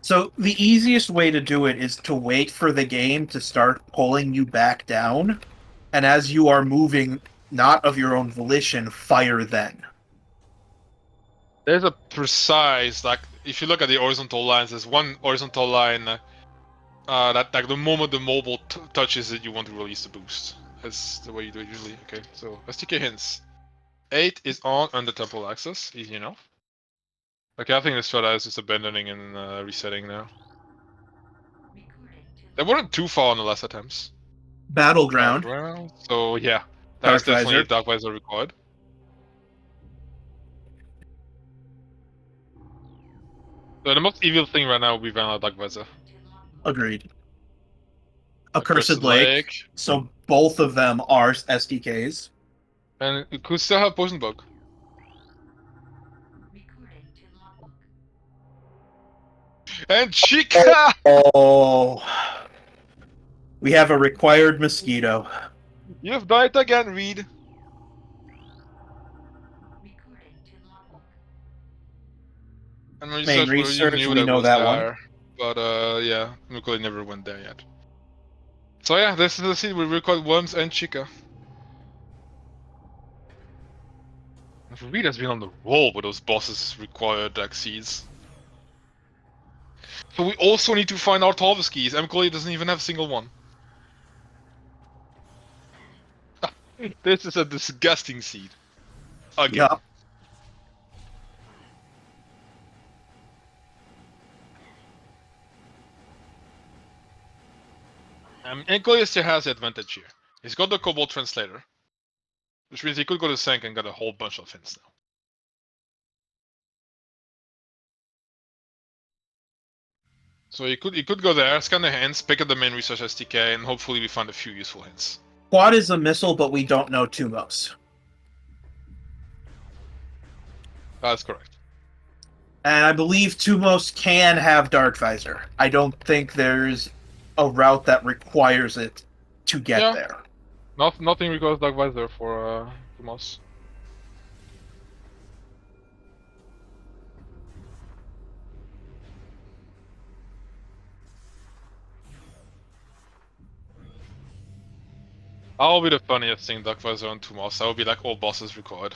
So the easiest way to do it is to wait for the game to start pulling you back down, and as you are moving not of your own volition, fire then. There's a precise, like, if you look at the horizontal lines, there's one horizontal line that, like, the moment the mobile touches it, you want to release the boost. That's the way you do it usually. Okay, so STK hints. 8 is on under temporal axis, easy enough. Okay, I think the Strata is just abandoning and resetting now. They weren't too far on the last attempts. Battleground, Battleground. So yeah, that is Dark definitely Visor. a Dark Visor required. So the most evil thing right now will be Vanilla Dark Visor. Agreed. Cursed Accursed Lake. Lake. So both of them are SDKs. And it could still have poison bug. And Chica! Oh, we have a required mosquito. You've died again, Reed. And Main research, we already research, knew we that know was that one. there. But yeah, MColyer never went there yet. So yeah, this is the scene we record Worms and Chica. Reed has been on the roll with those bosses required seeds. So we also need to find our Tarvis keys. MColyer doesn't even have a single one. This is a disgusting seed. Again. Yup. MColyer still has the advantage here. He's got the Cobalt Translator. Which means he could go to Sank and get a whole bunch of hints now. So he could go there, scan the hints, pick up the main research STK, and hopefully we find a few useful hints. Quad is a missile, but we don't know Tumos. That's correct. And I believe Tumos can have Dark Visor. I don't think there's a route that requires it to get there. Nothing requires Dark Visor for Tumos. That'll be the funniest thing, Dark Visor on Tumos. That would be like all bosses required.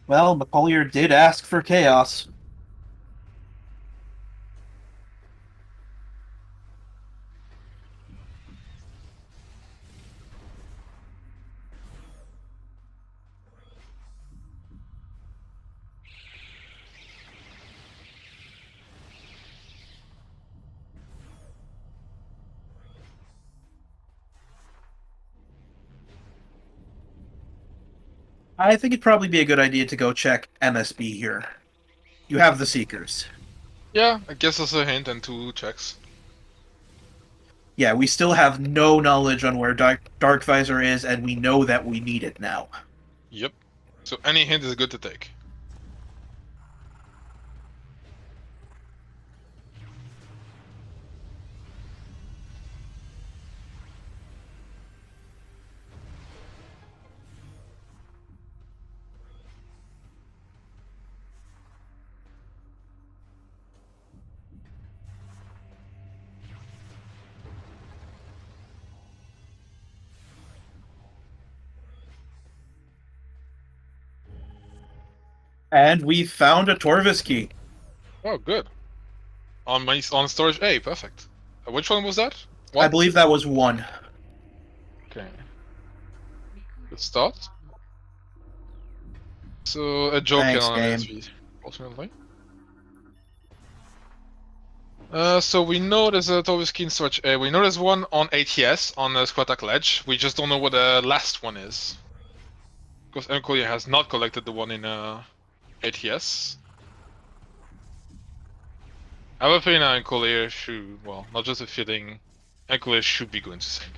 Well, McColyer did ask for chaos. I think it'd probably be a good idea to go check MSB here. You have the Seekers. Yeah, I guess that's a hint and 2 checks. Yeah, we still have no knowledge on where Dark Visor is, and we know that we need it now. Yep. So any hint is good to take. And we found a Torvis key. Oh, good. On storage A, perfect. Which one was that? I believe that was 1. Okay. Good start. So a joke Thanks, on game. SV, ultimately. So we know there's a Torvis key in storage A. We know there's one on ATS on the Squatak Ledge. We just don't know what the last one is. Because MColyer has not collected the one in ATS. I have a feeling that MColyer should, well, not just a feeling, MColyer should be going to Sync.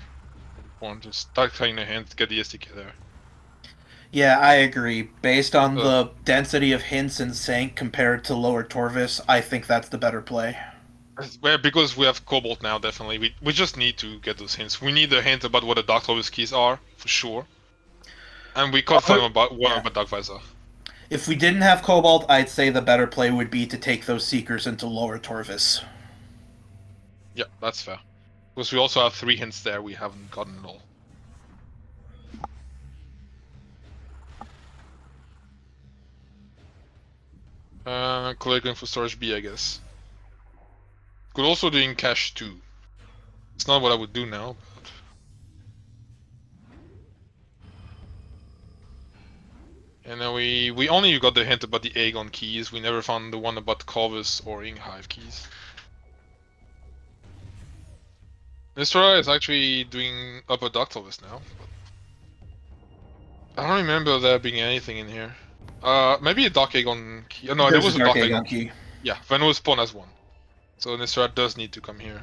Want to start trying the hand to get the SDK there. Yeah, I agree. Based on the density of hints in Sank compared to Lower Torvis, I think that's the better play. Well, because we have Cobalt now, definitely. We just need to get those hints. We need a hint about what the Dark Torvis keys are, for sure. And we can't find about Dark Visor. If we didn't have Cobalt, I'd say the better play would be to take those Seekers into Lower Torvis. Yeah, that's fair. Because we also have 3 hints there we haven't gotten at all. Collecting for storage B, I guess. Could also do in cache too. It's not what I would do now, but... And then we only got the hint about the Aegon keys, we never found the one about Corvus or Inghive keys. Nystrata is actually doing Upper Dark Torvis now. But I don't remember there being anything in here. Maybe a Dark Aegon key. Oh, no, there was a Dark Aegon key. Yeah, Van was spawned as one. So Nystrata does need to come here.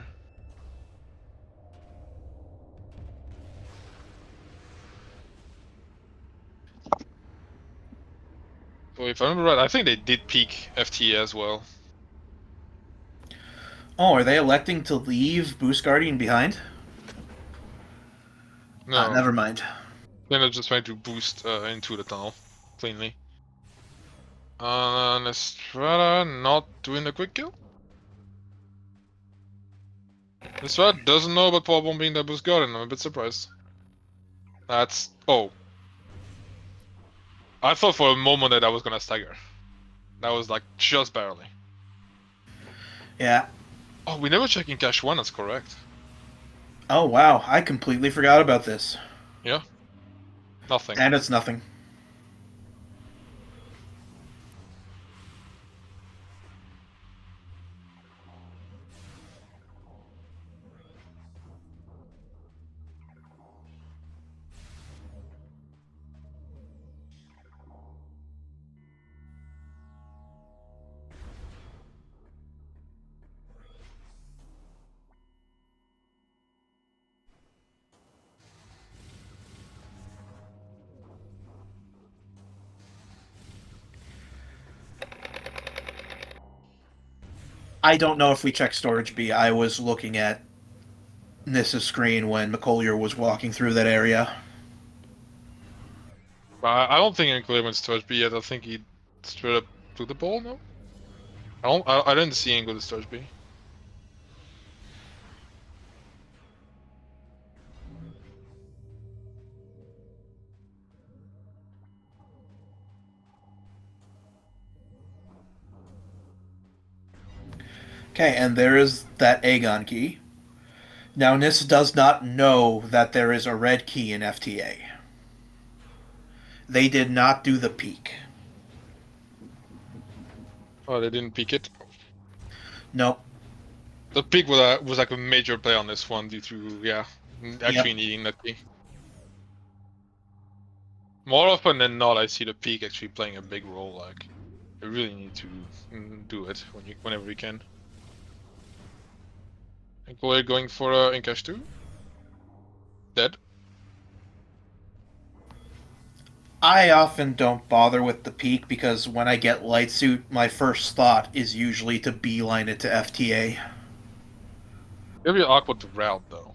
But if I remember right, I think they did peak FTA as well. Oh, are they electing to leave Boost Guardian behind? No, Never mind. then they're just trying to boost into the tunnel cleanly. Nystrata not doing the quick kill. Nystrata doesn't know about power bombing the boost guardian. I'm a bit surprised. Oh. I thought for a moment that I was gonna stagger. That was like just barely. Yeah. Oh, we never checked in cache 1, that's correct. Oh, wow. I completely forgot about this. Yeah, nothing. And it's nothing. I don't know if we checked storage B. I was looking at Nissa's screen when McColyer was walking through that area. But I don't think MColyer went storage B yet. I think he straight up took the ball, no? I didn't see him go to storage B. Okay, and there is that Aegon key. Now, Nissa does not know that there is a red key in FTA. They did not do the peek. Oh, they didn't peek it. Nope. The peek was like a major play on this one due to actually needing that key. More often than not, I see the peak actually playing a big role. Like, you really need to do it whenever you can. MColyer going for Incash 2. Dead. I often don't bother with the peek because when I get light suit, my first thought is usually to beeline it to FTA. It'll be awkward to route though.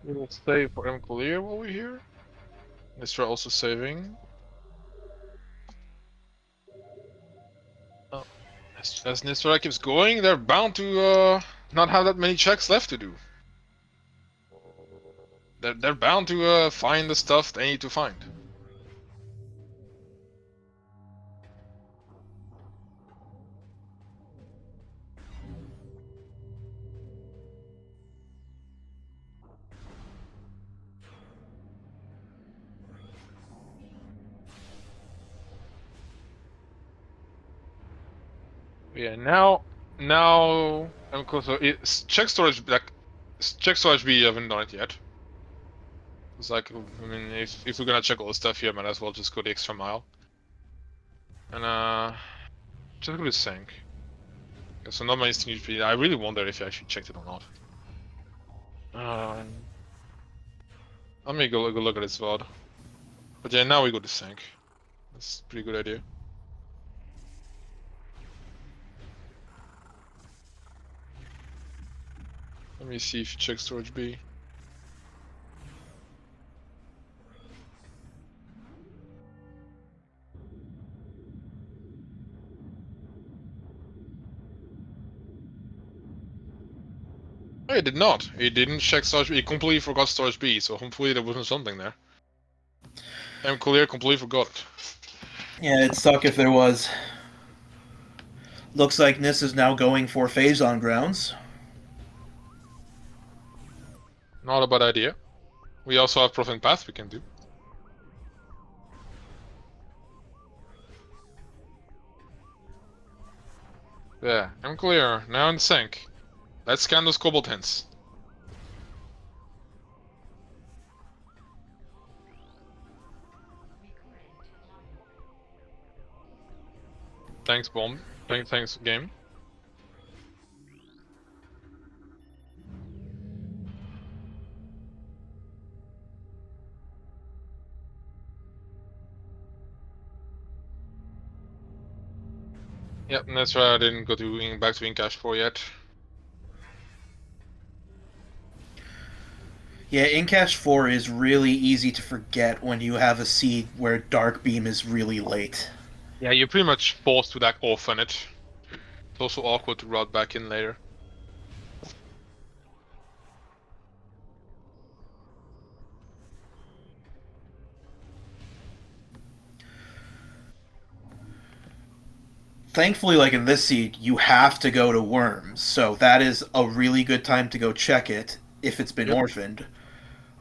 We will save for MColyer while we're here. Nystrata also saving. Oh, as Nystrata keeps going, they're bound to not have that many checks left to do. They're bound to find the stuff they need to find. Yeah, now I'm close. So check storage check storage B. You haven't done it yet. It's like, I mean, if we're gonna check all the stuff here, might as well just go the extra mile. And just go to sync. So not many things. I really wonder if you actually checked it or not. Let me go look at this VOD. But yeah, now we go to sync. That's a pretty good idea. Let me see if you check storage B. Oh, he did not. He didn't check storage B. He completely forgot storage B, so hopefully there wasn't something there. MColyer completely forgot it. Yeah, it'd suck if there was. Looks like Nis is now going for Phazon grounds. Not a bad idea. We also have Profit Path we can do. Yeah, MColyer, now in sync. Let's scan those cobalt hints. Thanks, bomb. Thanks, game. Yep, and that's why I didn't go back to Incash 4 yet. Yeah, Incash 4 is really easy to forget when you have a seed where Dark Beam is really late. Yeah, you're pretty much forced to like orphan it. It's also awkward to route back in later. Thankfully, like in this seed, you have to go to Worms, so that is a really good time to go check it if it's been Yep. orphaned.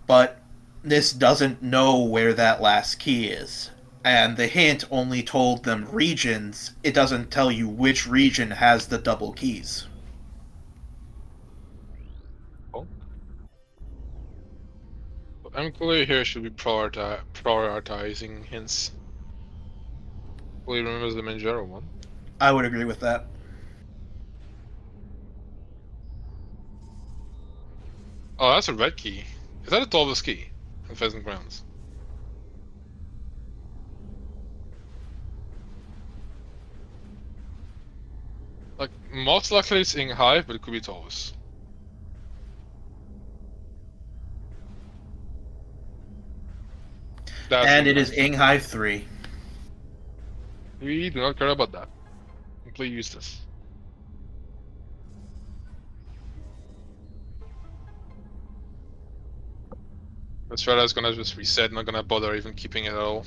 But this doesn't know where that last key is. And the hint only told them regions, it doesn't tell you which region has the double keys. Cool. MColyer here should be prioritizing hints. Hopefully remembers the Manjaro one. I would agree with that. Oh, that's a red key. Is that a Torvus key? On Pheasant Grounds. Like, most likely it's Ing Hive, but it could be Torvus. That's And it Ing is Hive. Inghive 3. We do not care about that. Completely useless. Nystrata is gonna just reset, not gonna bother even keeping it at all.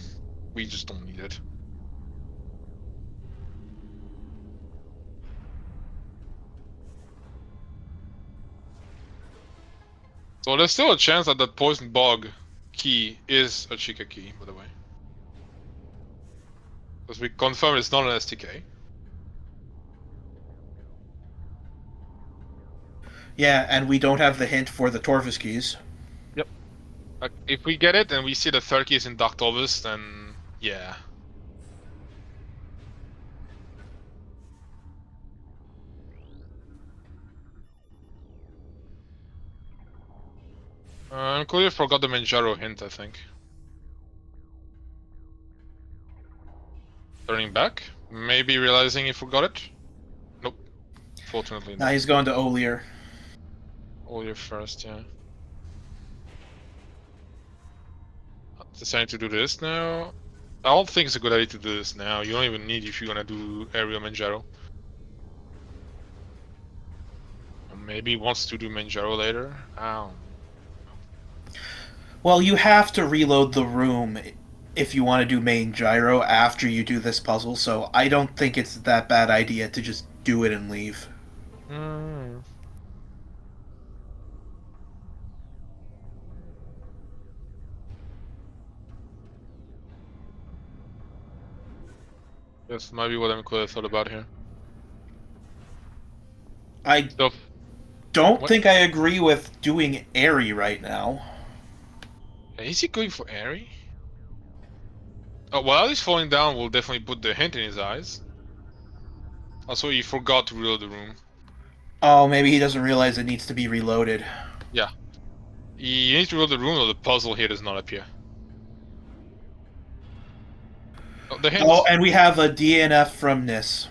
We just don't need it. So there's still a chance that that Poison Bog key is a Chica key, by the way. Because we confirmed it's not an STK. Yeah, and we don't have the hint for the Torvus keys. Yep. Like, if we get it and we see the third key is in Dark Torvus, then yeah. MColyer forgot the Manjaro hint, I think. Turning back? Maybe realizing he forgot it? Nope. Fortunately Now not. he's going to Olier. All your first, yeah. Deciding to do this now. I don't think it's a good idea to do this now. You don't even need if you're gonna do Aerial Manjaro. Or maybe he wants to do Manjaro later. I don't know. Well, you have to reload the room if you want to do main gyro after you do this puzzle, so I don't think it's that bad idea to just do it and leave. Hmm. That's maybe what MColyer thought about here. I So, don't what? think I agree with doing Airy right now. Is he going for Airy? Oh, while he's falling down, we'll definitely put the hint in his eyes. Also, he forgot to reload the room. Oh, maybe he doesn't realize it needs to be reloaded. Yeah. You need to reload the room or the puzzle here does not appear. Oh, the hint! Oh, and we have a DNF from Nis.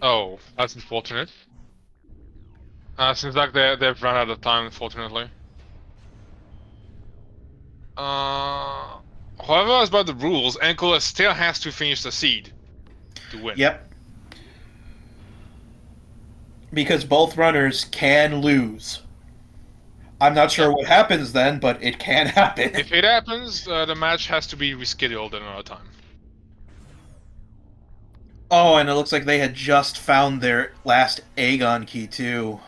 Oh, that's unfortunate. Seems like they've run out of time, unfortunately. However, as by the rules, MColyer still has to finish the seed to win. Yep. Because both runners can lose. I'm not sure what happens then, but it can happen. If it happens, the match has to be rescheduled at another time. Oh, and it looks like they had just found their last Aegon key, too.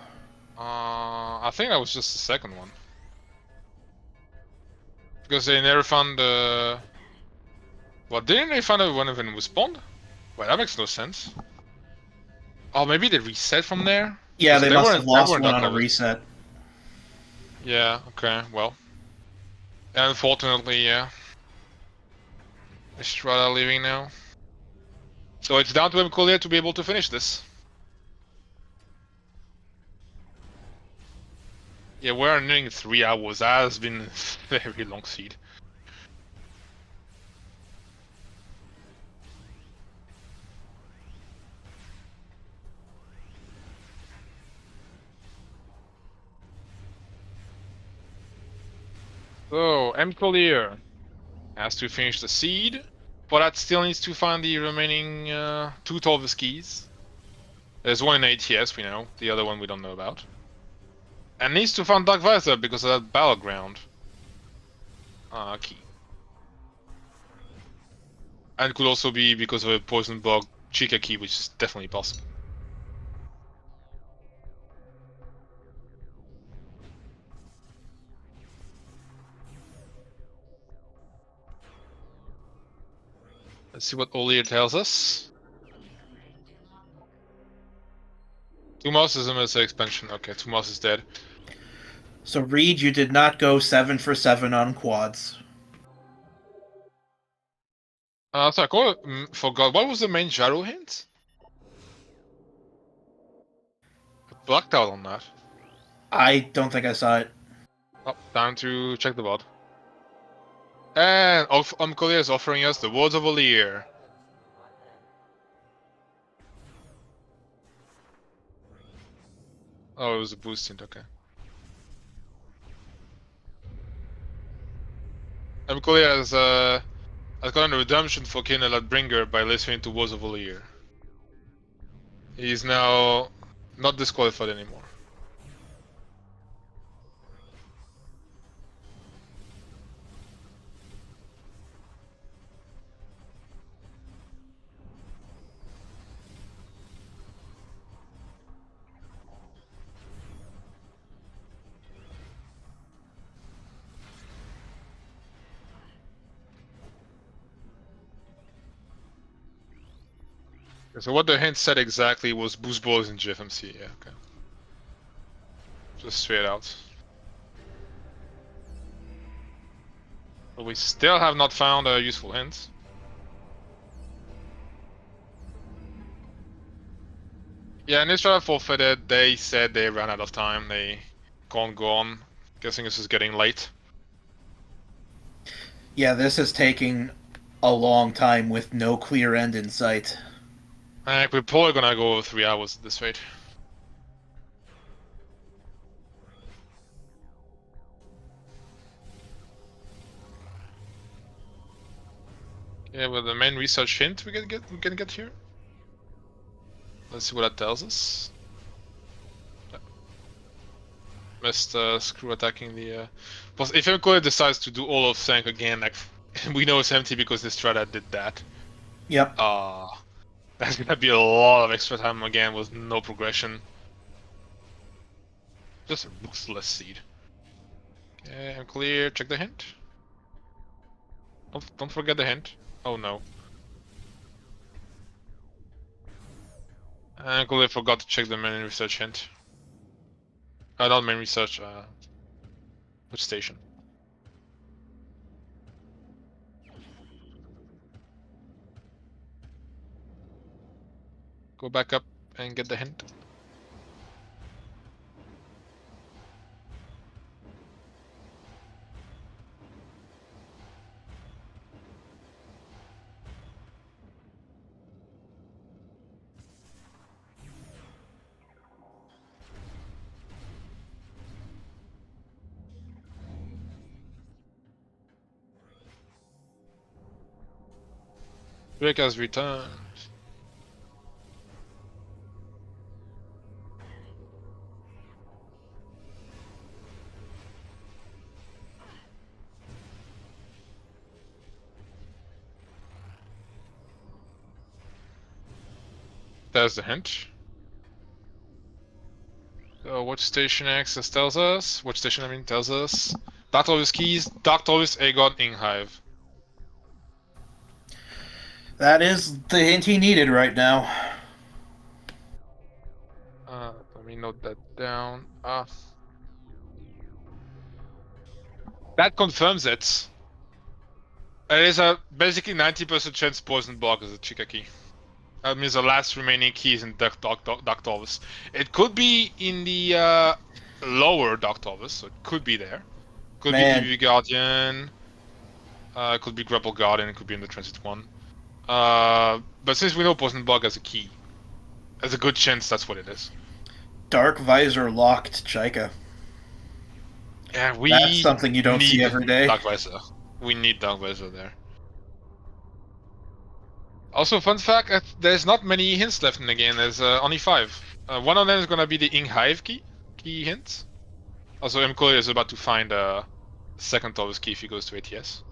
I think that was just the second one. Because they never found the... Well, didn't they find out one of them was spawned? Well, that makes no sense. Oh, maybe they reset from there? Yeah, Because they must have they lost weren't one that on a covered. reset. Yeah, okay, well. Unfortunately, yeah. Nystrata leaving now. So it's down to MColyer to be able to finish this. Yeah, we're nearing 3 hours. That has been a very long seed. So, MColyer has to finish the seed, but that still needs to find the remaining 2 Torvis keys. There's one in ATS, we know. The other one we don't know about. And needs to find Dark Visor because of that battleground key. And could also be because of a Poison Bug Chica key, which is definitely possible. Let's see what Olier tells us. 2 Mouse is a Mesa expansion. Okay, 2 Mouse is dead. So, Reed, you did not go 7 for 7 on quads. So I forgot. What was the main Jaro hint? I blacked out on that. I don't think I saw it. Oh, time to check the VOD. And MColyer is offering us the Words of Olier. Oh, it was a boost hint, okay. MColyer has gotten a redemption for killing a Ladbringer by listening to Words of Olier. He's now not disqualified anymore. So what the hint said exactly was boost balls in GFMC, yeah, okay. Just straight out. But we still have not found a useful hint. Yeah, Nystrata forfeited. They said they ran out of time. They can't go on. Guessing this is getting late. Yeah, this is taking a long time with no clear end in sight. We're probably gonna go over 3 hours at this rate. Yeah, with the main research hint we can get here. Let's see what that tells us. Missed screw attacking the. Plus, if MColyer decides to do all of Sank again, like we know it's empty because Nystrata did that. Yep. That's gonna be a lot of extra time again with no progression. Just a ruthless seed. Okay, I'm clear. Check the hint. Don't forget the hint. Oh no. I completely forgot to check the main research hint. Not main research, which station? Go back up and get the hint. Drake has returned. There's the hint. So what station access tells us? What station I mean tells us? Dark Torvis keys, Dark Torvis, Aegon, Inghive. That is the hint he needed right now. Let me note that down. That confirms it. It is a basically 90% chance poison block as a Chica key. That means the last remaining key is in Doctorvis. It could be in the lower Doctorvis, so it could be there. Could be Man, PvP Guardian. Could be Grapple Guardian. It could be in the Transit one. But since we know Poison Bug as a key, there's a good chance that's what it is. Dark Visor locked Chaika. And That's we something you don't see need every day. Dark Visor. We need Dark Visor there. Also, fun fact: there's not many hints left in the game. There's only 5. One of them is gonna be the Ing Hive key hint. Also, MColyer is about to find a second Taurus key if he goes to ATS.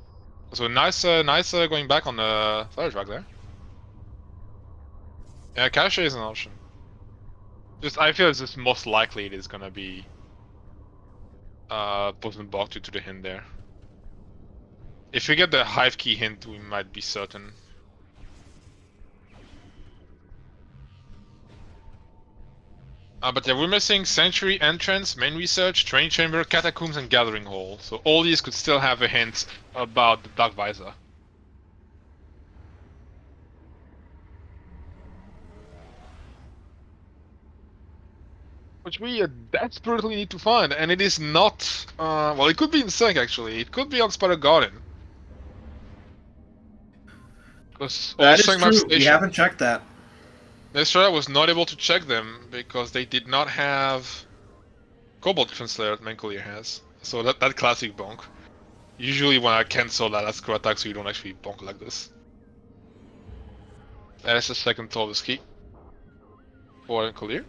So nice going back on the fire track there. Yeah, cache is an option. Just I feel it's just most likely it is gonna be Poison Bog due to the hint there. If we get the Hive key hint, we might be certain. But yeah, we're missing Sanctuary, Entrance, Main Research, Train Chamber, Catacombs, and Gathering Hall. So all these could still have a hint about the Dark Visor. Which we desperately need to find, and it is not. Well, it could be in Sync actually. It could be on Spider Garden. Because all That is Sync Map true. We Station. haven't checked that. Nystrata was not able to check them because they did not have Cobalt Translator that MColyer has. So that classic bonk. Usually when I cancel that, that's screw attack so you don't actually bonk like this. That is the second Taurus key for MColyer.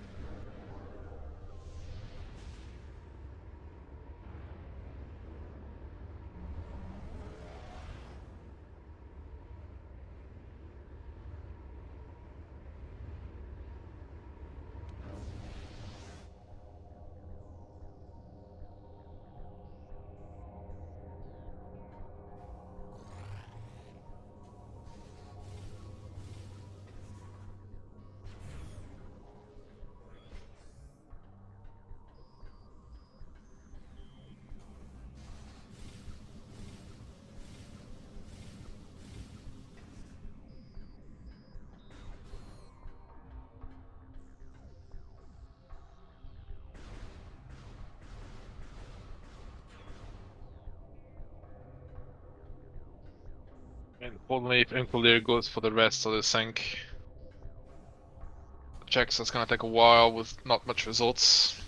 And only if MColyer goes for the rest of the sync checks, that's gonna take a while with not much results.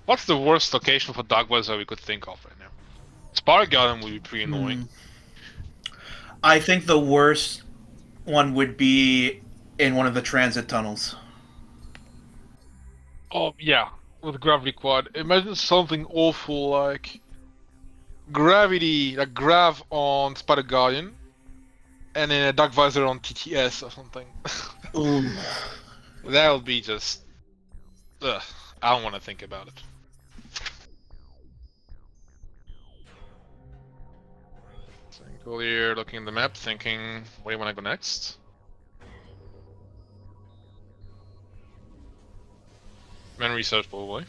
What's the worst location for Dark Visor we could think of right now? Spider Garden would be pretty annoying. I think the worst one would be in one of the transit tunnels. Oh yeah, with Gravity Quad. Imagine something awful like Gravity, like Grav on Spider Guardian, and then a Dark Visor on TTS or something. Ooh. That would be just. Ugh, I don't want to think about it. MColyer looking at the map, thinking, where do you want to go next? Man research probably.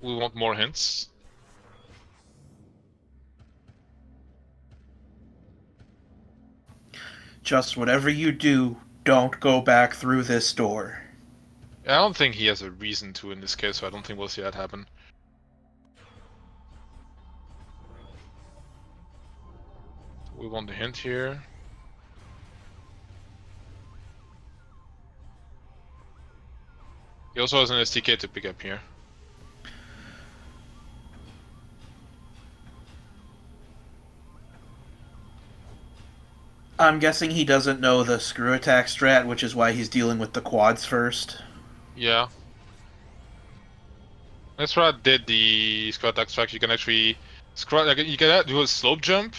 We want more hints. Just whatever you do, don't go back through this door. I don't think he has a reason to in this case, so I don't think we'll see that happen. We want the hint here. He also has an STK to pick up here. I'm guessing he doesn't know the screw attack strat, which is why he's dealing with the quads first. Yeah. That's why I did the scroll attack track. You can actually scroll, like, you can do a slope jump,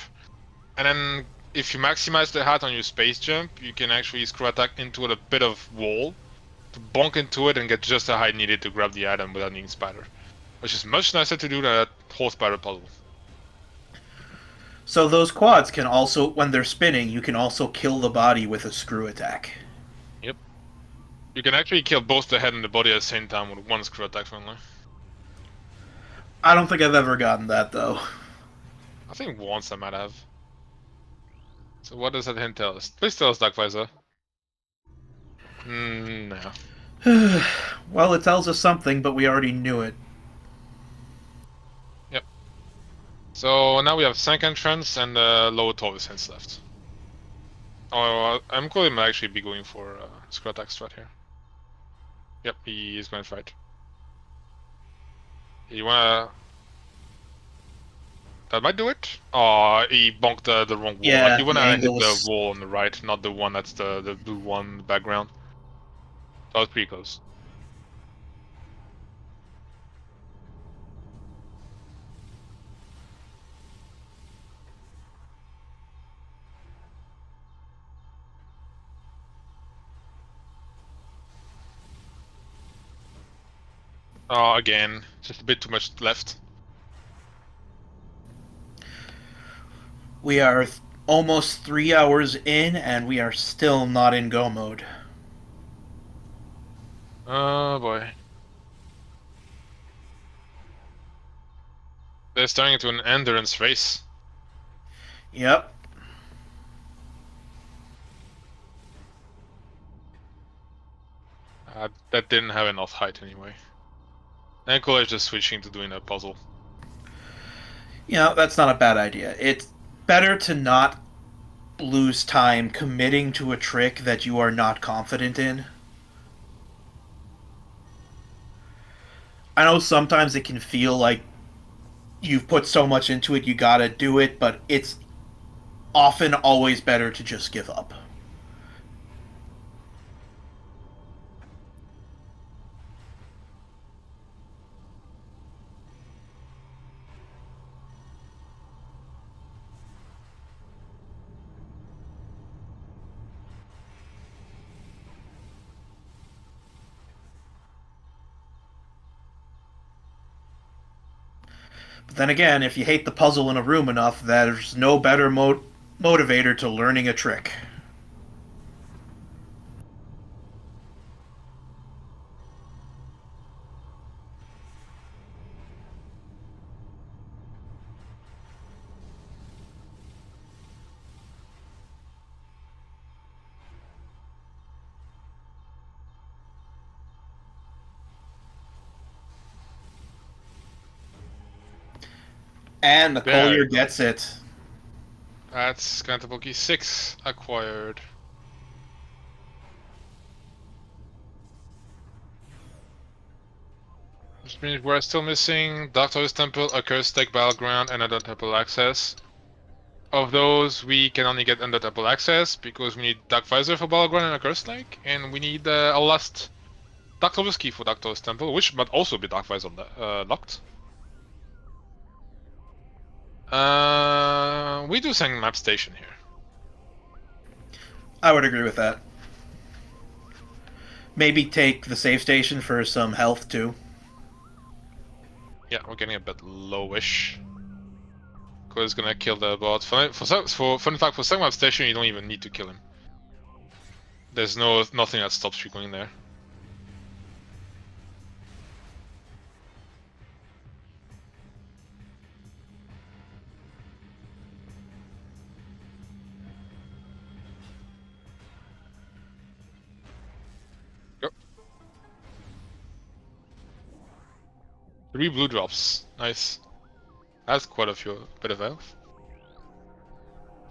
and then if you maximize the height on your space jump, you can actually scroll attack into a bit of wall to bonk into it and get just the height needed to grab the item without needing spider, which is much nicer to do than that whole spider puzzle. So those quads can also, when they're spinning, you can also kill the body with a screw attack. Yep. You can actually kill both the head and the body at the same time with one screw attack only. I don't think I've ever gotten that, though. I think once I might have. So what does that hint tell us? Please tell us, Dark Visor. No. Well, it tells us something, but we already knew it. Yep. So now we have 5 entrants and lower Taurus hints left. Oh, MColyer might actually be going for Scrap Attack strat here. Yep, he is going to fight. You wanna... That might do it? Oh, he bonked the wrong wall. Like, Yeah, you the wanna hit angle the was. wall on the right, not the one that's the blue one in the background. That was pretty close. Oh, again, just a bit too much left. We are almost 3 hours in, and we are still not in go mode. Oh boy. They're starting into an endurance race. Yep. That didn't have enough height anyway. And MColyer is just switching to doing a puzzle. That's not a bad idea. It's better to not lose time committing to a trick that you are not confident in. I know sometimes it can feel like you've put so much into it, you gotta do it, but it's often always better to just give up. But then again, if you hate the puzzle in a room enough, there's no better motivator to learning a trick. And the There Collier you go. gets it. That's Kantaboki 6 acquired. Which means we're still missing Doctor's Temple, a Cursed Lake Battleground, and Under Temple Access. Of those, we can only get Under Temple Access because we need Dark Visor for Battleground and a Cursed Lake, and we need a last Doctor's Key for Doctor's Temple, which might also be Dark Visor locked. We do send Map Station here. I would agree with that. Maybe take the save station for some health too. Yeah, we're getting a bit lowish. Because it's gonna kill the bot. Fun fact, for second Map Station, you don't even need to kill him. There's nothing that stops you going there. Yep. 3 blue drops. Nice. That's quite a bit of health.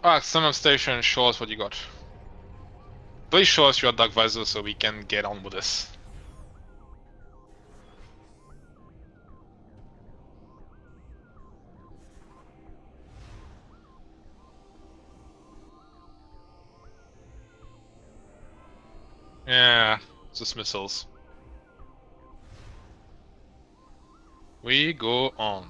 Alright, Summon Station, show us what you got. Please show us your Dark Visor so we can get on with this. Yeah, just missiles. We go on.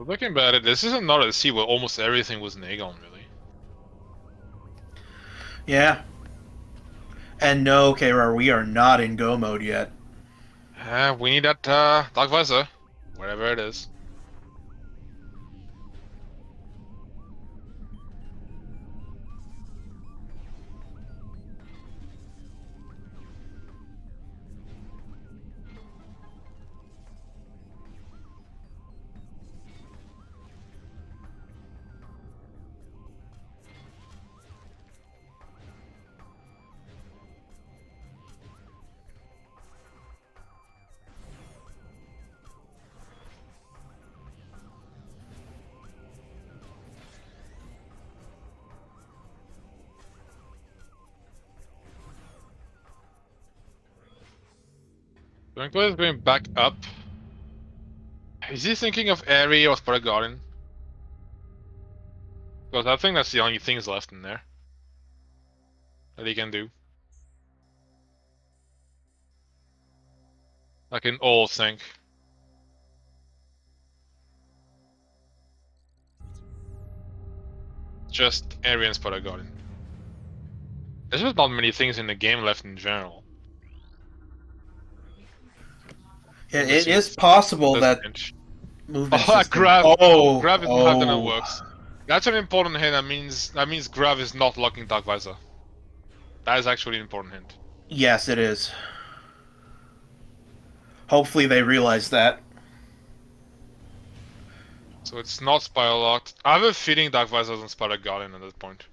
Looking about it, this is another sea where almost everything was Aegon, really. Yeah. And no, Krar, we are not in go mode yet. We need that Dark Visor, wherever it is. MColyer is going back up. Is he thinking of Airy or Spotted Garden? Because I think that's the only things left in there that he can do. I can all think. Just Airy and Spotted Garden. There's just not many things in the game left in general. It is possible that Inch. movement Oh, system... Grav! Oh, Grav is not gonna work. That's an important hint. That means Grav is not locking Dark Visor. That is actually an important hint. Yes, it is. Hopefully they realize that. So it's not Spire locked. I have a feeling Dark Visor doesn't Spider Guardian at that point.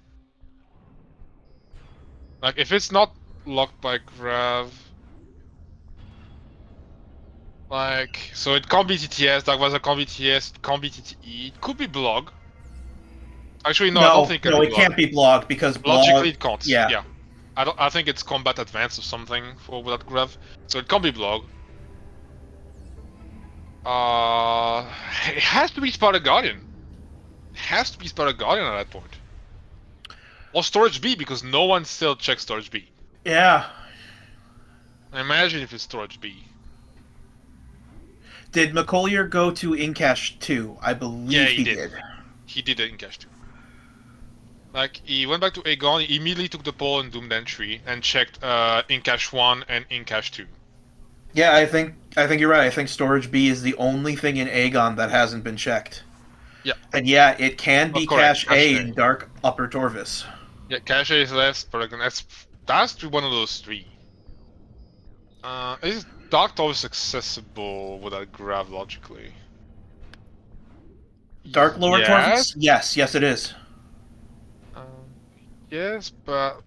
Like, if it's not locked by Grav... Like, so it can't be TTS, Dark Visor can't be TTS, it can't be TTE, it could be Blog. Actually, no, I don't think it can be it can't be blogged because blog... Logically it can't, yeah. yeah. I think it's Combat Advanced or something for that Grav, so it can't be Blog. It has to be Spider Guardian. It has to be Spider Guardian at that point. Or Storage B, because no one still checks Storage B. Yeah. Imagine if it's Storage B. Did MColyer go to Incash 2? I believe he did. He did it in Cache 2. Like, he went back to Aegon, he immediately took the poll and Doomed Entry, and checked Incash 1 and Incash 2. Yeah, I think you're right. I think Storage B is the only thing in Aegon that hasn't been checked. Yeah. And yeah, it can be correct, Cache A in Dark Upper Torvis. Yeah, Cache A is less, but that's one of those three. Is Dark Torvis accessible without Grav logically? Dark Lower Torvis? Yes, it is. Yes, but...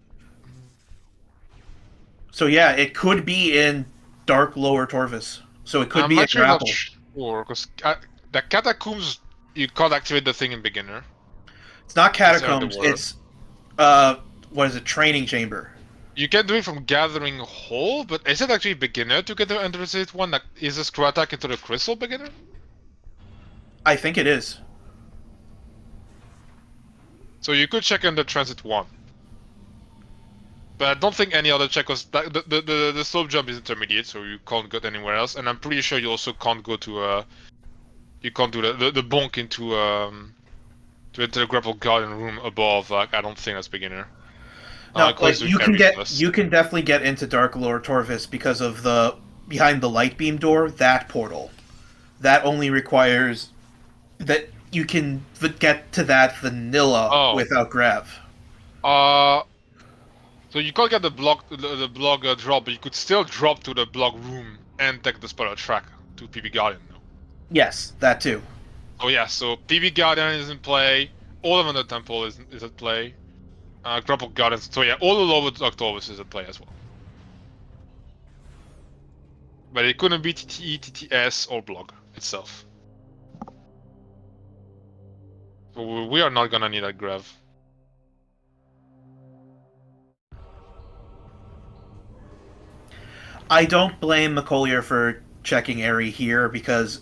So yeah, it could be in Dark Lower Torvis. So it could be a grapple. I'm sure, because the Catacombs, you can't activate the thing in Beginner. It's not Catacombs, it's... what is it? Training Chamber. You can do it from Gathering Hole, but is it actually Beginner to get the Understate one? Like, is the screw attack into the Crystal Beginner? I think it is. So you could check under Transit 1. But I don't think any other check was... The slope jump is intermediate, so you can't go anywhere else. And I'm pretty sure you also can't go to... you can't do the bonk into the grapple guardian room above. Like, I don't think that's Beginner. No, like, you can definitely get into Dark Lower Torvis because of the behind the light beam door, that portal. That only requires that you can get to that vanilla without Grav. So you can't get the block drop, but you could still drop to the block room and take the spoiler track to PB Guardian. No? Yes, that too. Oh yeah, so PB Guardian is in play. All of the Temple is at play. Grapple Guardian. So yeah, all the lower Octobus is at play as well. But it couldn't be TTE, TTS, or Blog itself. So we are not gonna need a Grav. I don't blame MColyer for checking Airy here because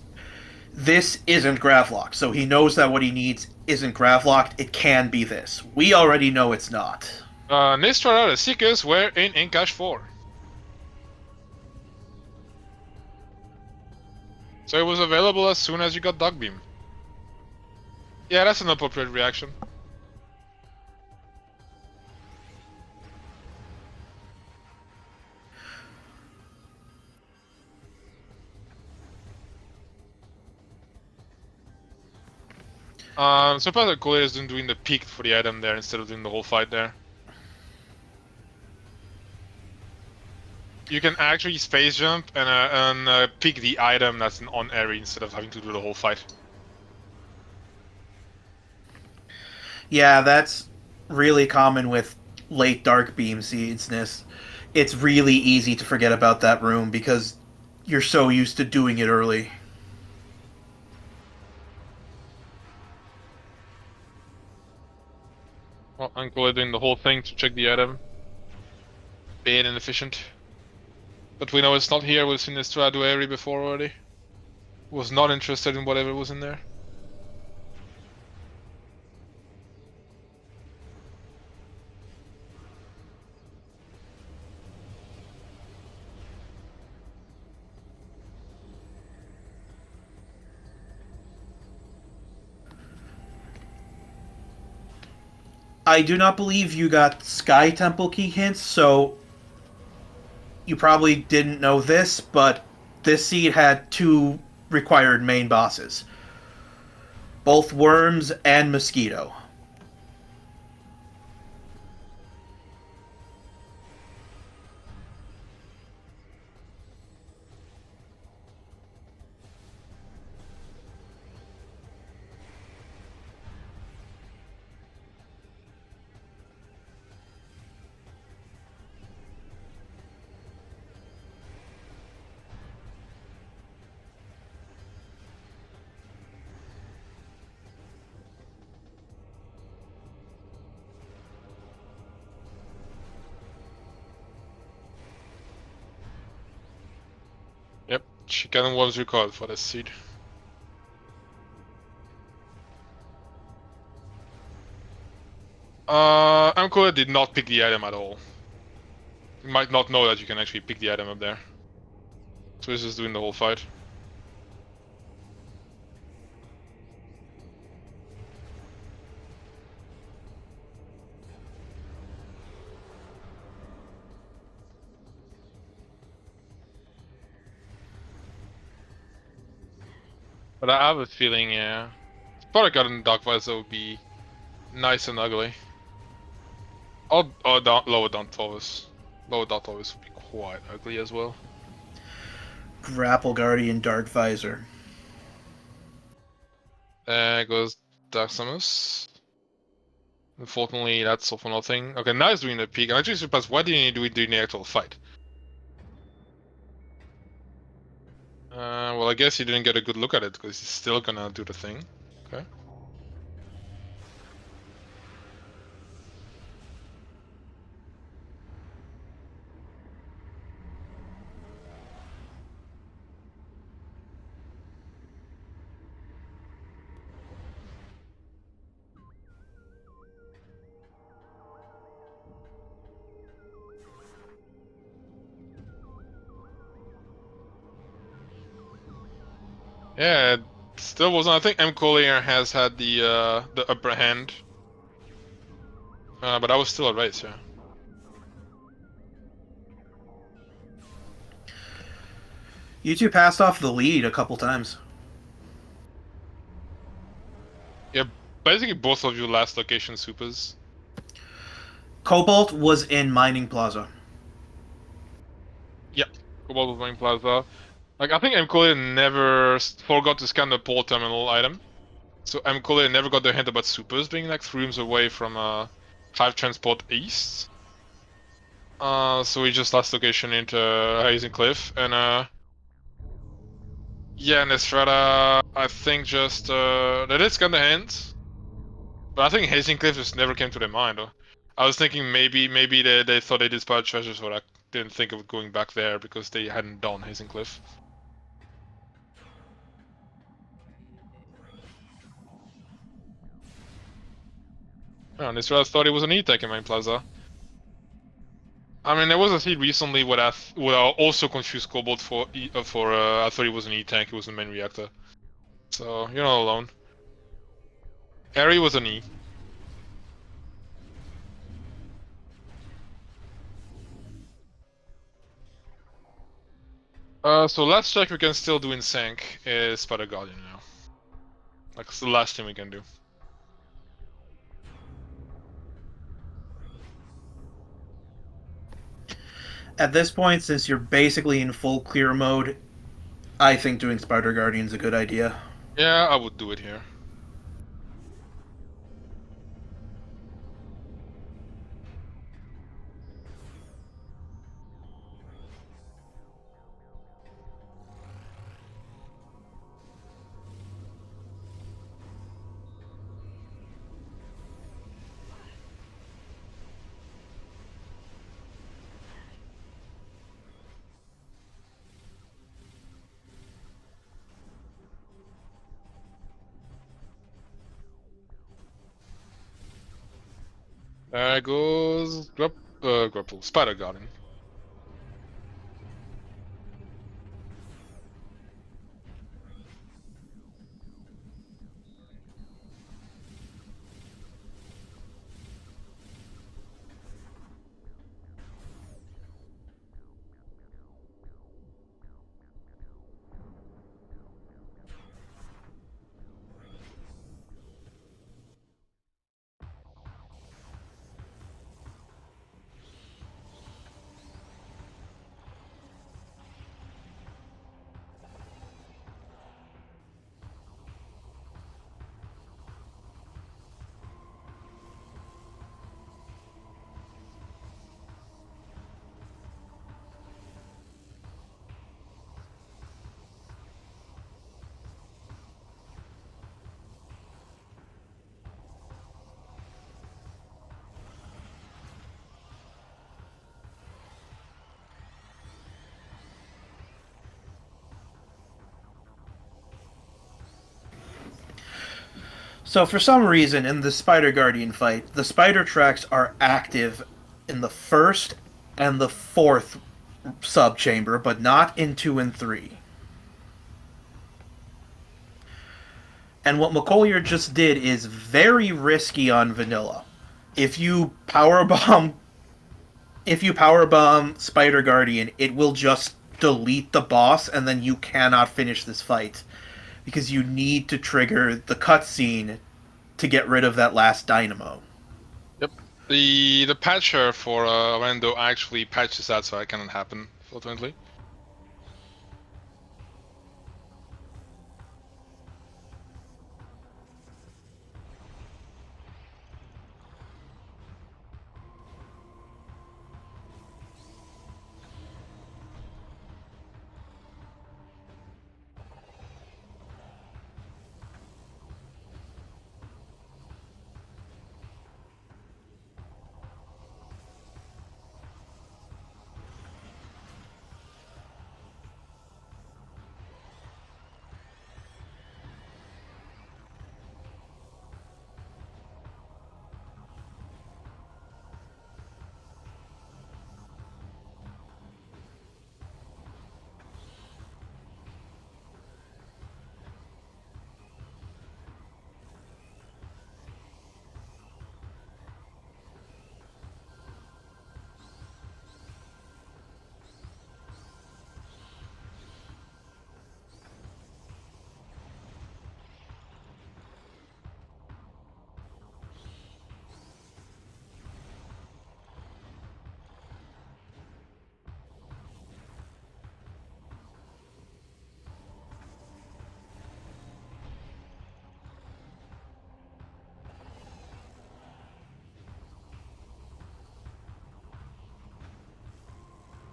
this isn't Gravlocked, so he knows that what he needs isn't Gravlocked. It can be this. We already know it's not. Nystrata, the Seekers were in Incash 4. So it was available as soon as you got Dogbeam. Yeah, that's an appropriate reaction. So far the MColyer is doing the peak for the item there instead of doing the whole fight there. You can actually space jump and pick the item that's on area instead of having to do the whole fight. Yeah, that's really common with late dark beam seedsness. It's really easy to forget about that room because you're so used to doing it early. Well, MColyer doing the whole thing to check the item. Bad and efficient. But we know it's not here, we've seen Nystrata area before already. Was not interested in whatever was in there. I do not believe you got Sky Temple key hints, so you probably didn't know this, but this seed had two required main bosses, both worms and mosquito. Yep, chicken was recalled for this seed. MColyer did not pick the item at all. You might not know that you can actually pick the item up there. So he's just doing the whole fight. But I have a feeling, yeah. Product got in Dark Visor would be nice and ugly. Or down, lower down Taurus. Lower down Taurus would be quite ugly as well. Grapple Guardian Dark Visor. There goes Dark Samus. Unfortunately, that's all for nothing. Okay, now he's doing the peak. I'm actually surprised, why didn't he do it during the actual fight? Well, I guess he didn't get a good look at it, because he's still gonna do the thing. Okay. Yeah, it still wasn't. I think MColyer has had the upper hand. But I was still a race, yeah. You two passed off the lead a couple times. Yeah, basically both of you last location supers. Cobalt was in Mining Plaza. Yeah, Cobalt Wing Plaza. Like, I think MColyer never forgot to scan the port terminal item. So MColyer never got the hint about supers being like 3 rooms away from 5 transport east. So we just last location into Hazing Cliff, and yeah, Nystrata, I think just they did scan the hint, but I think Hazing Cliff just never came to their mind. I was thinking maybe they thought they dispatched treasures, but I didn't think of going back there because they hadn't done Hazing Cliff. Oh, Nystrata thought it was an E-Tech in Main Plaza. I mean, there was a seed recently where I also confused Cobalt for I thought it was an E-Tank, it was the main reactor. So, you're not alone. Airy was an E. So last check we can still do in sync is Spider Guardian now. Like, it's the last thing we can do. At this point, since you're basically in full clear mode, I think doing Spider Guardian's a good idea. Yeah, I would do it here. There goes Grapple, Spider Guardian. So, for some reason, in the Spider Guardian fight, the spider tracks are active in the first and the fourth sub chamber, but not in 2 and 3. And what McColyer just did is very risky on vanilla. If you power bomb Spider Guardian, it will just delete the boss and then you cannot finish this fight because you need to trigger the cutscene to get rid of that last dynamo. Yep. The patcher for Rando actually patches that so it cannot happen, fortunately.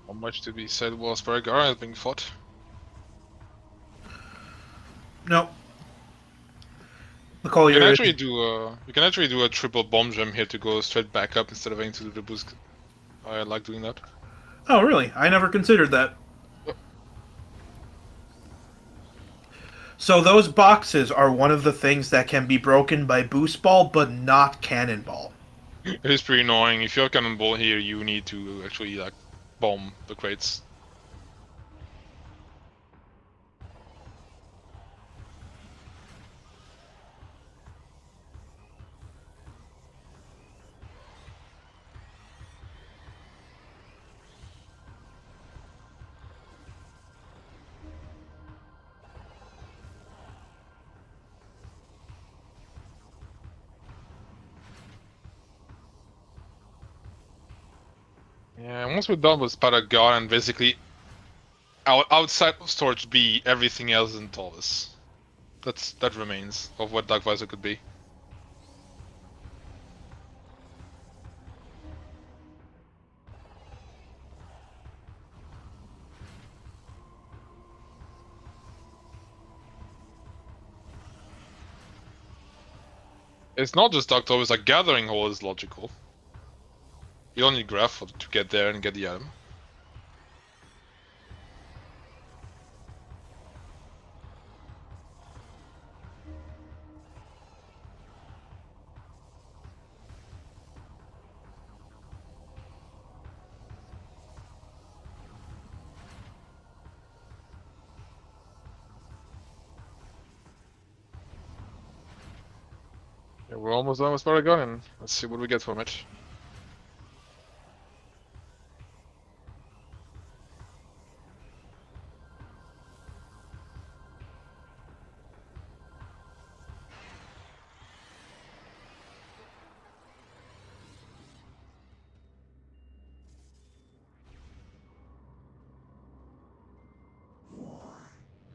How much to be said was Bergara being fought? No, You can McColyer actually is. do a triple bomb jump here to go straight back up instead of having to do the boost. I like doing that. Oh, really? I never considered that. So those boxes are one of the things that can be broken by boost ball, but not cannonball. It is pretty annoying. If you're cannonball here, you need to actually like bomb the crates. Yeah, once we're done with Paragon and basically outside of storage B, everything else is in Taurus. That remains of what Dark Visor could be. It's not just Dark Taurus, like Gathering Hall is logical. You don't need Graph to get there and get the item. Yeah, we're almost done with Paragon, and let's see what we get from it.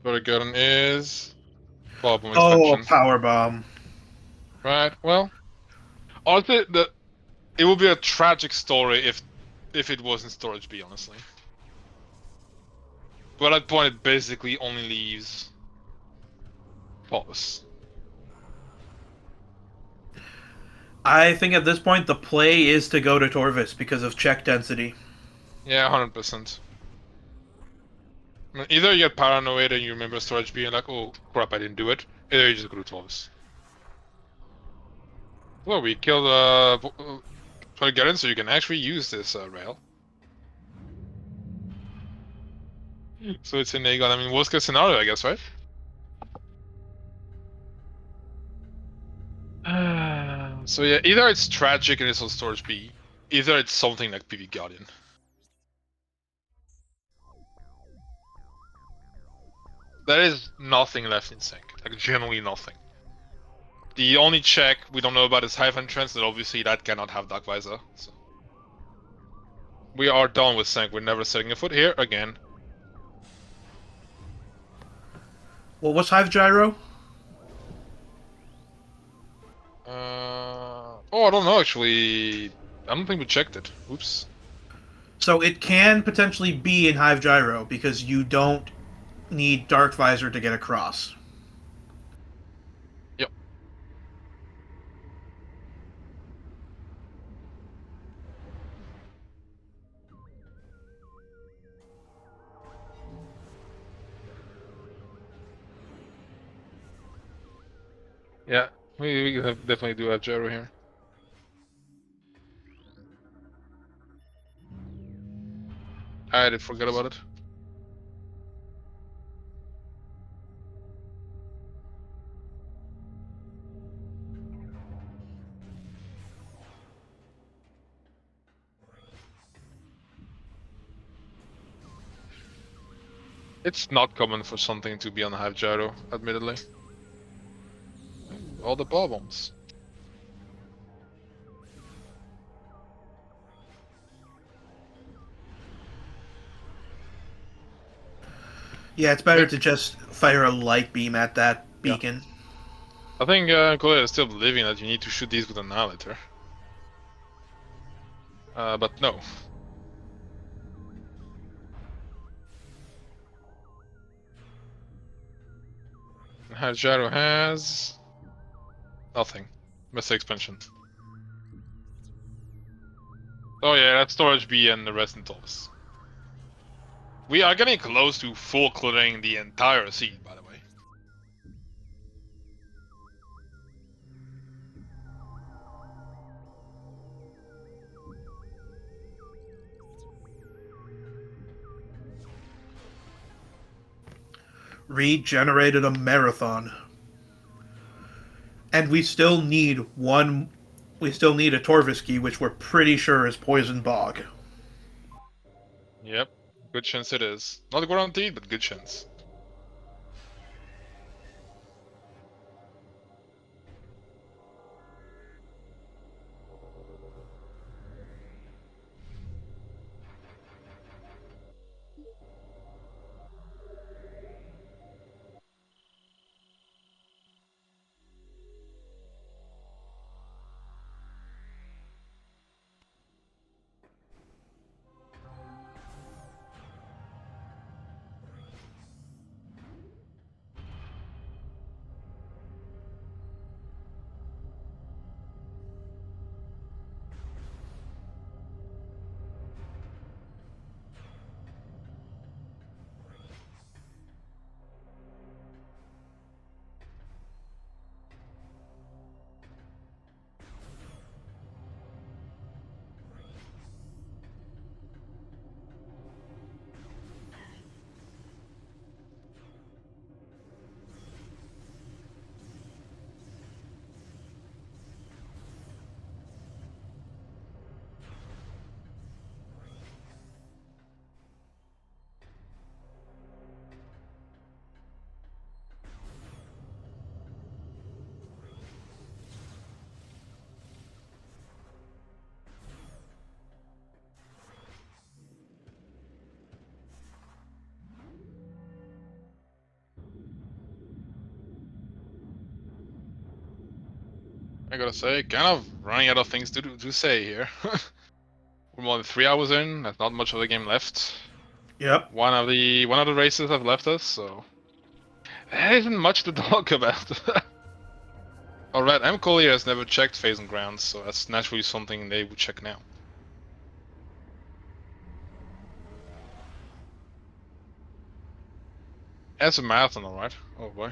Paragon is Barbum Oh, expansion. power bomb. Right, well, honestly, it would be a tragic story if it wasn't storage B, honestly. But at that point, it basically only leaves Pulse. I think at this point the play is to go to Torvis because of check density. Yeah, 100%. I mean, either you get paranoid and you remember storage being like, oh crap, I didn't do it. Either you just go to 12s. Well, we killed Targaryen, so you can actually use this rail. So it's in Aegon. I mean, worst case scenario, I guess, right? So yeah, either it's tragic and it's on storage B, either it's something like PV Guardian. There is nothing left in sync, like genuinely nothing. The only check we don't know about is Hive Entrance, and obviously that cannot have Dark Visor. So we are done with sync. We're never setting a foot here again. Well, what's Hive Gyro? Oh, I don't know actually. I don't think we checked it. Oops. So it can potentially be in Hive Gyro because you don't need Dark Visor to get across. Yep. Yeah, definitely do have gyro here. I did forget about it. It's not common for something to be on Hive gyro, admittedly. All the ball bombs. Yeah, it's better to just fire a light beam at that Yeah. beacon. I think MColyer is still believing that you need to shoot these with an annihilator. But no. Hive gyro has nothing. Missile expansion. Oh yeah, that's storage B and the rest in Tullis. We are getting close to full clearing the entire seed, by the way. Regenerated a marathon. And we still need one. We still need a Torvis key, which we're pretty sure is Poison Bog. Yep, good chance it is. Not guaranteed, but good chance. I gotta say, kind of running out of things to say here. We're more than 3 hours in. There's not much of the game left. Yep. One of the races have left us, so there isn't much to talk about. Alright, MColyer has never checked Phasing Grounds, so that's naturally something they would check now. That's a marathon, alright. Oh boy.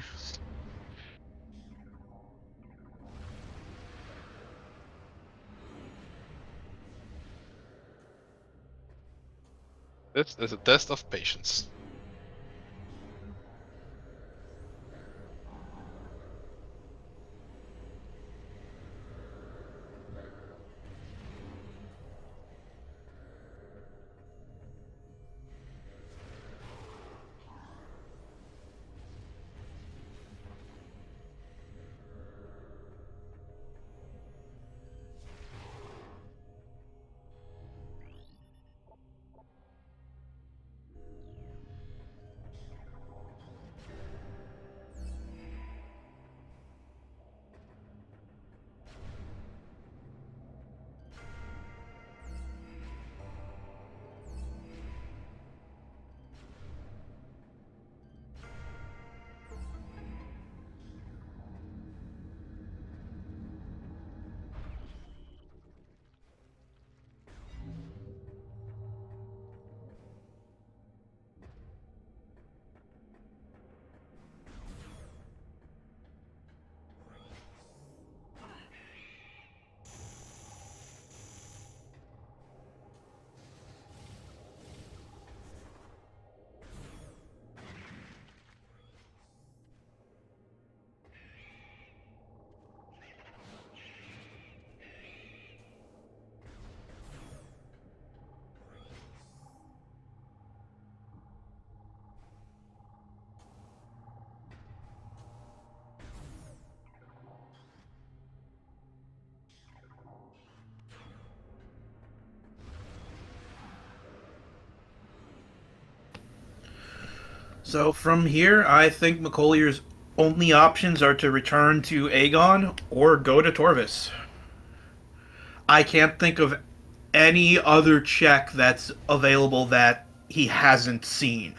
This is a test of patience. So from here, I think McCollier's only options are to return to Aegon or go to Torvis. I can't think of any other check that's available that he hasn't seen.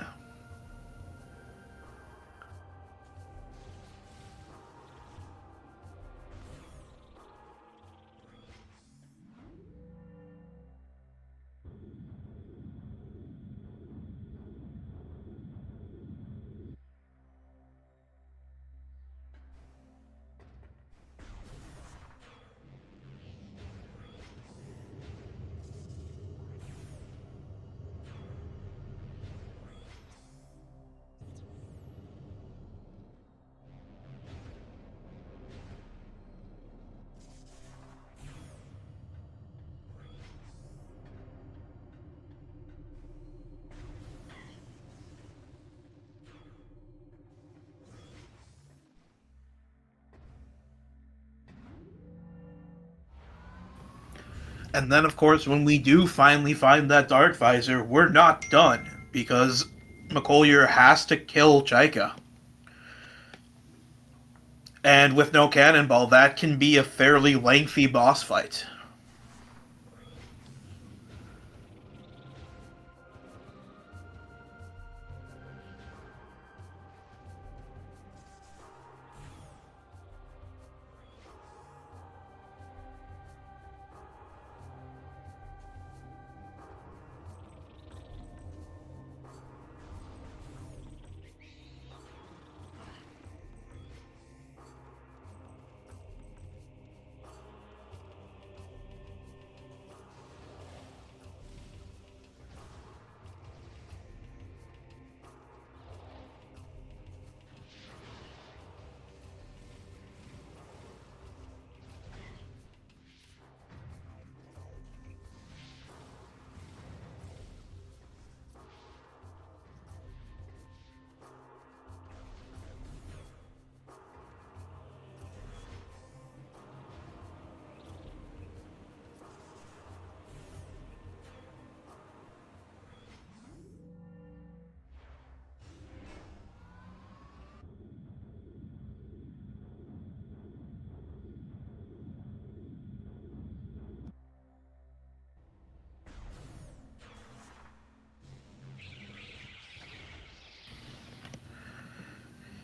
And then, of course, when we do finally find that Dark Visor, we're not done because McCollier has to kill Chaika. And with no cannonball, that can be a fairly lengthy boss fight.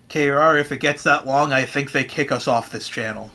KR, if it gets that long, I think they kick us off this channel.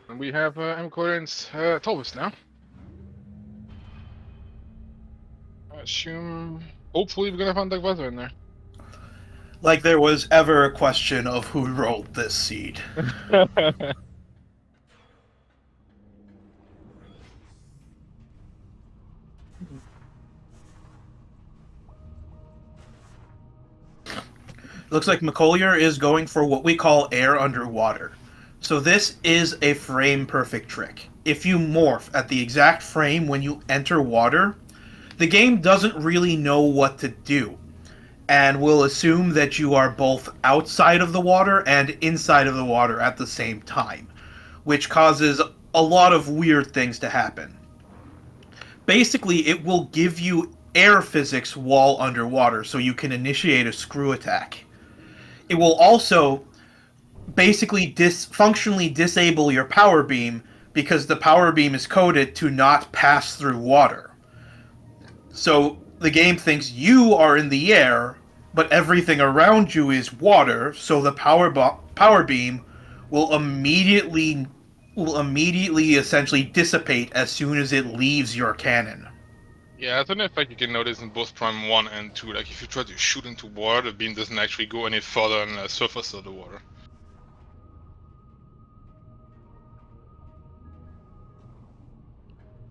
And we have MColyer and Tolbus now. I assume, hopefully we're gonna find that weather in there. Like there was ever a question of who rolled this seed. Looks like MColyer is going for what we call air underwater. So this is a frame perfect trick. If you morph at the exact frame when you enter water, the game doesn't really know what to do, and will assume that you are both outside of the water and inside of the water at the same time, which causes a lot of weird things to happen. Basically, it will give you air physics while underwater, so you can initiate a screw attack. It will also basically functionally disable your power beam because the power beam is coded to not pass through water. So the game thinks you are in the air, but everything around you is water, so the power beam will immediately essentially dissipate as soon as it leaves your cannon. Yeah, that's an effect you can notice in both Prime 1 and 2. Like, if you try to shoot into water, the beam doesn't actually go any further on the surface of the water.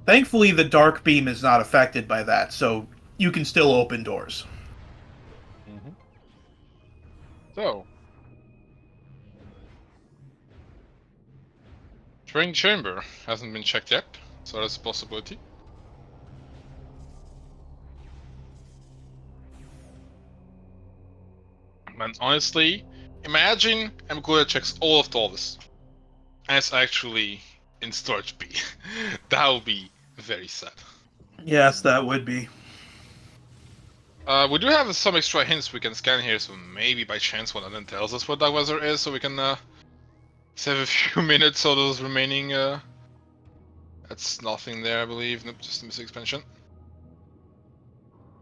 Thankfully, the dark beam is not affected by that, so you can still open doors. So, Train Chamber hasn't been checked yet, so that's a possibility. And honestly, imagine MColyer checks all of Tolbus, and it's actually in storage B. That would be very sad. Yes, that would be. We do have some extra hints we can scan here, so maybe by chance one of them tells us what that weather is, so we can save a few minutes of those remaining. That's nothing there, I believe. Nope, just a missing expansion.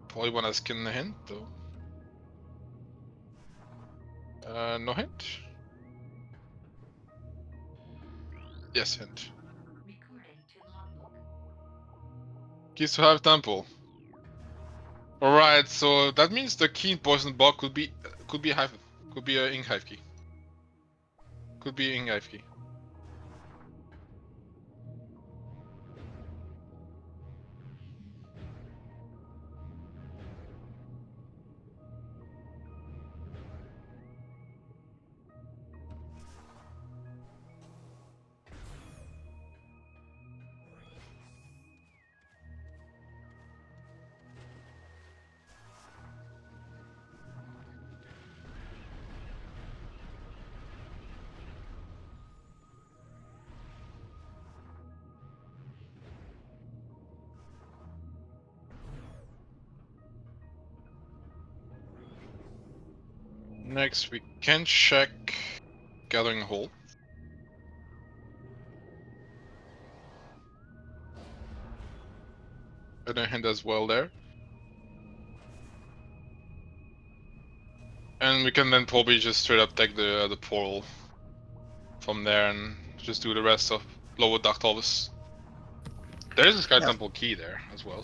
Probably wanna scan the hint though. No hint. Yes, hint. Keys to Hive Temple. Alright, so that means the key poison block could be a hive, could be a ink hive key. Could be ink hive key. Next, we can check Gathering Hole. And a hint as well there. And we can then probably just straight up take the portal from there and just do the rest of Lower Dark Tolbus. There is a Sky Yeah. Temple key there as well.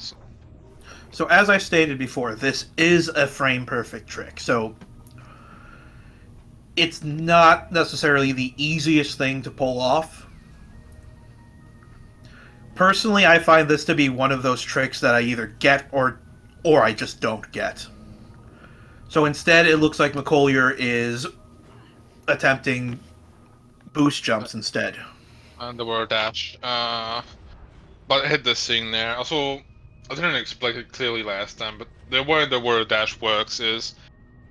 So as I stated before, this is a frame perfect trick. So it's not necessarily the easiest thing to pull off. Personally, I find this to be one of those tricks that I either get or I just don't get. So instead, it looks like MColyer is attempting boost jumps instead. And the word dash. But I hit this thing there. Also, I didn't explain it clearly last time, but the way the word dash works is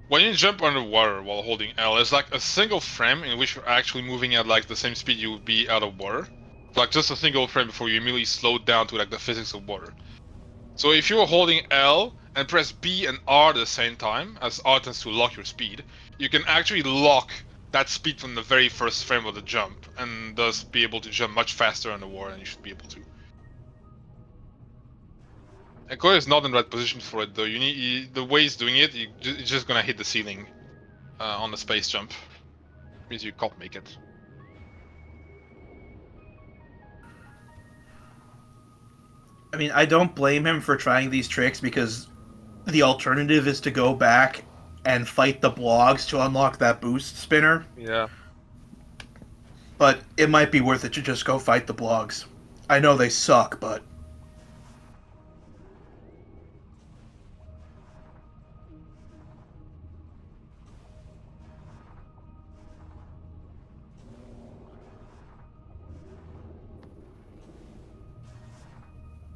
when you jump underwater while holding L, it's like a single frame in which you're actually moving at like the same speed you would be out of water. Like just a single frame before you immediately slow down to like the physics of water. So if you're holding L and press B and R at the same time, as R tends to lock your speed, you can actually lock that speed from the very first frame of the jump, and thus be able to jump much faster underwater than you should be able to. And Koi is not in the right position for it though. The way he's doing it, you're just gonna hit the ceiling on the space jump. Means you can't make it. I mean, I don't blame him for trying these tricks because the alternative is to go back and fight the blogs to unlock that boost spinner. Yeah. But it might be worth it to just go fight the blogs. I know they suck, but...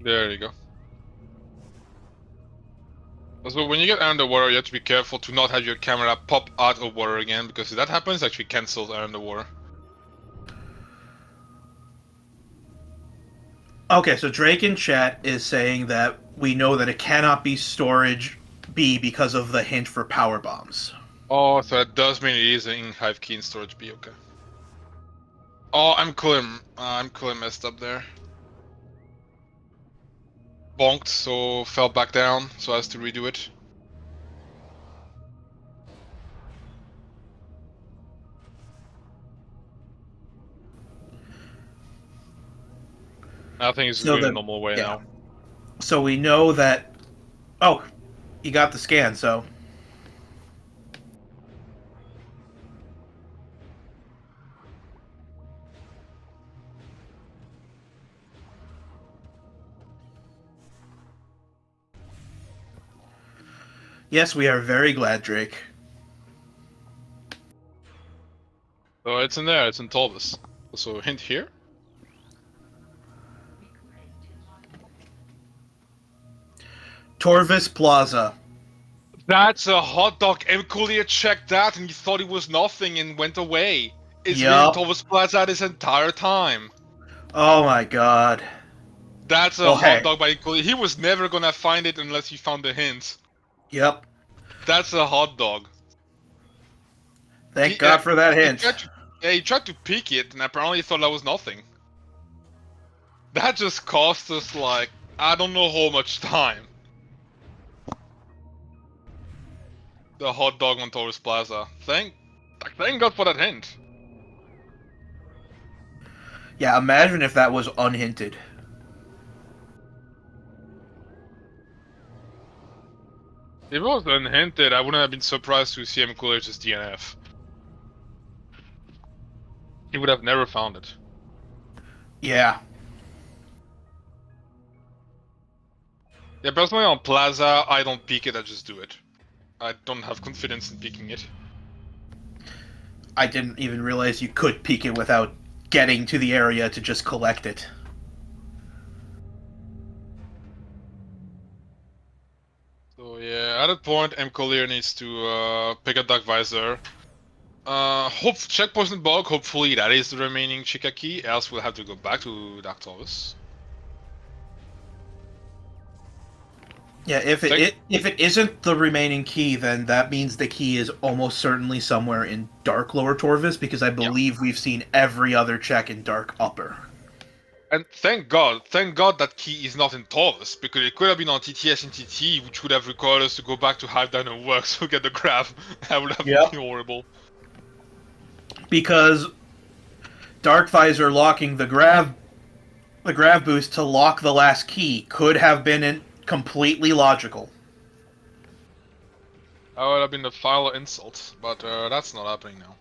There you go. Also, when you get underwater, you have to be careful to not have your camera pop out of water again, because if that happens, it actually cancels underwater. Okay, so Drake in chat is saying that we know that it cannot be storage B because of the hint for power bombs. Oh, so that does mean it is in Hive key in storage B, okay. Oh, I'm clear messed up there. Bonked, so fell back down, so as to redo it. I think it's going the normal way now. So we know that... Oh, you got the scan, so... Yes, we are very glad, Drake. So it's in there, it's in Tolbus. So hint here. Torvis Plaza. That's a hot dog. MColyer checked that and he thought it was nothing and went away. It's been Yup. Tolbus Plaza this entire time. Oh my god. That's a hot dog by MColyer. He was never gonna find it unless he found the hint. Yep. That's a hot dog. Thank God for that hint. He tried to peek it and apparently he thought that was nothing. That just cost us like, I don't know how much time. The hot dog on Torres Plaza. Thank God for that hint. Yeah, imagine if that was unhinted. If it was unhinted, I wouldn't have been surprised to see MColyer just DNF. He would have never found it. Yeah. Yeah, personally on Plaza, I don't peek it, I just do it. I don't have confidence in peeking it. I didn't even realize you could peek it without getting to the area to just collect it. So yeah, at that point, MColyer needs to pick a Dark Visor. Check Poison Bog, hopefully that is the remaining Chica key, else we'll have to go back to Dark Taurus. Yeah, if it isn't the remaining key, then that means the key is almost certainly somewhere in Dark Lower Torvis, because I believe we've seen every other check in Dark Upper. And thank God that key is not in Taurus, because it could have been on TTS and TT, which would have required us to go back to Hive Dino Works to get the grab. That would have been horrible. Because Dark Visor locking the grab The grab boost to lock the last key could have been completely logical. That would have been the final insult, but that's not happening now.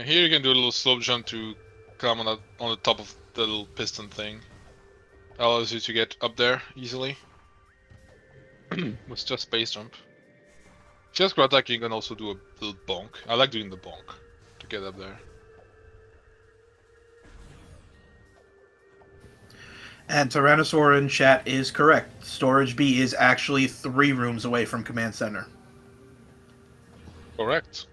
Here you can do a little slope jump to come on the top of the little piston thing. Allows you to get up there easily. With just space jump. Just grab attack, you can also do a little bonk. I like doing the bonk to get up there. And Tyrannosaur in chat is correct. Storage B is actually 3 rooms away from Command Center. Correct.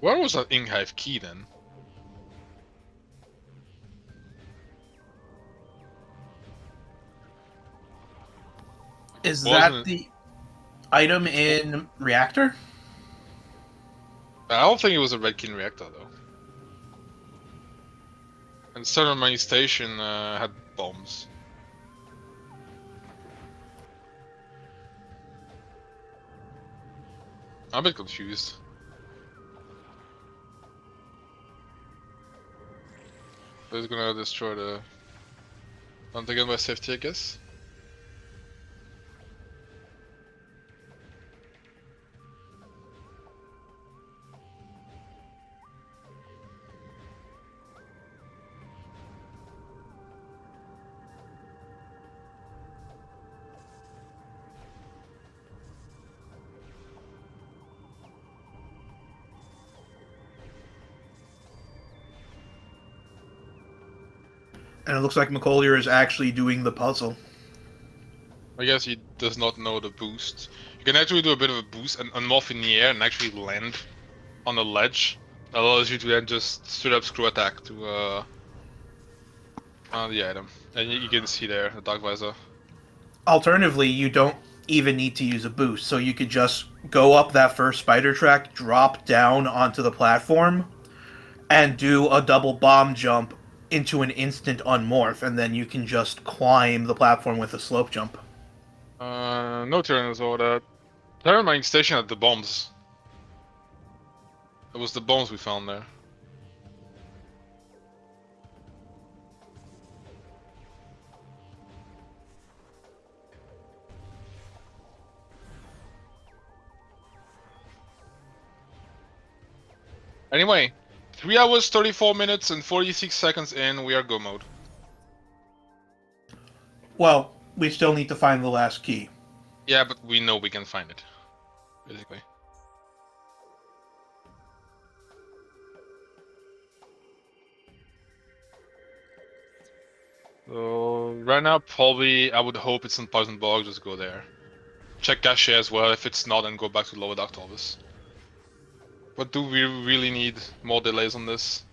Where was that Inghive key then? Is Wasn't that it- the item in Reactor? I don't think it was a red key in reactor though. And Southern Main Station had bombs. I'm a bit confused. So it's gonna destroy the... Once again by safety, I guess? And it looks like McColyer is actually doing the puzzle. I guess he does not know the boost. You can actually do a bit of a boost and morph in the air and actually land on the ledge. That allows you to then just straight up screw attack to the item. And you can see there the dark visor. Alternatively, you don't even need to use a boost, so you could just go up that first spider track, drop down onto the platform, and do a double bomb jump into an instant unmorph, and then you can just climb the platform with a slope jump. No Tyrannosaur. The Terramine Station had the bombs. It was the bombs we found there. Anyway, 3 hours, 34 minutes, and 46 seconds in, we are go mode. Well, we still need to find the last key. Yeah, but we know we can find it. Basically. So, right now, probably, I would hope it's in Poison Bog, just go there. Check cache as well, if it's not, then go back to Lower Dark Torvus. But do we really need more delays on this?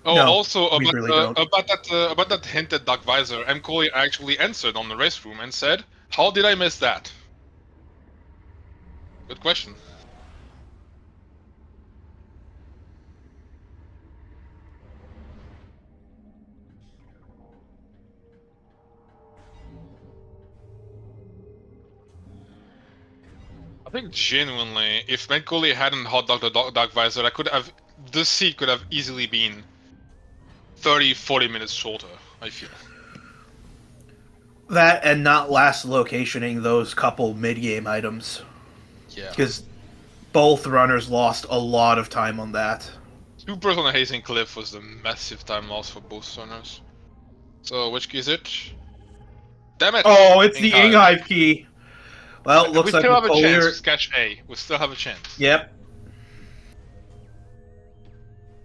Oh, No, also we about, really don't. about that hint at Dark Visor, MColyer actually answered on the race room and said, "How did I miss that?" Good question. I think genuinely, if McColyer hadn't hot dogged the Dark Visor, this seat could have easily been 30-40 minutes shorter, I feel. That and not last locationing those couple mid-game items. Yeah. Because both runners lost a lot of time on that. 2% on the Hazing Cliff was the massive time loss for both runners. So, which key is it? Damn it! Oh, it's the Inghive. Inghive key. Well, looks We like still have a chance McColyer. with catch A. We still have a chance. Yep.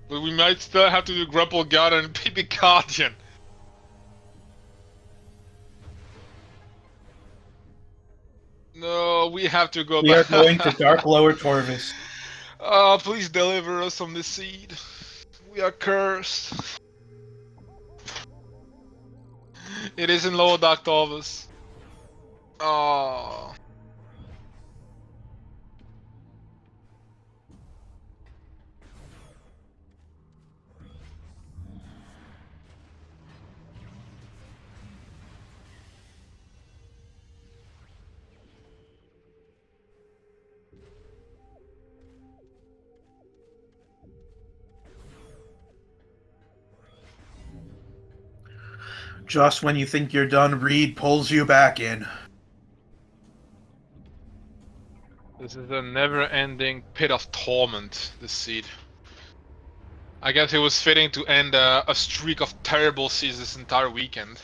But we might still have to do Grapple God and Baby Guardian. No, we have to go We are back. going to Dark Lower Torvis. Oh, please deliver us from this seed. We are cursed. It is in Lower Dark Torvis. Oh. Just when you think you're done, Reed pulls you back in. This is a never-ending pit of torment, this seed. I guess it was fitting to end a streak of terrible seeds this entire weekend.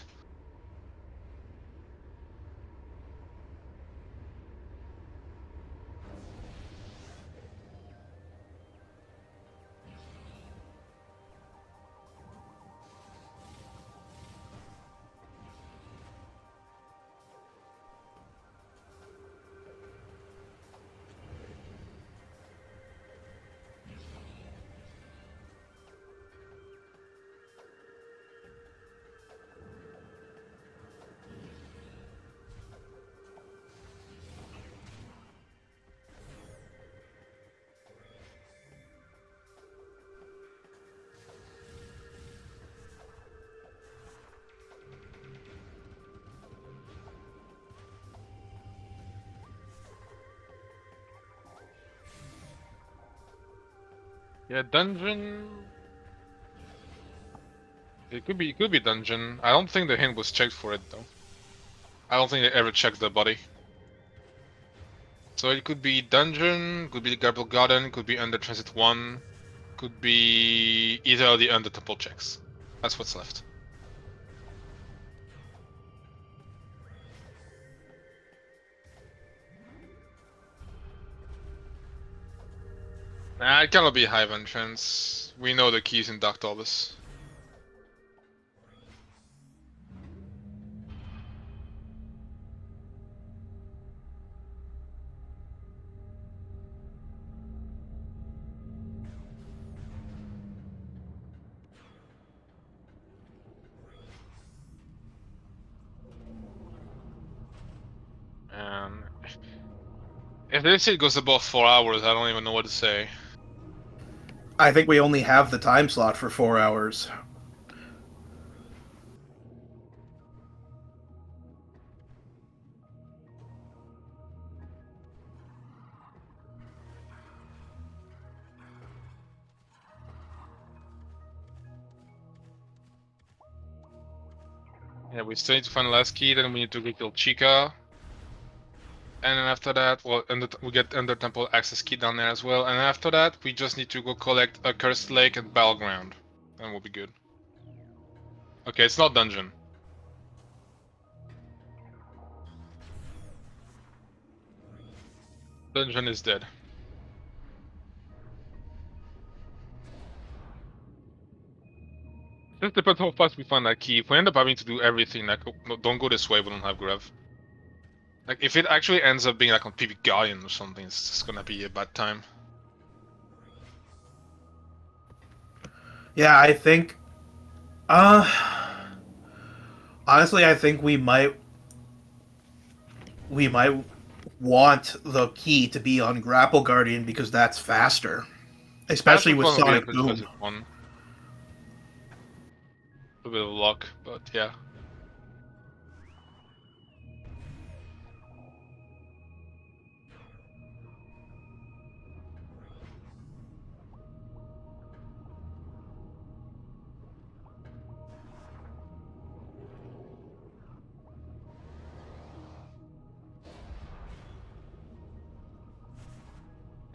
Yeah, dungeon. It could be dungeon. I don't think the hint was checked for it though. I don't think they ever checked the body. So it could be dungeon, could be the Garble Garden, could be under Transit 1, could be either of the under temple checks. That's what's left. Nah, it cannot be Hive entrance. We know the keys in Dark Torbus. And if this shit goes above 4 hours, I don't even know what to say. I think we only have the time slot for 4 hours. Yeah, we still need to find the last key, then we need to go kill Chica. And then after that, well, we get Ender Temple access key down there as well. And after that, we just need to go collect a Cursed Lake and Battleground. And we'll be good. Okay, it's not dungeon. Dungeon is dead. Just depends how fast we find that key. If we end up having to do everything, like, no, don't go this way, we don't have Grav. Like, if it actually ends up being like on PB Guardian or something, it's just gonna be a bad time. Yeah, I think. Honestly, I think we might want the key to be on Grapple Guardian because that's faster, That's especially what with one will be Sonic after Boom. Transit 1. A bit of luck, but yeah.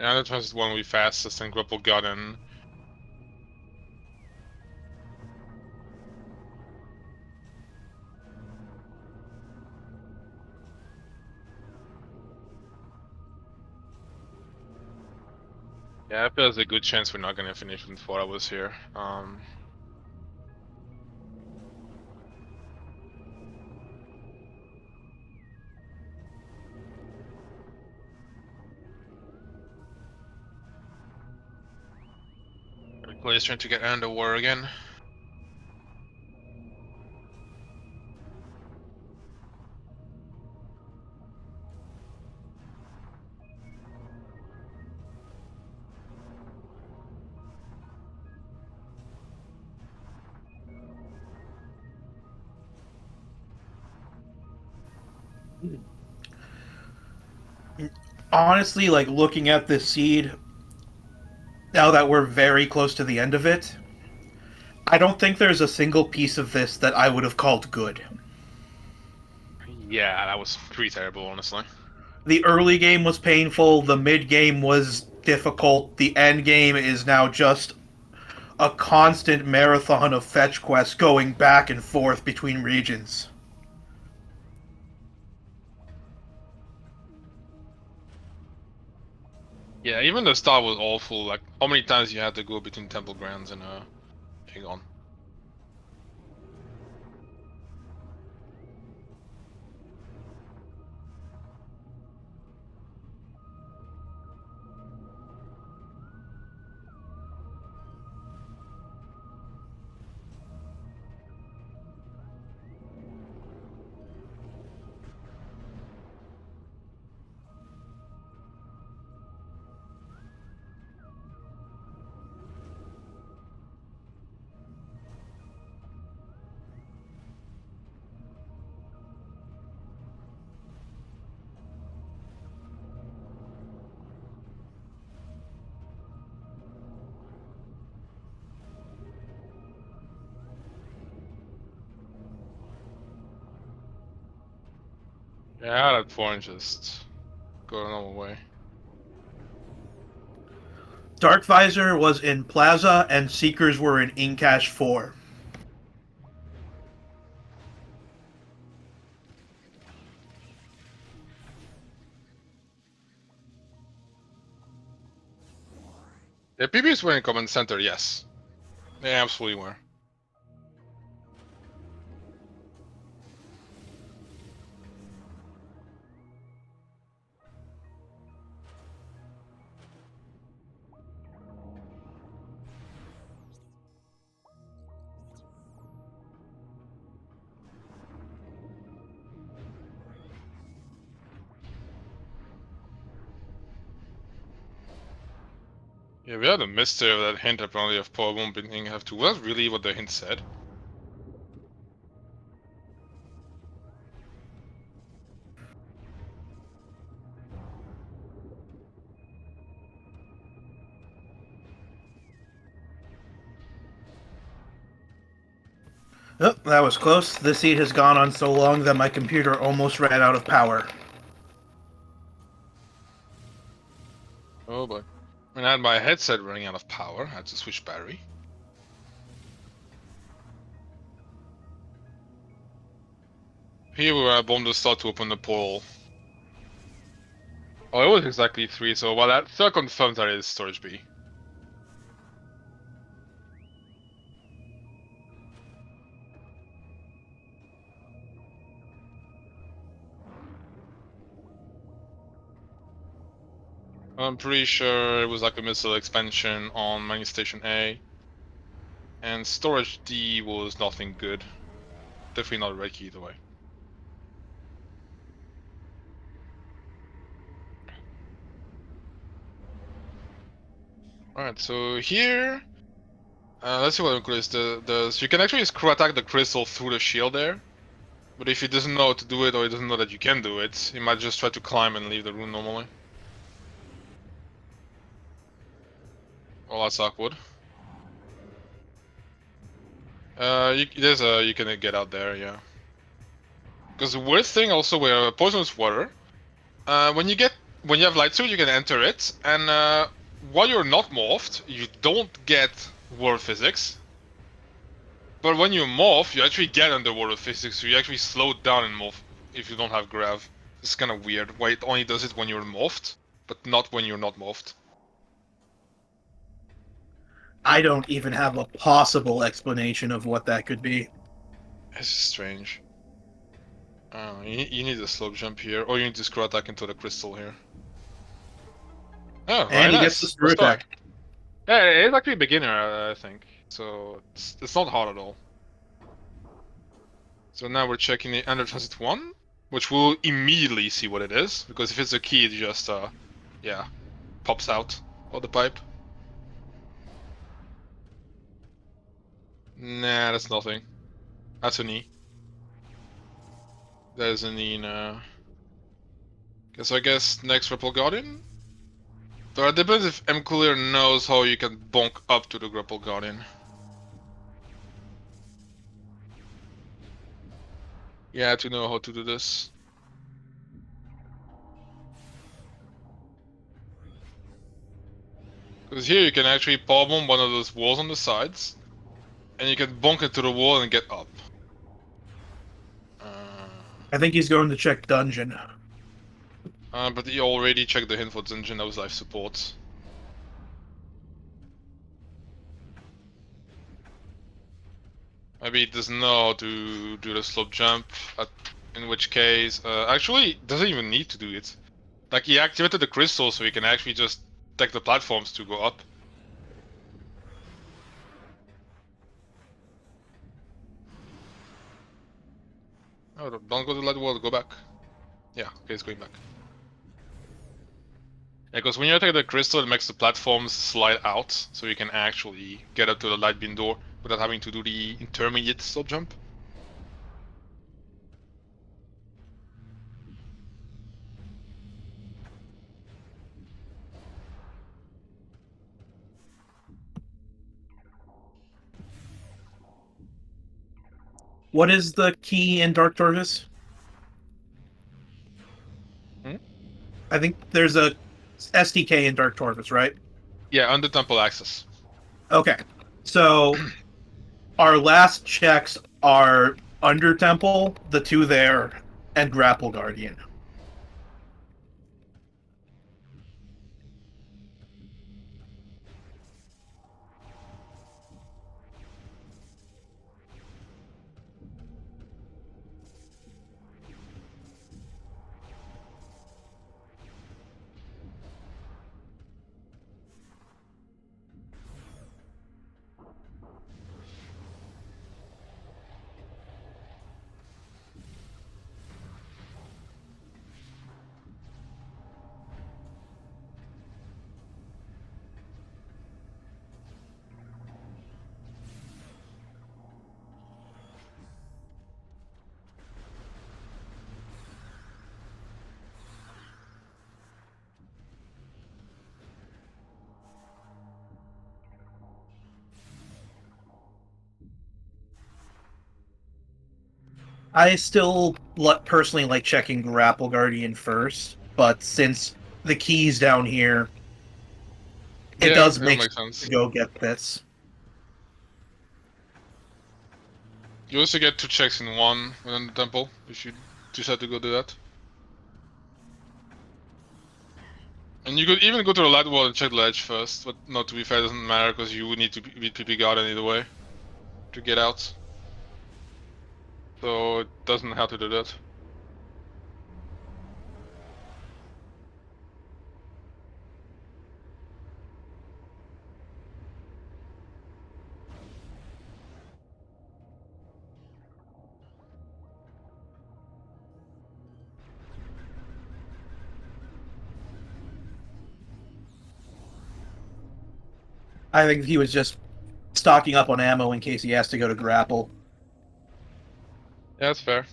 Yeah, the Transit 1 will be fastest and Grapple Garden. Yeah, I feel there's a good chance we're not gonna finish in 4 hours here. Clay's trying to get under war again. Honestly, like looking at this seed, now that we're very close to the end of it, I don't think there's a single piece of this that I would have called good. Yeah, that was pretty terrible, honestly. The early game was painful, the mid game was difficult, the end game is now just a constant marathon of fetch quests going back and forth between regions. Yeah, even the start was awful. Like, how many times you had to go between Temple Grounds and Aegon? Yeah, that 4 just go another way. Dark Visor was in Plaza, and Seekers were in Incash 4. Yeah, PBs were in Command Center, yes. They absolutely were. Yeah, we had a mystery of that hint apparently of Power Bomb being have to. Was that really what the hint said? Oh, that was close. This seed has gone on so long that my computer almost ran out of power. Oh boy. I mean, I had my headset running out of power. I had to switch battery. Here we were at bomb to start to open the portal. Oh, it was exactly 3, so well, that still confirms that it is storage B. I'm pretty sure it was like a missile expansion on Mining Station A. And storage D was nothing good. Definitely not red key either way. Alright, so here... let's see what Crystal does. You can actually screw attack the crystal through the shield there. But if he doesn't know how to do it, or he doesn't know that you can do it, he might just try to climb and leave the room normally. Well, that's awkward. You can get out there, yeah. Because the weird thing also with poisonous water, when you have light suit, you can enter it, and while you're not morphed, you don't get water physics. But when you morph, you actually get underwater physics, so you actually slow down and morph if you don't have grav. It's kind of weird why it only does it when you're morphed, but not when you're not morphed. I don't even have a possible explanation of what that could be. It's just strange. You need a slope jump here, or you need to screw attack into the crystal here. Oh, very And he gets the nice. screw Let's go. attack. Yeah, it's actually a beginner, I think. So it's not hard at all. So now we're checking the under transit 1, which we'll immediately see what it is, because if it's a key, it just, yeah, pops out of the pipe. Nah, that's nothing. That's a knee. There's a knee now. I guess next Grapple Guardian? So it depends if MColyer knows how you can bonk up to the Grapple Guardian. Yeah, to know how to do this. Because here you can actually power bomb one of those walls on the sides, and you can bonk into the wall and get up. I think he's going to check dungeon. But he already checked the hint for dungeon, that was life support. Maybe he doesn't know how to do the slope jump, in which case, actually, doesn't even need to do it. Like, he activated the crystal so he can actually just take the platforms to go up. Oh, don't go to the light wall, go back. Yeah, okay, it's going back. Yeah, because when you attack the crystal, it makes the platforms slide out, so you can actually get up to the light bin door without having to do the intermediate slope jump. What is the key in Dark Tortoise? Hmm? I think there's a SDK in Dark Tortoise, right? Yeah, under temple access. Okay. So our last checks are under temple, the two there, and grapple guardian. I still personally like checking grapple guardian first, but since the key's down here, it Yeah, does it make makes sense sense. to go get this. You also get 2 checks in one within the temple, if you decide to go do that. And you could even go to the light wall and check the ledge first, but no, to be fair, it doesn't matter, because you would need to beat PP Garden either way to get out. So it doesn't have to do that. I think he was just stocking up on ammo in case he has to go to grapple. Yeah, that's fair.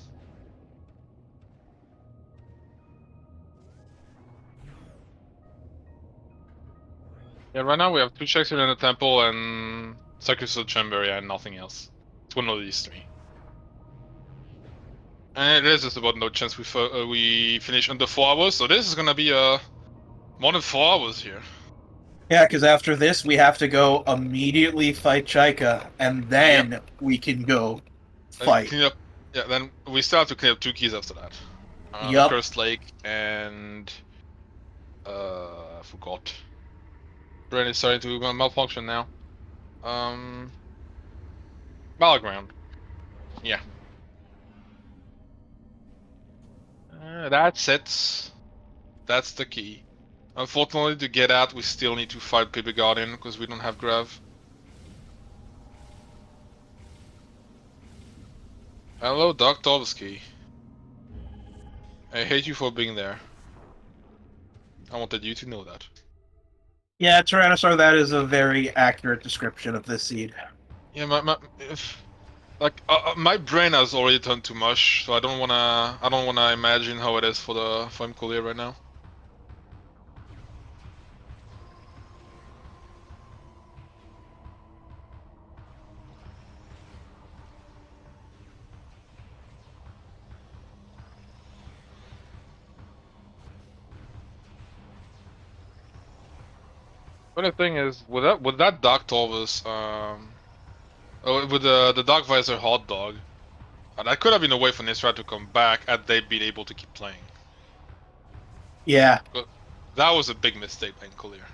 Yeah, right now we have 2 checks in the temple and Sacrificial Chamber, yeah, and nothing else. It's one of these 3. And it is just about no chance we finish under 4 hours, so this is gonna be more than 4 hours here. Yeah, because after this, we have to go immediately fight Chaika, and then we can go And fight. clean up. Yeah, then we still have to clean up 2 keys after that. The Yup. Cursed Lake and I forgot. Brain is starting to malfunction now. Battleground. Yeah. That's it. That's the key. Unfortunately, to get out, we still need to fight Paper Guardian because we don't have Grav. Hello, Doc Tovsky. I hate you for being there. I wanted you to know that. Yeah, Tyrannosaur, that is a very accurate description of this seed. Yeah, my brain has already turned to mush, so I don't wanna imagine how it is for MColyer right now. But the thing is, with that Dark Torvus, with the Dark Visor hot dog, that could have been a way for Nystrata to come back had they been able to keep playing. Yeah. But that was a big mistake by MColyer.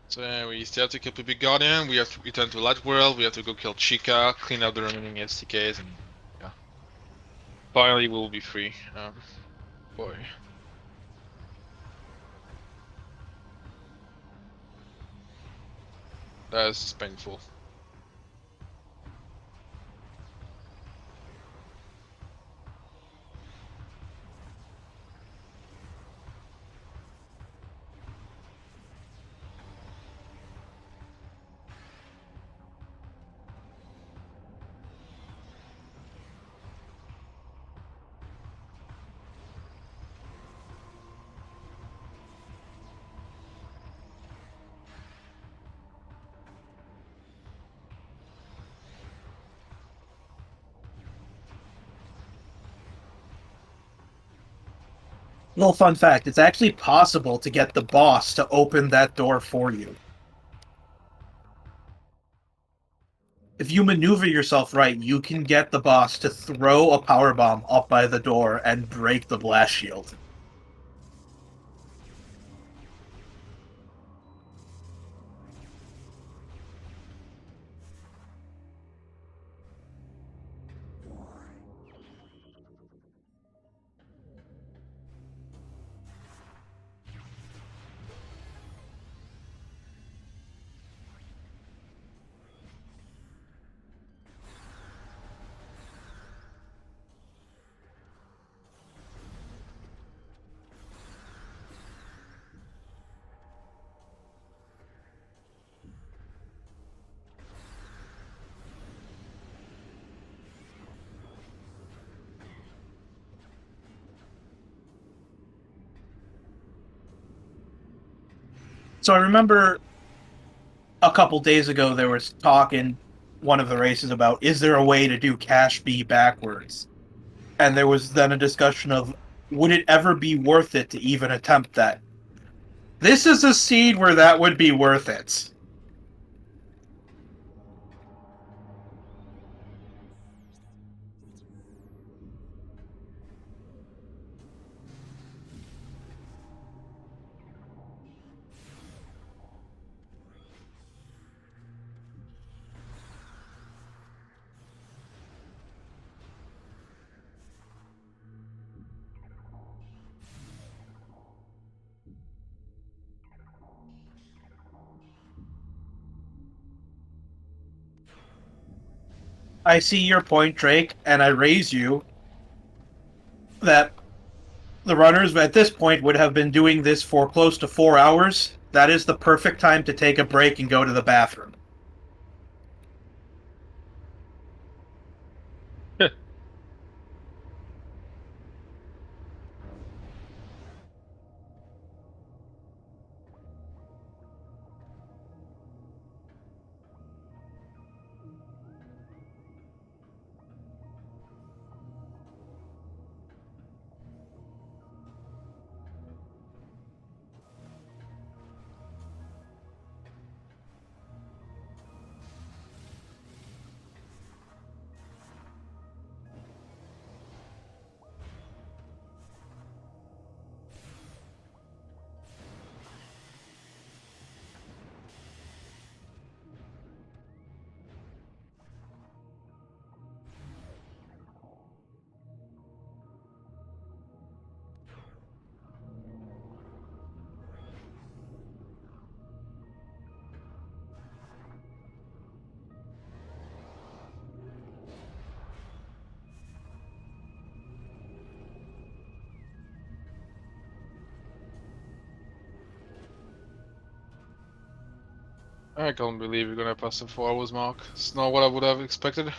So yeah, we still have to kill PB Guardian, we have to return to Light World, we have to go kill Chica, clean up the remaining STKs, and yeah. Finally we'll be free. Boy. That's painful. Little fun fact, it's actually possible to get the boss to open that door for you. If you maneuver yourself right, you can get the boss to throw a power bomb up by the door and break the blast shield. So I remember a couple days ago there was talk in one of the races about, is there a way to do cash B backwards? And there was then a discussion of, would it ever be worth it to even attempt that? This is a seed where that would be worth it. I see your point, Drake, and I raise you that the runners at this point would have been doing this for close to 4 hours. That is the perfect time to take a break and go to the bathroom. I can't believe you're gonna pass the 4 hours mark. It's not what I would have expected.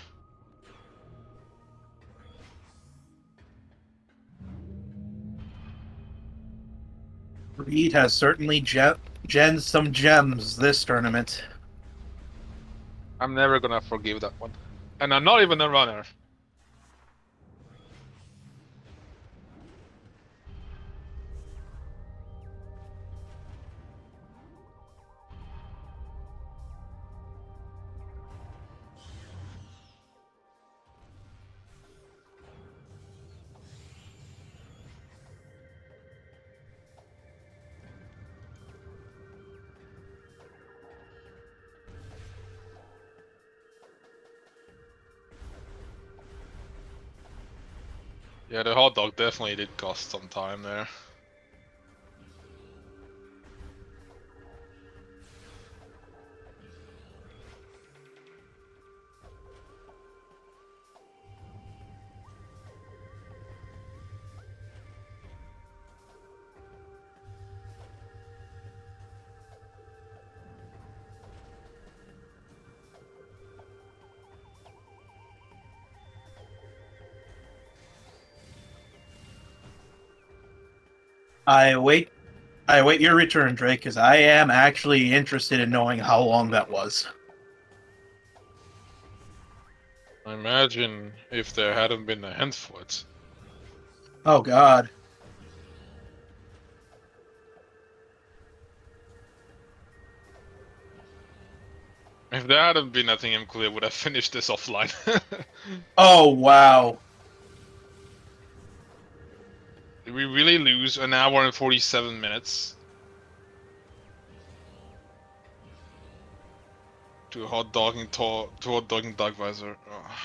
Reed has certainly gen some gems this tournament. I'm never gonna forgive that one. And I'm not even a runner. Yeah, the hot dog definitely did cost some time there. I await your return, Drake, because I am actually interested in knowing how long that was. I imagine if there hadn't been a hint for it. Oh God. If there hadn't been, I think MColyer would have finished this offline. Oh wow. Did we really lose an hour and 47 minutes? To a hot dogging dog visor. Oh.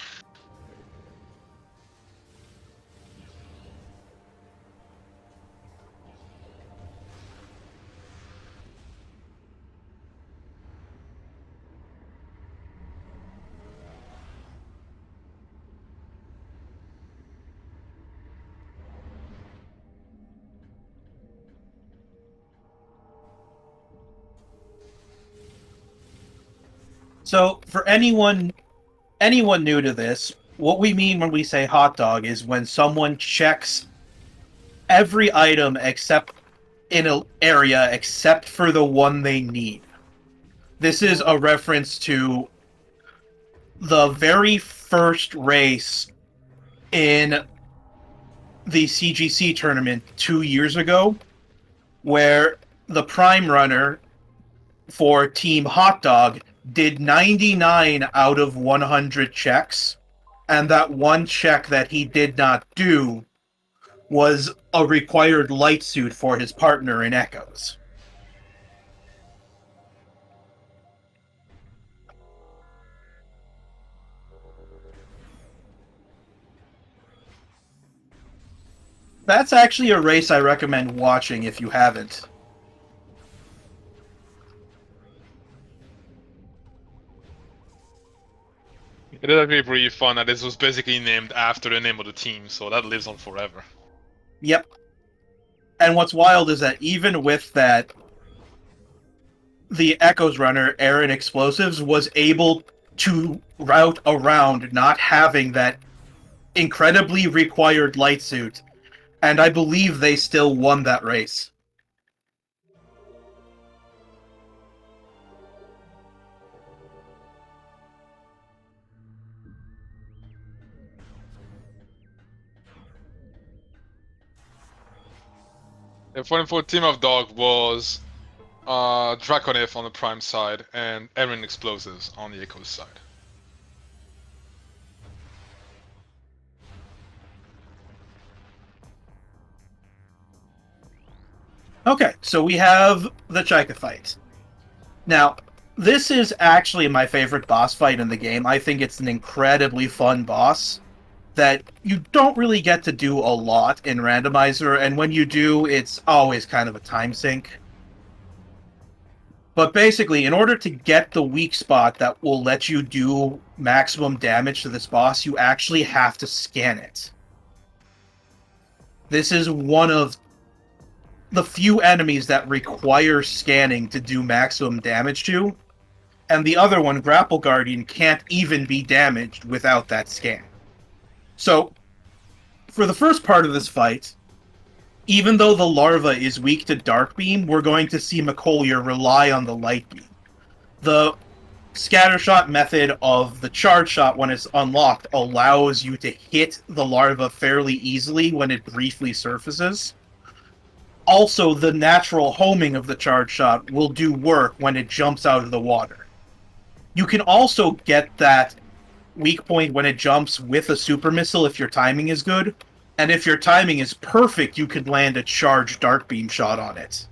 So for anyone new to this, what we mean when we say hot dog is when someone checks every item except in an area except for the one they need. This is a reference to the very first race in the CGC tournament 2 years ago, where the prime runner for Team Hot Dog did 99 out of 100 checks, and that one check that he did not do was a required light suit for his partner in Echoes. That's actually a race I recommend watching if you haven't. It is actually pretty fun that this was basically named after the name of the team, so that lives on forever. Yep. And what's wild is that even with that, the Echoes runner, Aaron Explosives, was able to route around not having that incredibly required light suit, and I believe they still won that race. The 44 team of dog was Draconif on the prime side and Erin Explosives on the Echo side. Okay, so we have the Chika fight. Now, this is actually my favorite boss fight in the game. I think it's an incredibly fun boss that you don't really get to do a lot in Randomizer, and when you do, it's always kind of a time sink. But basically, in order to get the weak spot that will let you do maximum damage to this boss, you actually have to scan it. This is one of the few enemies that require scanning to do maximum damage to, and the other one, Grapple Guardian, can't even be damaged without that scan. So, for the first part of this fight, even though the larva is weak to Dark Beam, we're going to see MColyer rely on the Light Beam. The Scattershot method of the Charge Shot, when it's unlocked, allows you to hit the larva fairly easily when it briefly surfaces. Also, the natural homing of the Charge Shot will do work when it jumps out of the water. You can also get that weak point when it jumps with a super missile if your timing is good, and if your timing is perfect, you could land a charged Dark Beam shot on it.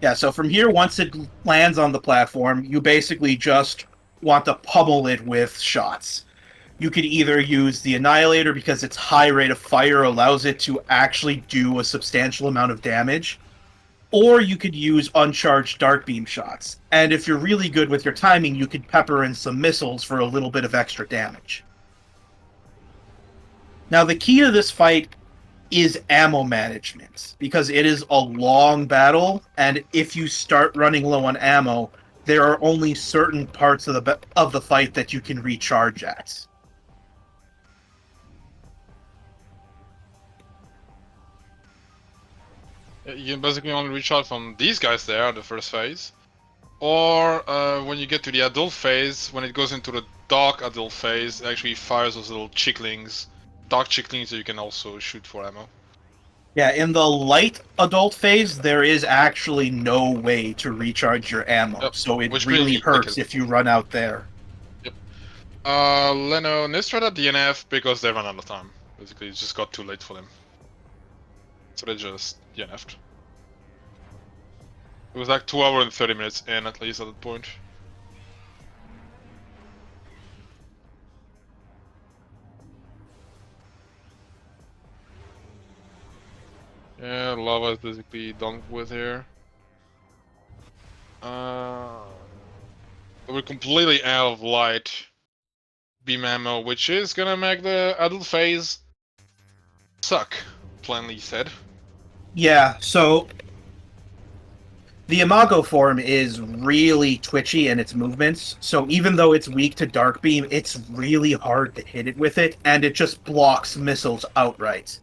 Yeah, so from here, once it lands on the platform, you basically just want to pummel it with shots. You could either use the Annihilator because its high rate of fire allows it to actually do a substantial amount of damage, or you could use uncharged Dark Beam shots. And if you're really good with your timing, you could pepper in some missiles for a little bit of extra damage. Now, the key to this fight is ammo management, because it is a long battle, and if you start running low on ammo, there are only certain parts of the fight that you can recharge at. You can basically only recharge from these guys there at the first phase. Or when you get to the adult phase, when it goes into the dark adult phase, it actually fires those little chicklings, dark chicklings that you can also shoot for ammo. Yeah, in the light adult phase, there is actually no way to recharge your ammo, Yep, so it which really really hurts if you run out there. Yep. Leno, Nystrata DNF because they ran out of time. Basically, it just got too late for them. So they just DNF'd. It was like 2 hours and 30 minutes in at least at that point. Yeah, lava is basically done with here. We're completely out of light beam ammo, which is gonna make the adult phase suck, plainly said. Yeah, so the Imago form is really twitchy in its movements, so even though it's weak to Dark Beam, it's really hard to hit it with it, and it just blocks missiles outright.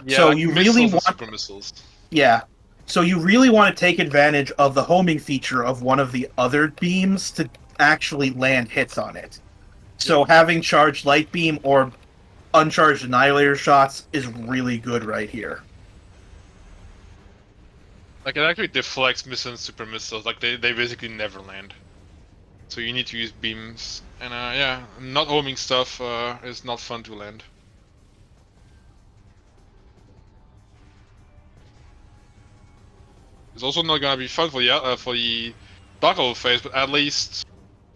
Yeah, So like you missiles really and want... super missiles. Yeah. So you really want to take advantage of the homing feature of one of the other beams to actually land hits on it. So having charged Light Beam or uncharged Annihilator shots is really good right here. Like, it actually deflects missiles and super missiles, like they basically never land. So you need to use beams, and yeah, not homing stuff is not fun to land. It's also not gonna be fun for the Dark Hole phase, but at least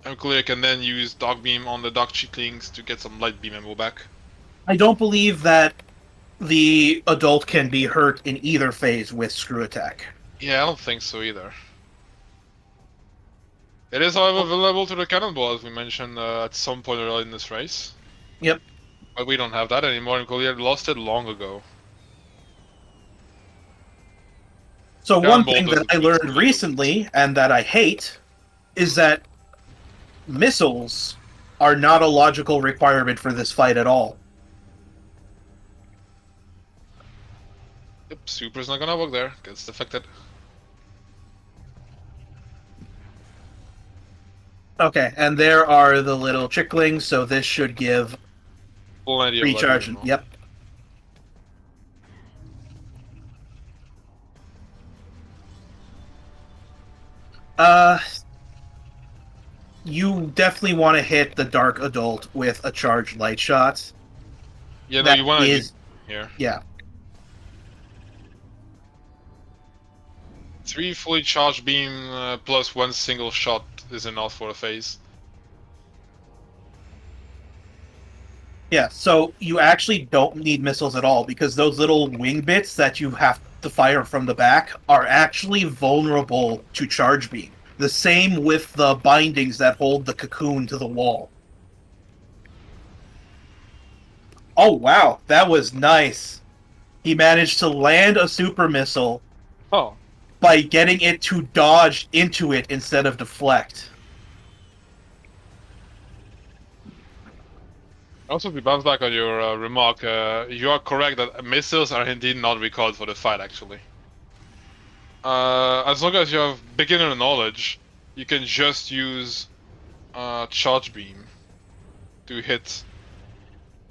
MColyer can then use Dark Beam on the Dark Chicklings to get some Light Beam ammo back. I don't believe that the adult can be hurt in either phase with Screw Attack. Yeah, I don't think so either. It is, however, available to the Cannonball, as we mentioned at some point early in this race. Yep. But we don't have that anymore, and MColyer lost it long ago. So one Cannonball thing that doesn't I use learned it. recently, and that I hate, is that missiles are not a logical requirement for this fight at all. Yep, Super's not gonna work there, gets defected. Okay, and there are the little chicklings, so this should give Plenty of recharge. Light Beam ammo. Yep. You definitely want to hit the Dark Adult with a charged light shot. Yeah, no, That you wanna is, here. yeah. 3 fully charged beam plus 1 single shot is enough for a phase. Yeah, so you actually don't need missiles at all, because those little wing bits that you have to fire from the back are actually vulnerable to charge beam. The same with the bindings that hold the cocoon to the wall. Oh wow, that was nice. He managed to land a super missile Oh. by getting it to dodge into it instead of deflect. Also, to bounce back on your remark, you are correct that missiles are indeed not recalled for the fight, actually. As long as you have beginner knowledge, you can just use charge beam to hit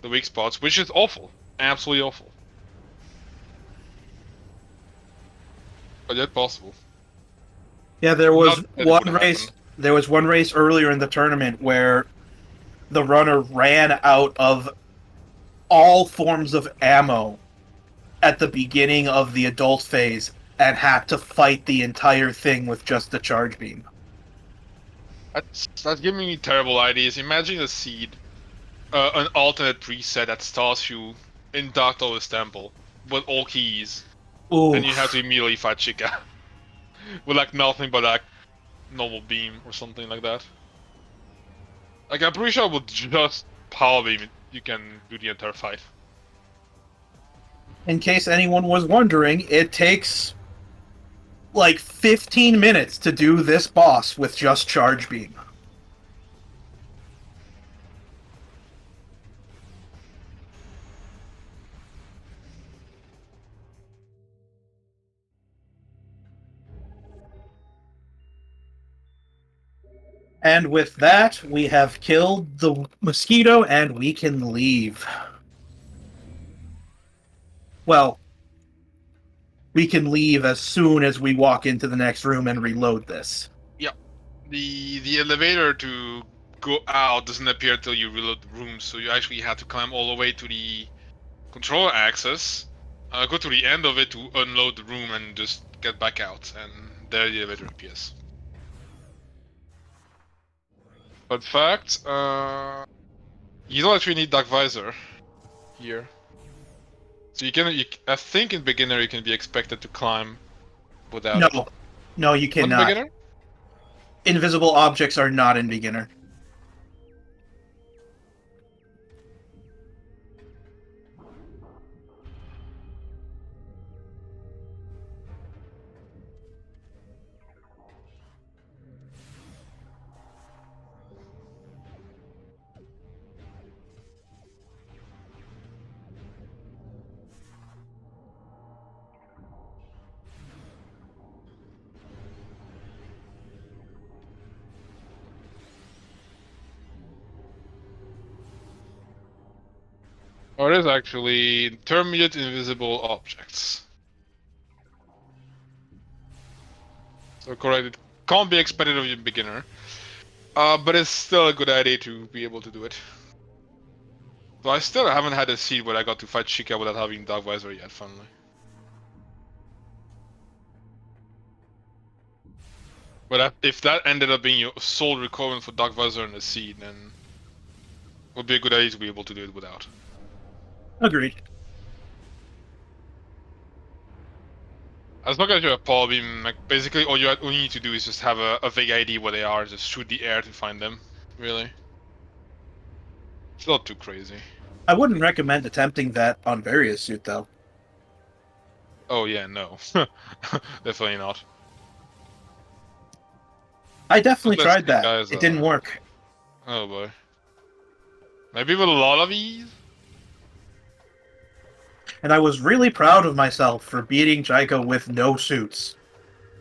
the weak spots, which is awful. Absolutely awful. But yet possible. Yeah, there was Not that it would one happen. race. There was one race earlier in the tournament where the runner ran out of all forms of ammo at the beginning of the adult phase and had to fight the entire thing with just the charge beam. That's giving me terrible ideas. Imagine a seed, an alternate reset that starts you in Dark Tower's Temple with all keys, Ooh. and you have to immediately fight Chica with like nothing but like normal beam or something like that. Like I'm pretty sure with just power beam you can do the entire fight. In case anyone was wondering, it takes like 15 minutes to do this boss with just charge beam. And with that, we have killed the mosquito and we can leave. Well, we can leave as soon as we walk into the next room and reload this. Yeah, the elevator to go out doesn't appear till you reload the room, so you actually have to climb all the way to the controller access, go to the end of it to unload the room and just get back out, and there the elevator appears. Fun fact, you don't actually need Dark Visor here. So I think in beginner you can be expected to climb without it. No, you Not cannot. beginner? Invisible objects are not in beginner. Or it is actually intermediate invisible objects. So correct, it can't be expected of a beginner. But it's still a good idea to be able to do it. So I still haven't had a scene where I got to fight Chica without having Dark Visor yet, finally. But if that ended up being your sole requirement for Dark Visor and the Seed, then it would be a good idea to be able to do it without. Agreed. As long as you have Power Beam, like basically all you need to do is just have a vague ID where they are, just shoot the air to find them, really. It's not too crazy. I wouldn't recommend attempting that on Various Suit, though. Oh yeah, no. Definitely not. I definitely Unless tried these that. guys It didn't are- work. Oh boy. Maybe with a lot of ease? And I was really proud of myself for beating Jaika with no suits.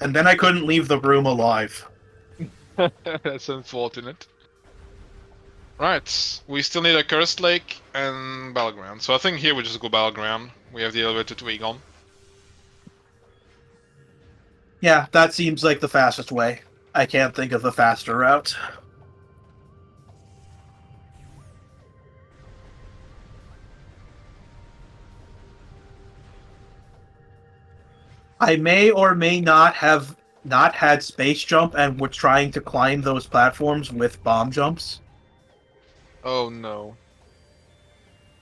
And then I couldn't leave the room alive. That's unfortunate. Right, we still need a Cursed Lake and Battleground. So I think here we just go Battleground. We have the elevator to Egon. Yeah, that seems like the fastest way. I can't think of a faster route. I may or may not have not had space jump and were trying to climb those platforms with bomb jumps. Oh no.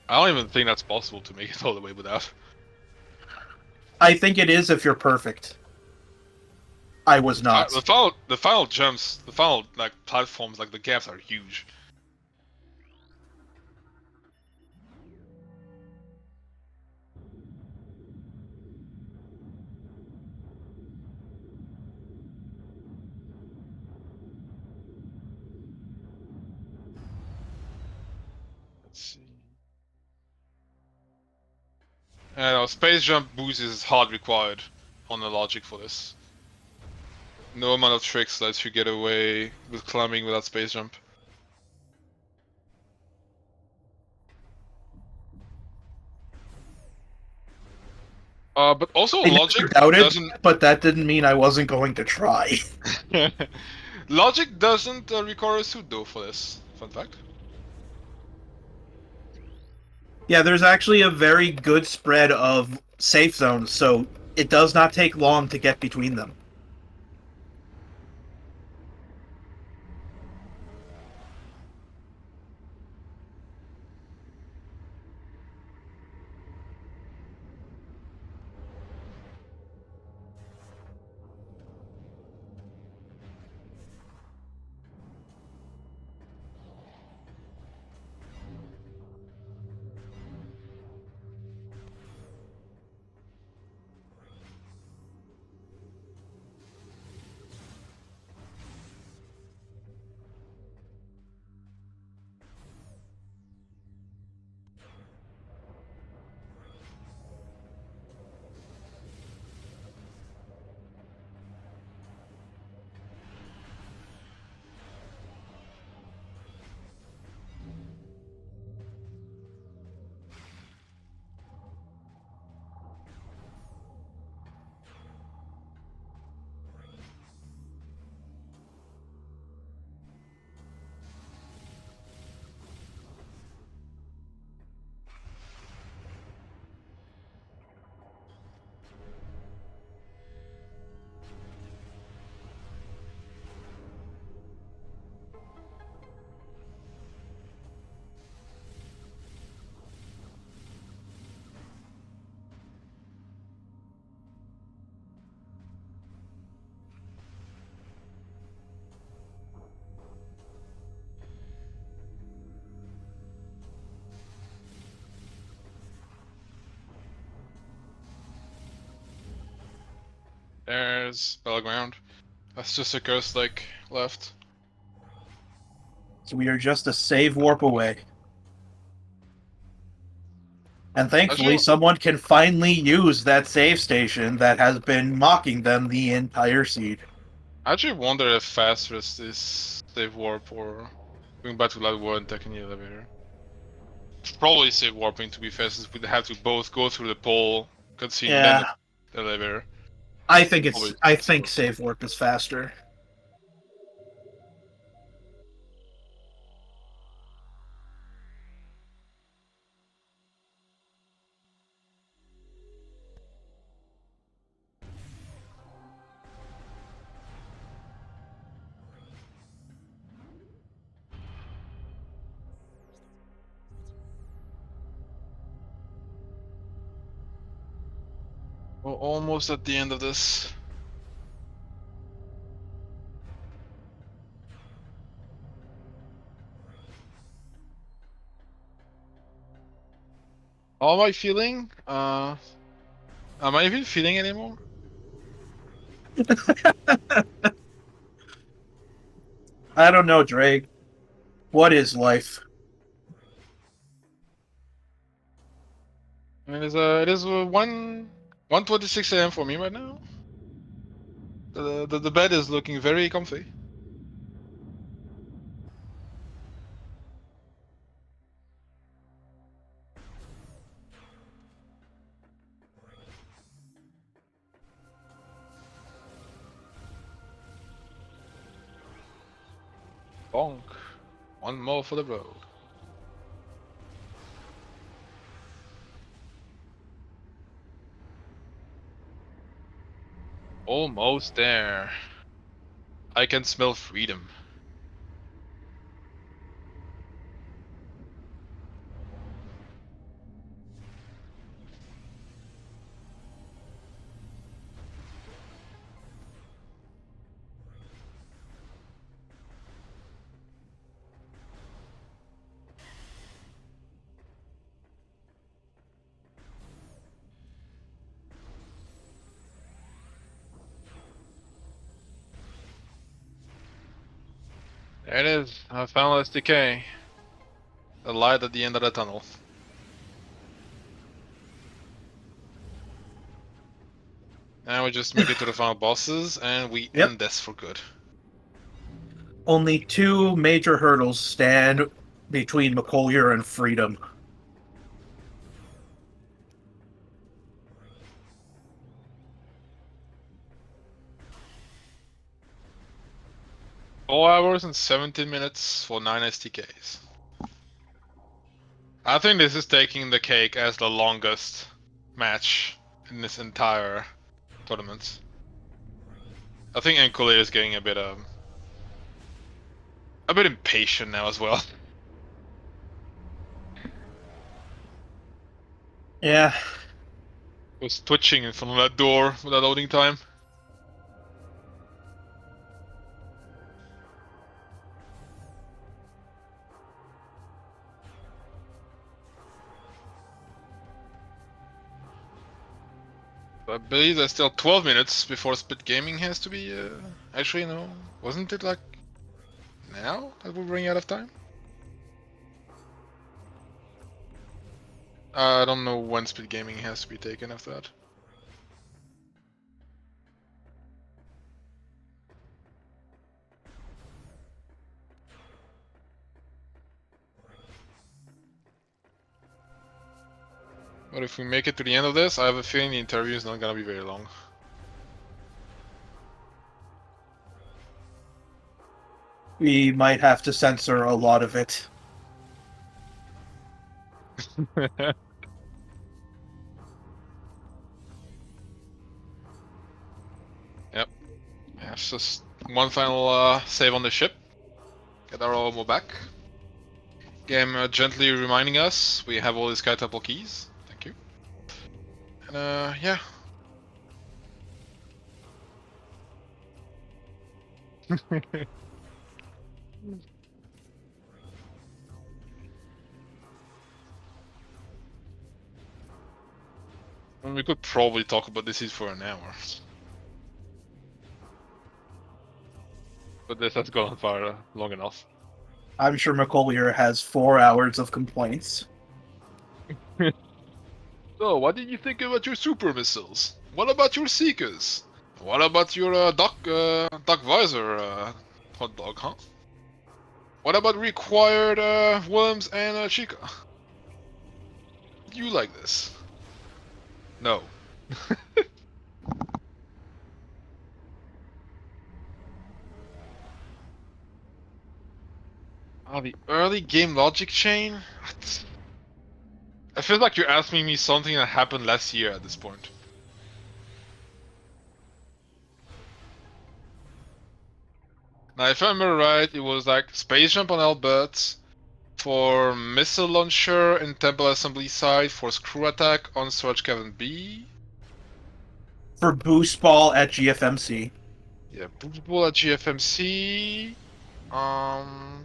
I don't even think that's possible to make it all the way without. I think it is if you're perfect. I was not. The final jumps, the final like platforms, like the gaps are huge. Space jump boost is hard required on the logic for this. No amount of tricks lets you get away with climbing without space jump. But also I logic never doubted, doesn't. but that didn't mean I wasn't going to try. Logic doesn't require a suit though for this. Fun fact. Yeah, there's actually a very good spread of safe zones, so it does not take long to get between them. There's Battleground. That's just a ghost lake left. So we are just a save warp away. And thankfully, Actually, someone can finally use that save station that has been mocking them the entire seed. I actually wonder if faster is this save warp or going back to Light War and taking the elevator. Probably save warping to be fastest. We'd have to both go through the pole cutscene, then Yeah, the elevator. Probably I think save warp is faster. We're almost at the end of this. How am I feeling? Am I even feeling anymore? I don't know, Drake. What is life? I mean, it is 1:26 a.m. for me right now. The bed is looking very comfy. Bonk. One more for the road. Almost there. I can smell freedom. There it is. I found SDK. The light at the end of the tunnel. And we just make it to the final bosses, and we Yep. end this for good. Only 2 major hurdles stand between McColyer and freedom. Four hours and 17 minutes for 9 STKs. I think this is taking the cake as the longest match in this entire tournament. I think MColyer is getting a bit impatient now as well. Yeah. Was twitching in front of that door with that loading time. I believe there's still 12 minutes before SpeedGaming has to be. Actually, no. Wasn't it like now that we're running out of time? I don't know when SpeedGaming has to be taken after that. But if we make it to the end of this, I have a feeling the interview is not gonna be very long. We might have to censor a lot of it. Yep. Yeah, it's just one final save on the ship. Get our Omo back. Game gently reminding us we have all these skytemple keys. Thank you. And yeah. And we could probably talk about this for an hour. But this has gone for long enough. I'm sure McColyer has 4 hours of complaints. So, what did you think about your super missiles? What about your seekers? What about your duck visor hot dog, huh? What about required worms and chica? Do you like this? No. Oh, the early game logic chain? I feel like you're asking me something that happened last year at this point. Now, if I remember right, it was like space jump on Albert, for missile launcher in temple assembly side, for screw attack on storage cavern B. For boost ball at GFMC. Yeah, boost ball at GFMC. Um,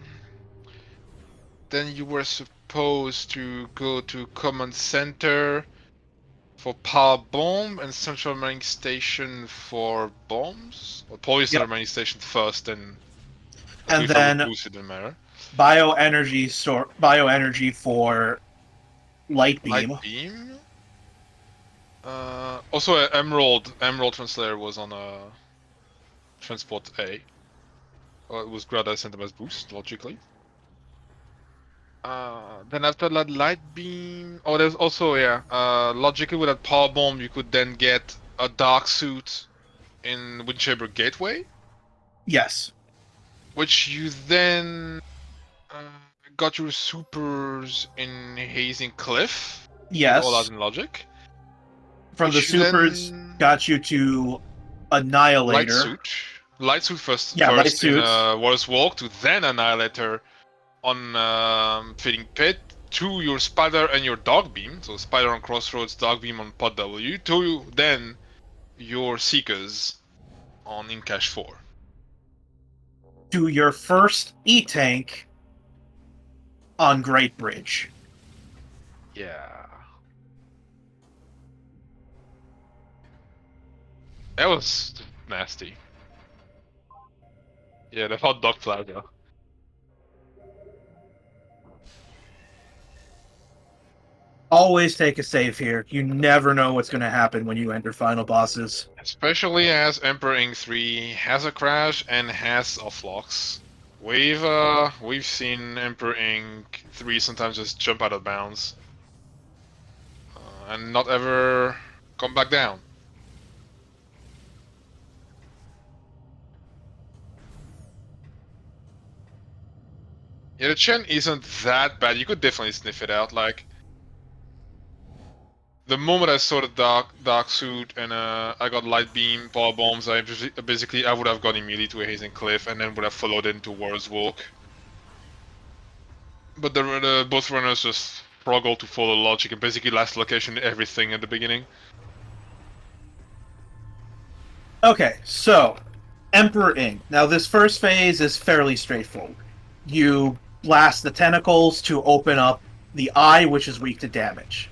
then you were supposed to go to command center for power bomb and central mining station for bombs. Or probably central Yep. mining station first, then as And we felt then with boost, it didn't matter. bioenergy for light Light beam. beam. Also, Emerald Translator was on Transport A. It was Grada sent him as boost, logically. Then after that light beam... Oh, there's also, yeah, logically with that power bomb, you could then get a dark suit in Windchamber Gateway. Yes. Which you then got your supers in Hazing Cliff. With all that Yes. in logic. From the Which you supers then... got you to Annihilator. Light suit first Yeah, light in suits. Warrior's Walk, to then Annihilator on Fading Pit, to your Spider and your Dog Beam, so Spider on Crossroads, Dog Beam on Pod W, to then your Seekers on Incash 4. To your first E-Tank on Great Bridge. Yeah. That was nasty. Yeah, the hot dog plaza. Always take a save here. You never know what's going to happen when you enter final bosses. Especially as Emperor Ink 3 has a crash and has a flux. We've seen Emperor Ink 3 sometimes just jump out of bounds. And not ever come back down. Yeah, the Chen isn't that bad. You could definitely sniff it out. Like, the moment I saw the dark suit and I got light beam power bombs, I would have gone immediately to a hazing cliff and then would have followed into War's Walk. But the both runners just struggle to follow logic and basically last location everything at the beginning. Okay, so Emperor Ing. Now, this first phase is fairly straightforward. You blast the tentacles to open up the eye, which is weak to damage.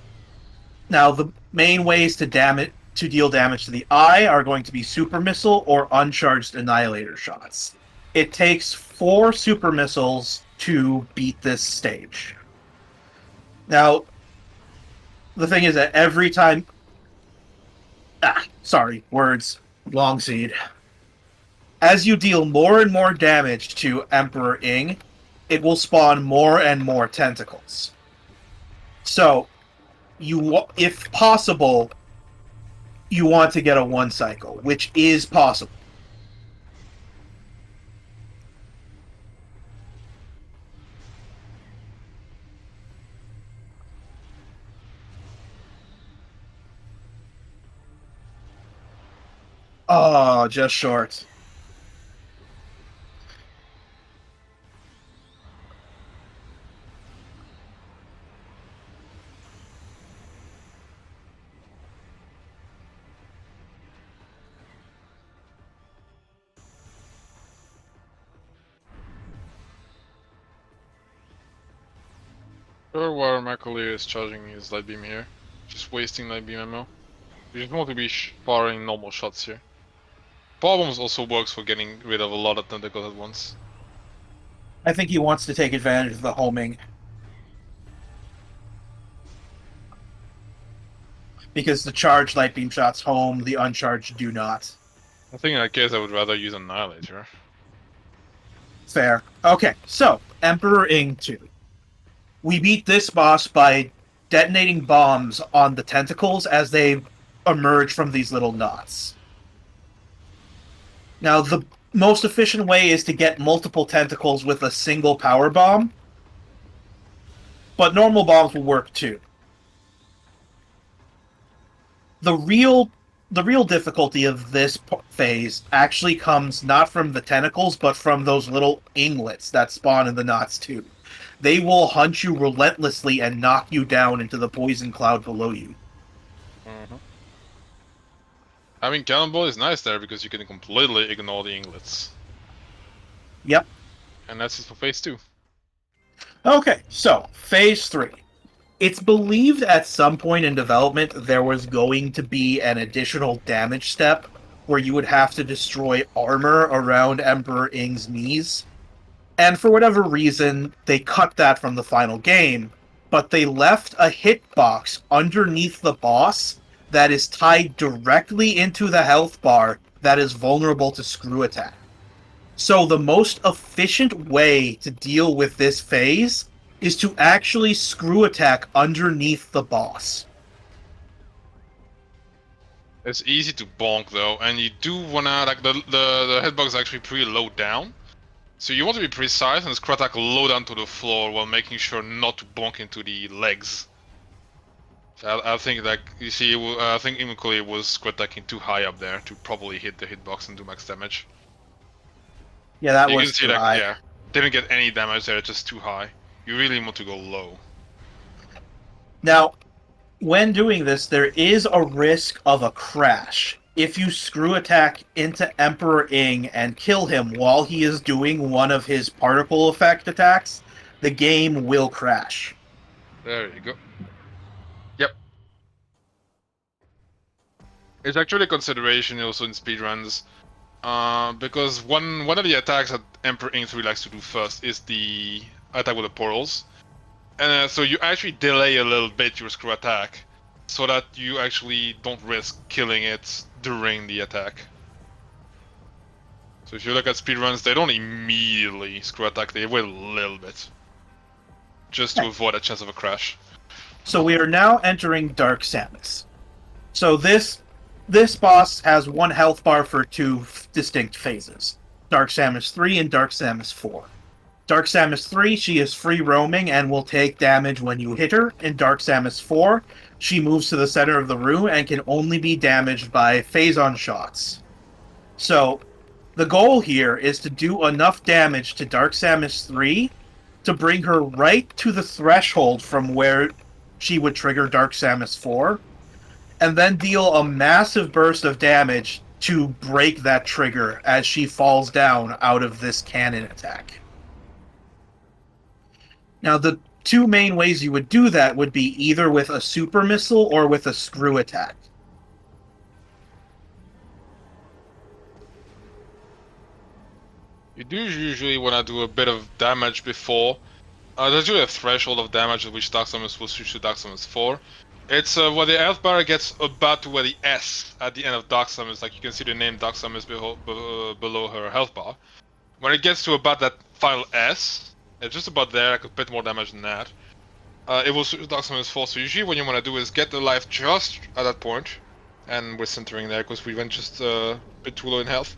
Now, the main ways to deal damage to the eye are going to be super missile or uncharged annihilator shots. It takes 4 super missiles to beat this stage. Now, the thing is that every time... Long seed. As you deal more and more damage to Emperor Ing, it will spawn more and more tentacles. So, if possible, you want to get a 1 cycle, which is possible. Oh, just short. Sure, while MColyer is charging his light beam here. Just wasting light beam ammo. You just want to be firing normal shots here. Power bombs also works for getting rid of a lot of tentacles at once. I think he wants to take advantage of the homing. Because the charged light beam shots home, the uncharged do not. I think in that case I would rather use Annihilator. Fair. Okay, so, Emperor Ing 2. We beat this boss by detonating bombs on the tentacles as they emerge from these little knots. Now, the most efficient way is to get multiple tentacles with a single power bomb, but normal bombs will work too. The real difficulty of this phase actually comes not from the tentacles, but from those little inglets that spawn in the knots too. They will hunt you relentlessly and knock you down into the poison cloud below you. Mm-hmm. I mean, Cannonball is nice there because you can completely ignore the inglets. Yep. And that's it for phase 2. Okay, so, phase 3. It's believed at some point in development there was going to be an additional damage step where you would have to destroy armor around Emperor Ing's knees. And for whatever reason, they cut that from the final game, but they left a hitbox underneath the boss that is tied directly into the health bar that is vulnerable to screw attack. So the most efficient way to deal with this phase is to actually screw attack underneath the boss. It's easy to bonk though, and you do wanna, like, the hitbox is actually pretty low down. So you want to be precise and screw attack low down to the floor while making sure not to bonk into the legs. So I think, like, you see, I think MColyer was screw attacking too high up there to properly hit the hitbox and do max damage. Yeah, that You was can see too that, high. yeah, didn't get any damage there, just too high. You really want to go low. Now, when doing this, there is a risk of a crash. If you screw attack into Emperor Ing and kill him while he is doing one of his particle effect attacks, the game will crash. There you go. Yep. It's actually a consideration also in speedruns. Because one of the attacks that Emperor Ing 3 likes to do first is the attack with the portals. And so you actually delay a little bit your screw attack, so that you actually don't risk killing it during the attack. So if you look at speedruns, they don't immediately screw attack, they wait a little bit. Just to Okay. avoid a chance of a crash. So we are now entering Dark Samus. So this boss has one health bar for two distinct phases. Dark Samus 3 and Dark Samus 4. Dark Samus 3, she is free roaming and will take damage when you hit her. In Dark Samus 4, she moves to the center of the room and can only be damaged by phase-on shots. So, the goal here is to do enough damage to Dark Samus 3 to bring her right to the threshold from where she would trigger Dark Samus 4, and then deal a massive burst of damage to break that trigger as she falls down out of this cannon attack. Now, the two main ways you would do that would be either with a super missile or with a screw attack. You do usually want to do a bit of damage before. There's usually a threshold of damage at which Dark Samus will switch to Dark Samus 4. It's where the health bar gets about to where the S at the end of Dark Samus, like you can see the name Dark Samus below her health bar. When it gets to about that final S, it's just about there, like a bit more damage than that. It will switch to Dark Samus 4, so usually what you want to do is get the life just at that point, and we're centering there because we went just a bit too low in health.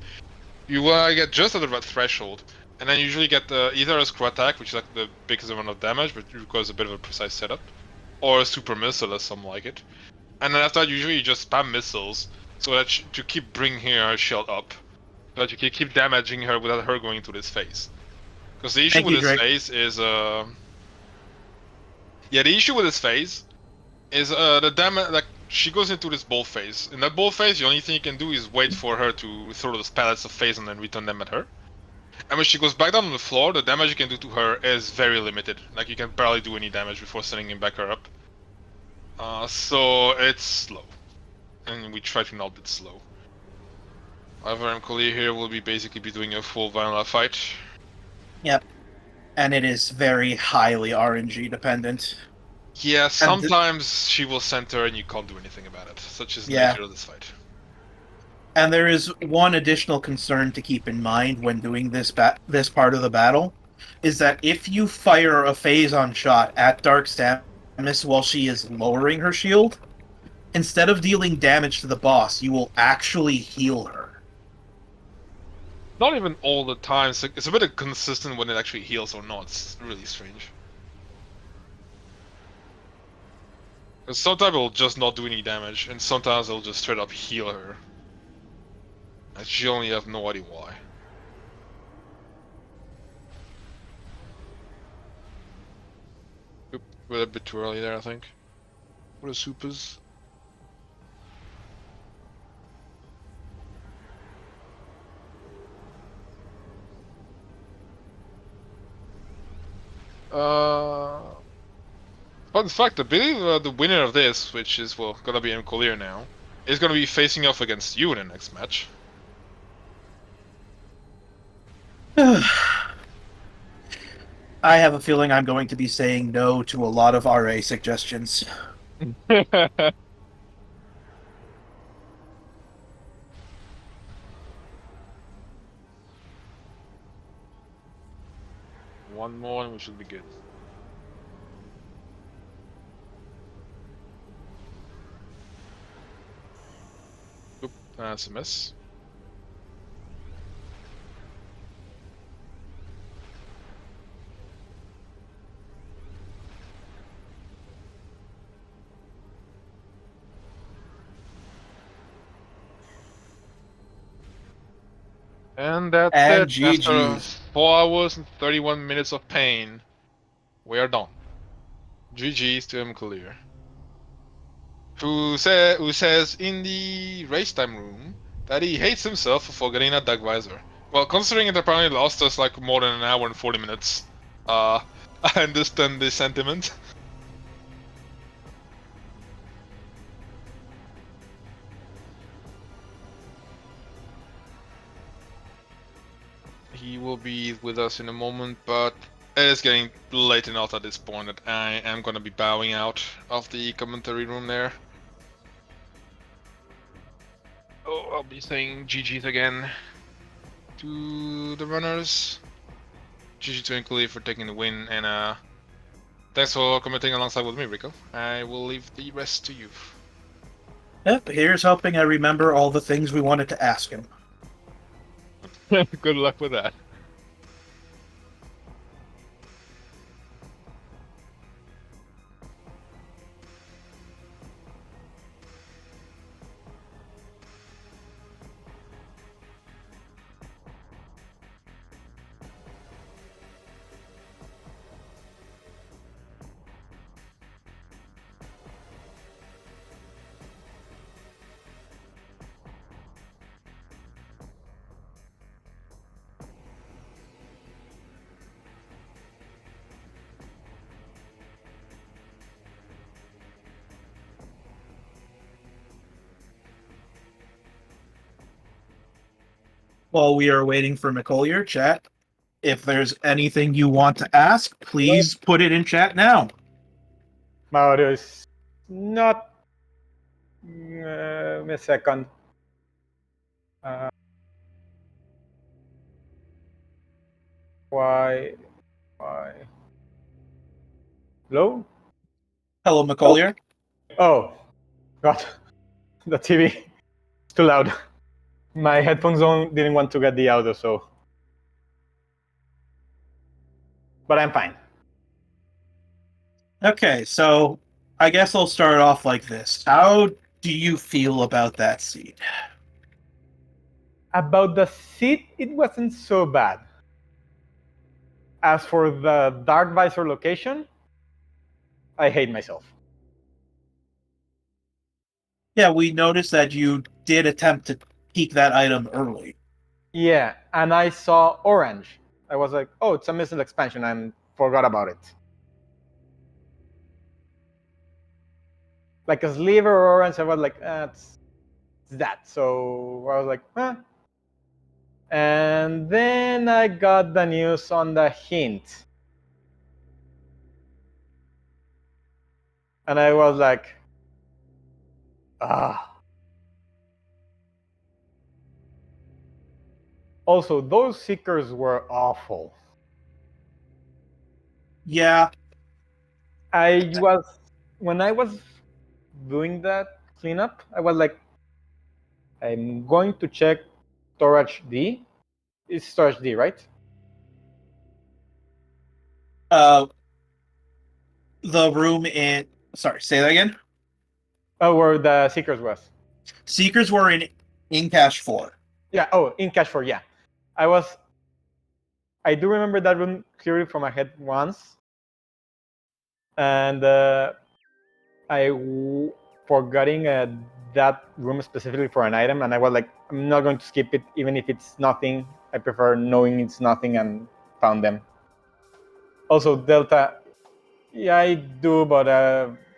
You want to get just at the right threshold, and then usually get either a screw attack, which is like the biggest amount of damage, but requires a bit of a precise setup, or a super missile as some like it. And then after that, usually you just spam missiles, so that to keep bringing her shield up, so that you can keep damaging her without her going into this phase. Because the issue with this phase is, yeah, the issue with this phase is the damage, like, she goes into this ball phase. In that ball phase, the only thing you can do is wait for her to throw those pellets of phase and then return them at her. And when she goes back down on the floor, the damage you can do to her is very limited. Like, you can barely do any damage before sending him back her up. So it's slow. And we try to not be slow. However, MColyer here will basically be doing a full vanilla fight. Yep. And it is very highly RNG dependent. Yeah, sometimes she will center and you can't do anything about it, such as the nature of this fight. And there is one additional concern to keep in mind when doing this part of the battle, is that if you fire a phase-on shot at Dark Samus while she is lowering her shield, instead of dealing damage to the boss, you will actually heal her. Not even all the time, so it's a bit inconsistent when it actually heals or not. It's really strange. Because sometimes it'll just not do any damage, and sometimes it'll just straight up heal her. And she only have no idea why. Oop, we're a bit too early there, I think. What are supers? Fun fact, I believe the winner of this, which is, well, gonna be MColyer now, is gonna be facing off against you in the next match. I have a feeling I'm going to be saying no to a lot of RA suggestions. One more and we should be good. Oop, that's a miss. And that's And it. After GG's. 4 hours and 31 minutes of pain, we are done. GG's to MColyer. Who says in the race time room that he hates himself for forgetting a dog visor. Well, considering it apparently lost us like more than an hour and 40 minutes, I understand the sentiment. He will be with us in a moment, but It is getting late enough at this point that I am gonna be bowing out of the commentary room there. Oh, I'll be saying GG's again to the runners. GG to MColyer for taking the win, and thanks for commenting alongside with me, Rico. I will leave the rest to you. Yep, here's hoping I remember all the things we wanted to ask him. Good luck with that. While we are waiting for McColyer, chat, if there's anything you want to ask, please put it in chat now. Mario is not. A second. Why? Hello? Hello, McColyer. Oh, God. The TV is too loud. My headphones didn't want to get the audio, so. But I'm fine. Okay, so I guess I'll start off like this. How do you feel about that seed? About the seat, it wasn't so bad. As for the Dark Visor location, I hate myself. Yeah, we noticed that you did attempt to peek that item early. Yeah, and I saw orange. I was like, oh, it's a missile expansion, and forgot about it. Like a sliver or orange, I was like, it's that. So I was like, huh. And then I got the news on the hint. And I was like, ah. Also, those seekers were awful. Yeah. When I was doing that cleanup, I was like, I'm going to check storage D. It's storage D, right? The room in... Sorry, say that again? Oh, where the seekers was. Seekers were in cache 4. Yeah, oh, in cache 4, yeah. I do remember that room clearly from my head once. And forgetting that room specifically for an item, and I was like, I'm not going to skip it, even if it's nothing. I prefer knowing it's nothing and found them. Also, Delta, yeah, I do, but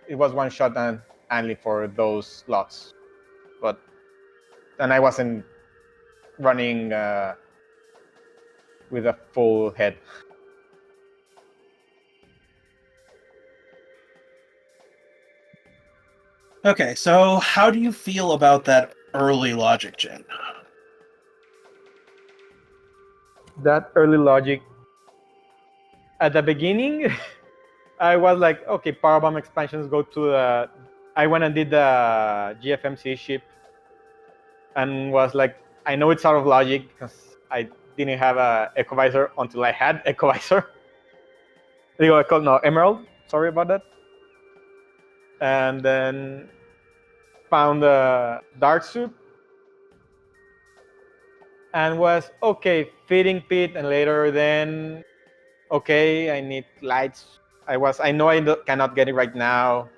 it was one shot and only for those slots. And I wasn't running with a full head. Okay, so how do you feel about that early logic gen? That early logic. At the beginning, I was like, okay, powerbomb expansions go to the. I went and did the GFMC ship, and was like, I know it's out of logic because I didn't have a Ecovisor until I had Ecovisor. No, Emerald. Sorry about that. And then found a dark suit, and was okay, feeding pit, and later then, okay, I need lights. I know I cannot get it right now.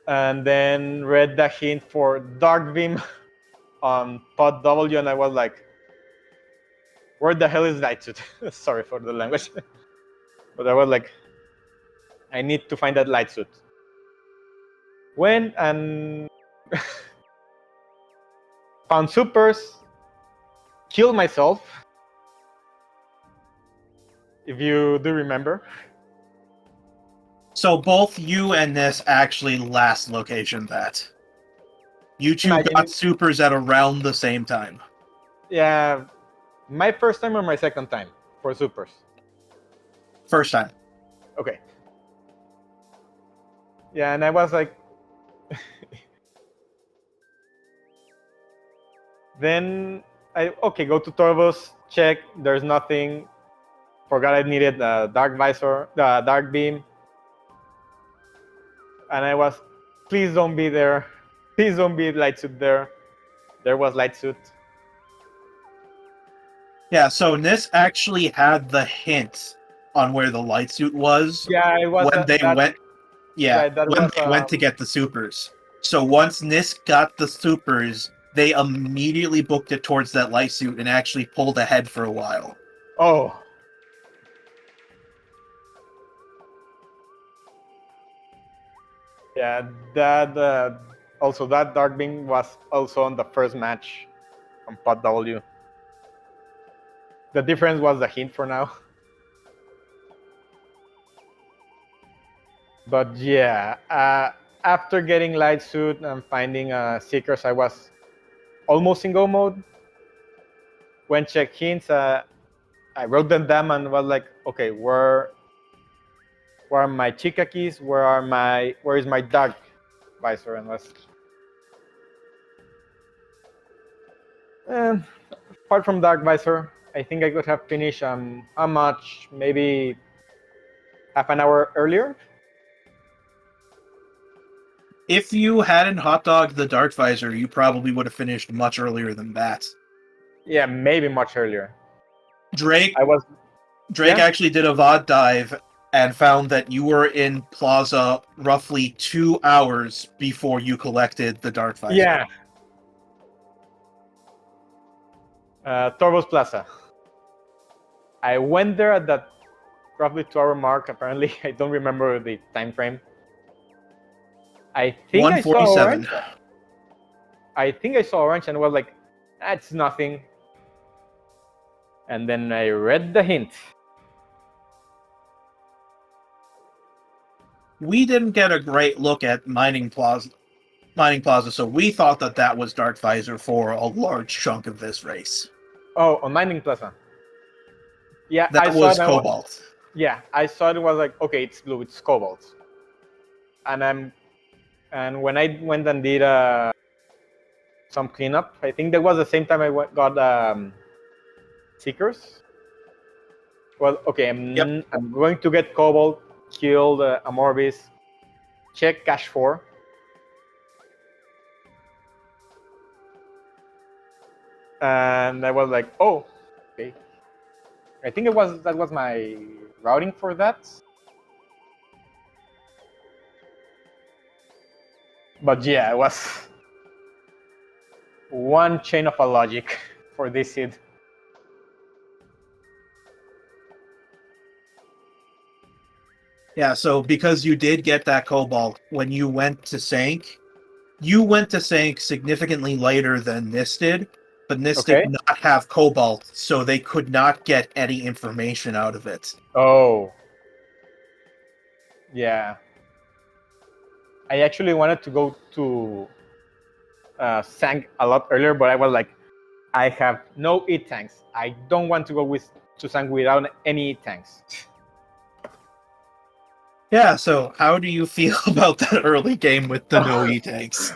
And then read the hint for Dark Beam on pod W, and I was like, where the hell is light suit? Sorry for the language. But I was like, I need to find that light suit. Went and found supers, killed myself, if you do remember. So both you and this actually last location that. You two Imagine got it. supers at around the same time. Yeah, my first time or my second time for supers? First time. Okay. Yeah, and I was like, then okay, go to turbos, check. There's nothing. Forgot I needed the dark visor, the dark beam, and I was, please don't be there. Please don't be light suit there. There was light suit. Yeah, so Nis actually had the hint on where the light suit was Yeah, it was when they that. went. Yeah, Right, that when was they went to get the supers. So once Nis got the supers, they immediately booked it towards that light suit and actually pulled ahead for a while. oh. Yeah, that also that dark beam was also on the first match on Pot W. The difference was the hint for now. But yeah, after getting light suit and finding seekers, I was almost in go mode. When check hints, I wrote them down and was like, okay, where are my Chica keys? Where is my dark visor? And was apart from dark visor, I think I could have finished how much? Maybe half an hour earlier. If you hadn't hot dogged the Dark Visor, you probably would have finished much earlier than that. Yeah, maybe much earlier. Drake I was Drake yeah? actually did a VOD dive and found that you were in Plaza roughly 2 hours before you collected the Dark Visor. Yeah. Torbos Plaza. I went there at that roughly 2 hour mark. Apparently, I don't remember the time frame. I think I saw 147. orange. I think I saw orange and was like, that's nothing. And then I read the hint. We didn't get a great look at Mining Plaza, so we thought that that was Dark Visor for a large chunk of this race. Oh, on Mining Plaza. Yeah, That I saw was it. Cobalt. Yeah, I saw it. Was like, okay, it's blue, it's cobalt. And when I went and did some cleanup, I think that was the same time I got Seekers. Well, okay, I'm going to get Cobalt, kill the Amorbis, check Cache 4. And I was like, oh, okay. I think that was my routing for that. But yeah, it was one chain of a logic for this seed. Yeah, so because you did get that Cobalt, when you went to Sank significantly later than Nis did, but Nis did not have Cobalt, so they could not get any information out of it. Oh. Yeah. I actually wanted to go to Sank a lot earlier, but I was like, I have no E-tanks. I don't want to go to Sank without any E-tanks. Yeah, so how do you feel about that early game with the no E-tanks?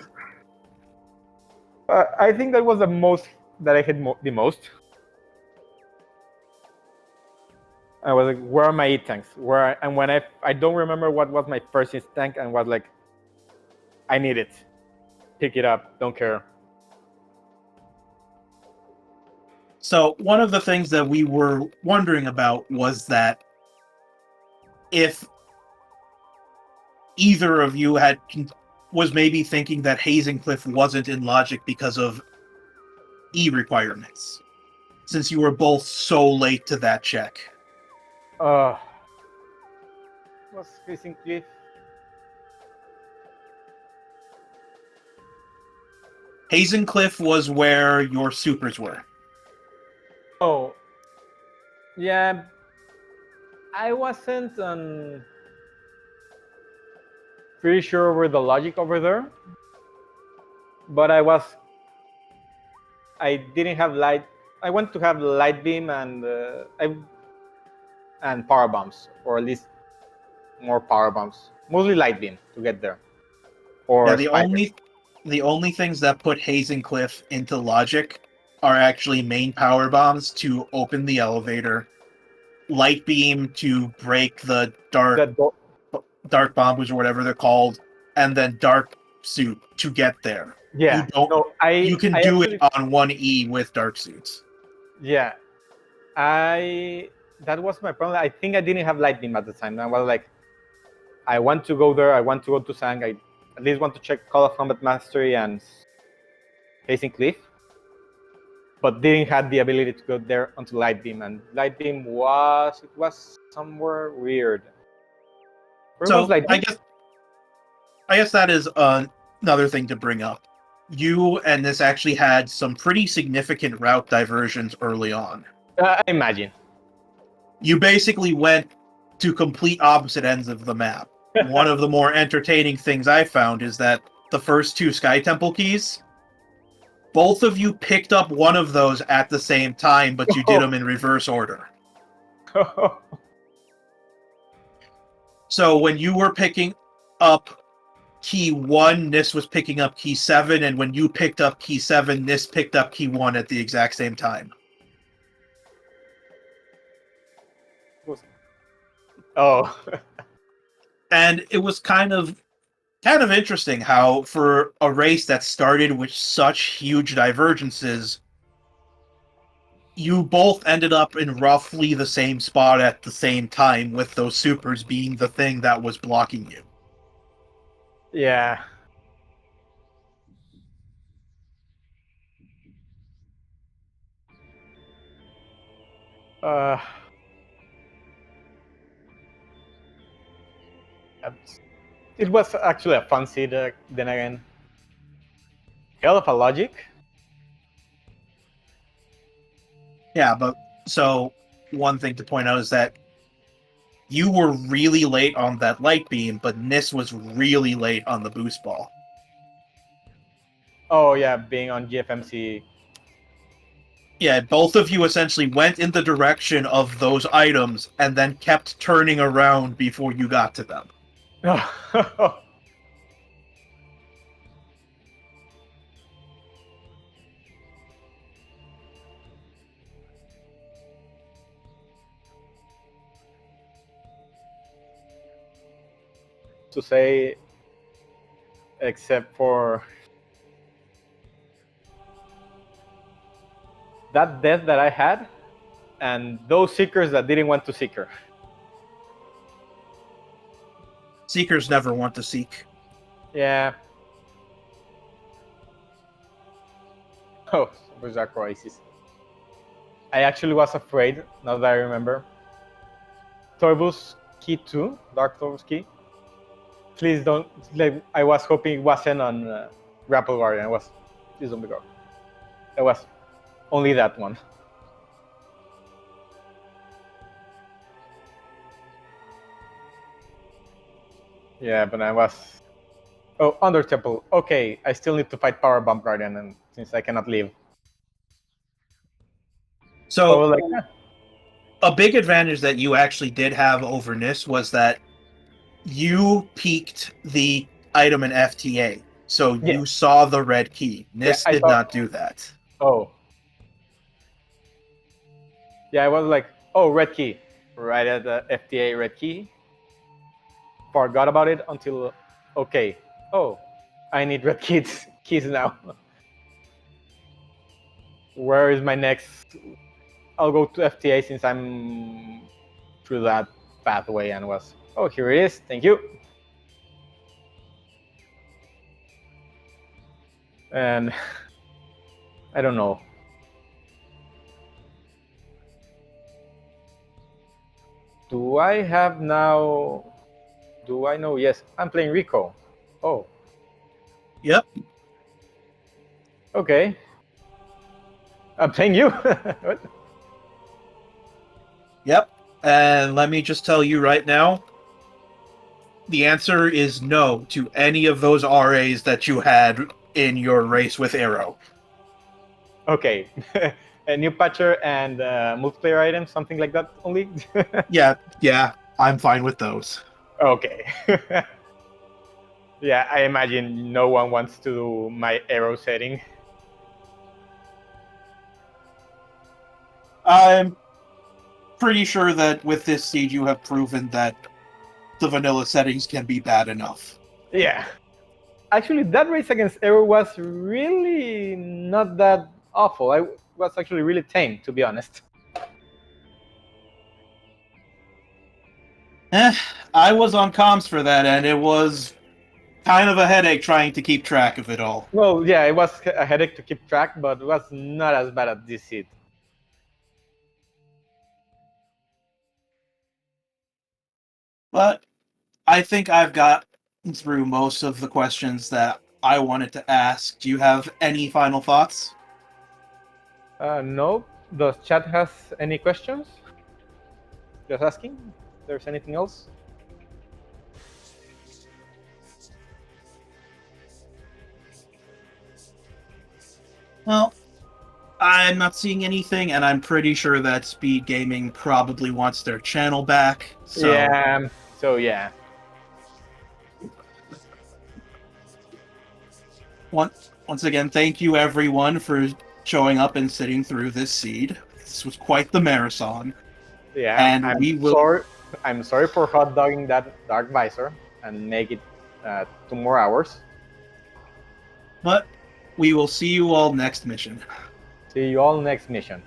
I think that was the most that I had the most. I was like, where are my E-tanks? And when I don't remember what was my first E-tank, and was like, I need it. Pick it up. Don't care. So one of the things that we were wondering about was that if either of you was maybe thinking that Hazencliff wasn't in Logic because of E requirements, since you were both so late to that check. Was Hazencliff? Hazencliff was where your supers were. Oh, yeah. I wasn't pretty sure over the logic over there, but I didn't have light. I want to have light beam and power bombs, or at least more power bombs. Mostly light beam to get there. Or Yeah, spider. the only things that put Hazen Cliff into logic are actually main power bombs to open the elevator, light beam to break the dark bombs or whatever they're called, and then dark suit to get there. Yeah. No, You can I do actually, it on 1E with dark suits. yeah. That was my problem. I think I didn't have light beam at the time. I was like, I want to go there. I want to go to Sang. I at least want to check Call of Combat Mastery and Hazing Cliff, but didn't have the ability to go there until light beam. And light beam was somewhere weird. Where was So light beam? I guess that is another thing to bring up. You and this actually had some pretty significant route diversions early on. I imagine. You basically went to complete opposite ends of the map. One of the more entertaining things I found is that the first two Sky Temple keys, both of you picked up one of those at the same time, but you did them in reverse order. So when you were picking up key 1, Nis was picking up key 7, and when you picked up key 7, Nis picked up key 1 at the exact same time. Oh. And it was kind of interesting how for a race that started with such huge divergences, you both ended up in roughly the same spot at the same time, with those supers being the thing that was blocking you. Yeah. Uh, it was actually a fun seed. Then again, hell of a logic. Yeah, but so one thing to point out is that you were really late on that light beam, but Nis was really late on the boost ball. Oh yeah, being on GFMC. Yeah, both of you essentially went in the direction of those items and then kept turning around before you got to them. To say, except for that death that I had, and those seekers that didn't want to seeker. Seekers never want to seek. Yeah. Oh, Super Crisis. I actually was afraid, now that I remember. Torbus Key 2, Dark Torbus Key. Please don't. Like, I was hoping it wasn't on Grapple Guardian. It was. Please don't be gone. It was only that one. Yeah, but I was. Oh, Under Temple. Okay, I still need to fight Power Bomb Guardian, and since I cannot leave. So, like, a big advantage that you actually did have over Nis was that you peeked the item in FTA. So you saw the red key. Nis did not do that. Oh. Yeah, I was like, oh, red key. Right at the FTA red key. Forgot about it until, okay. Oh, I need red keys now. Where is my next? I'll go to FTA since I'm through that pathway and was, oh, here it is. Thank you. And I don't know. Do I have now? Do I know? Yes, I'm playing Rico. Oh. Yep. Okay. I'm playing you. What? Yep. And let me just tell you right now, the answer is no to any of those RAs that you had in your race with Arrow. Okay. A new patcher and multiplayer items, something like that only? Yeah, I'm fine with those. Okay. Yeah, I imagine no one wants to do my arrow setting. I'm pretty sure that with this seed you have proven that the vanilla settings can be bad enough. Yeah. Actually, that race against arrow was really not that awful. I was actually really tame, to be honest. I was on comms for that, and it was kind of a headache trying to keep track of it all. Well, yeah, it was a headache to keep track, but it was not as bad as this seed. But I think I've got through most of the questions that I wanted to ask. Do you have any final thoughts? No. Does chat has any questions? Just asking. If there's anything else? Well, I'm not seeing anything, and I'm pretty sure that SpeedGaming probably wants their channel back. So, Yeah. So yeah. once again, thank you everyone for showing up and sitting through this seed. This was quite the marathon. Yeah. And I'm sorry for hot dogging that dark visor and make it 2 more hours. But we will see you all next mission. See you all next mission.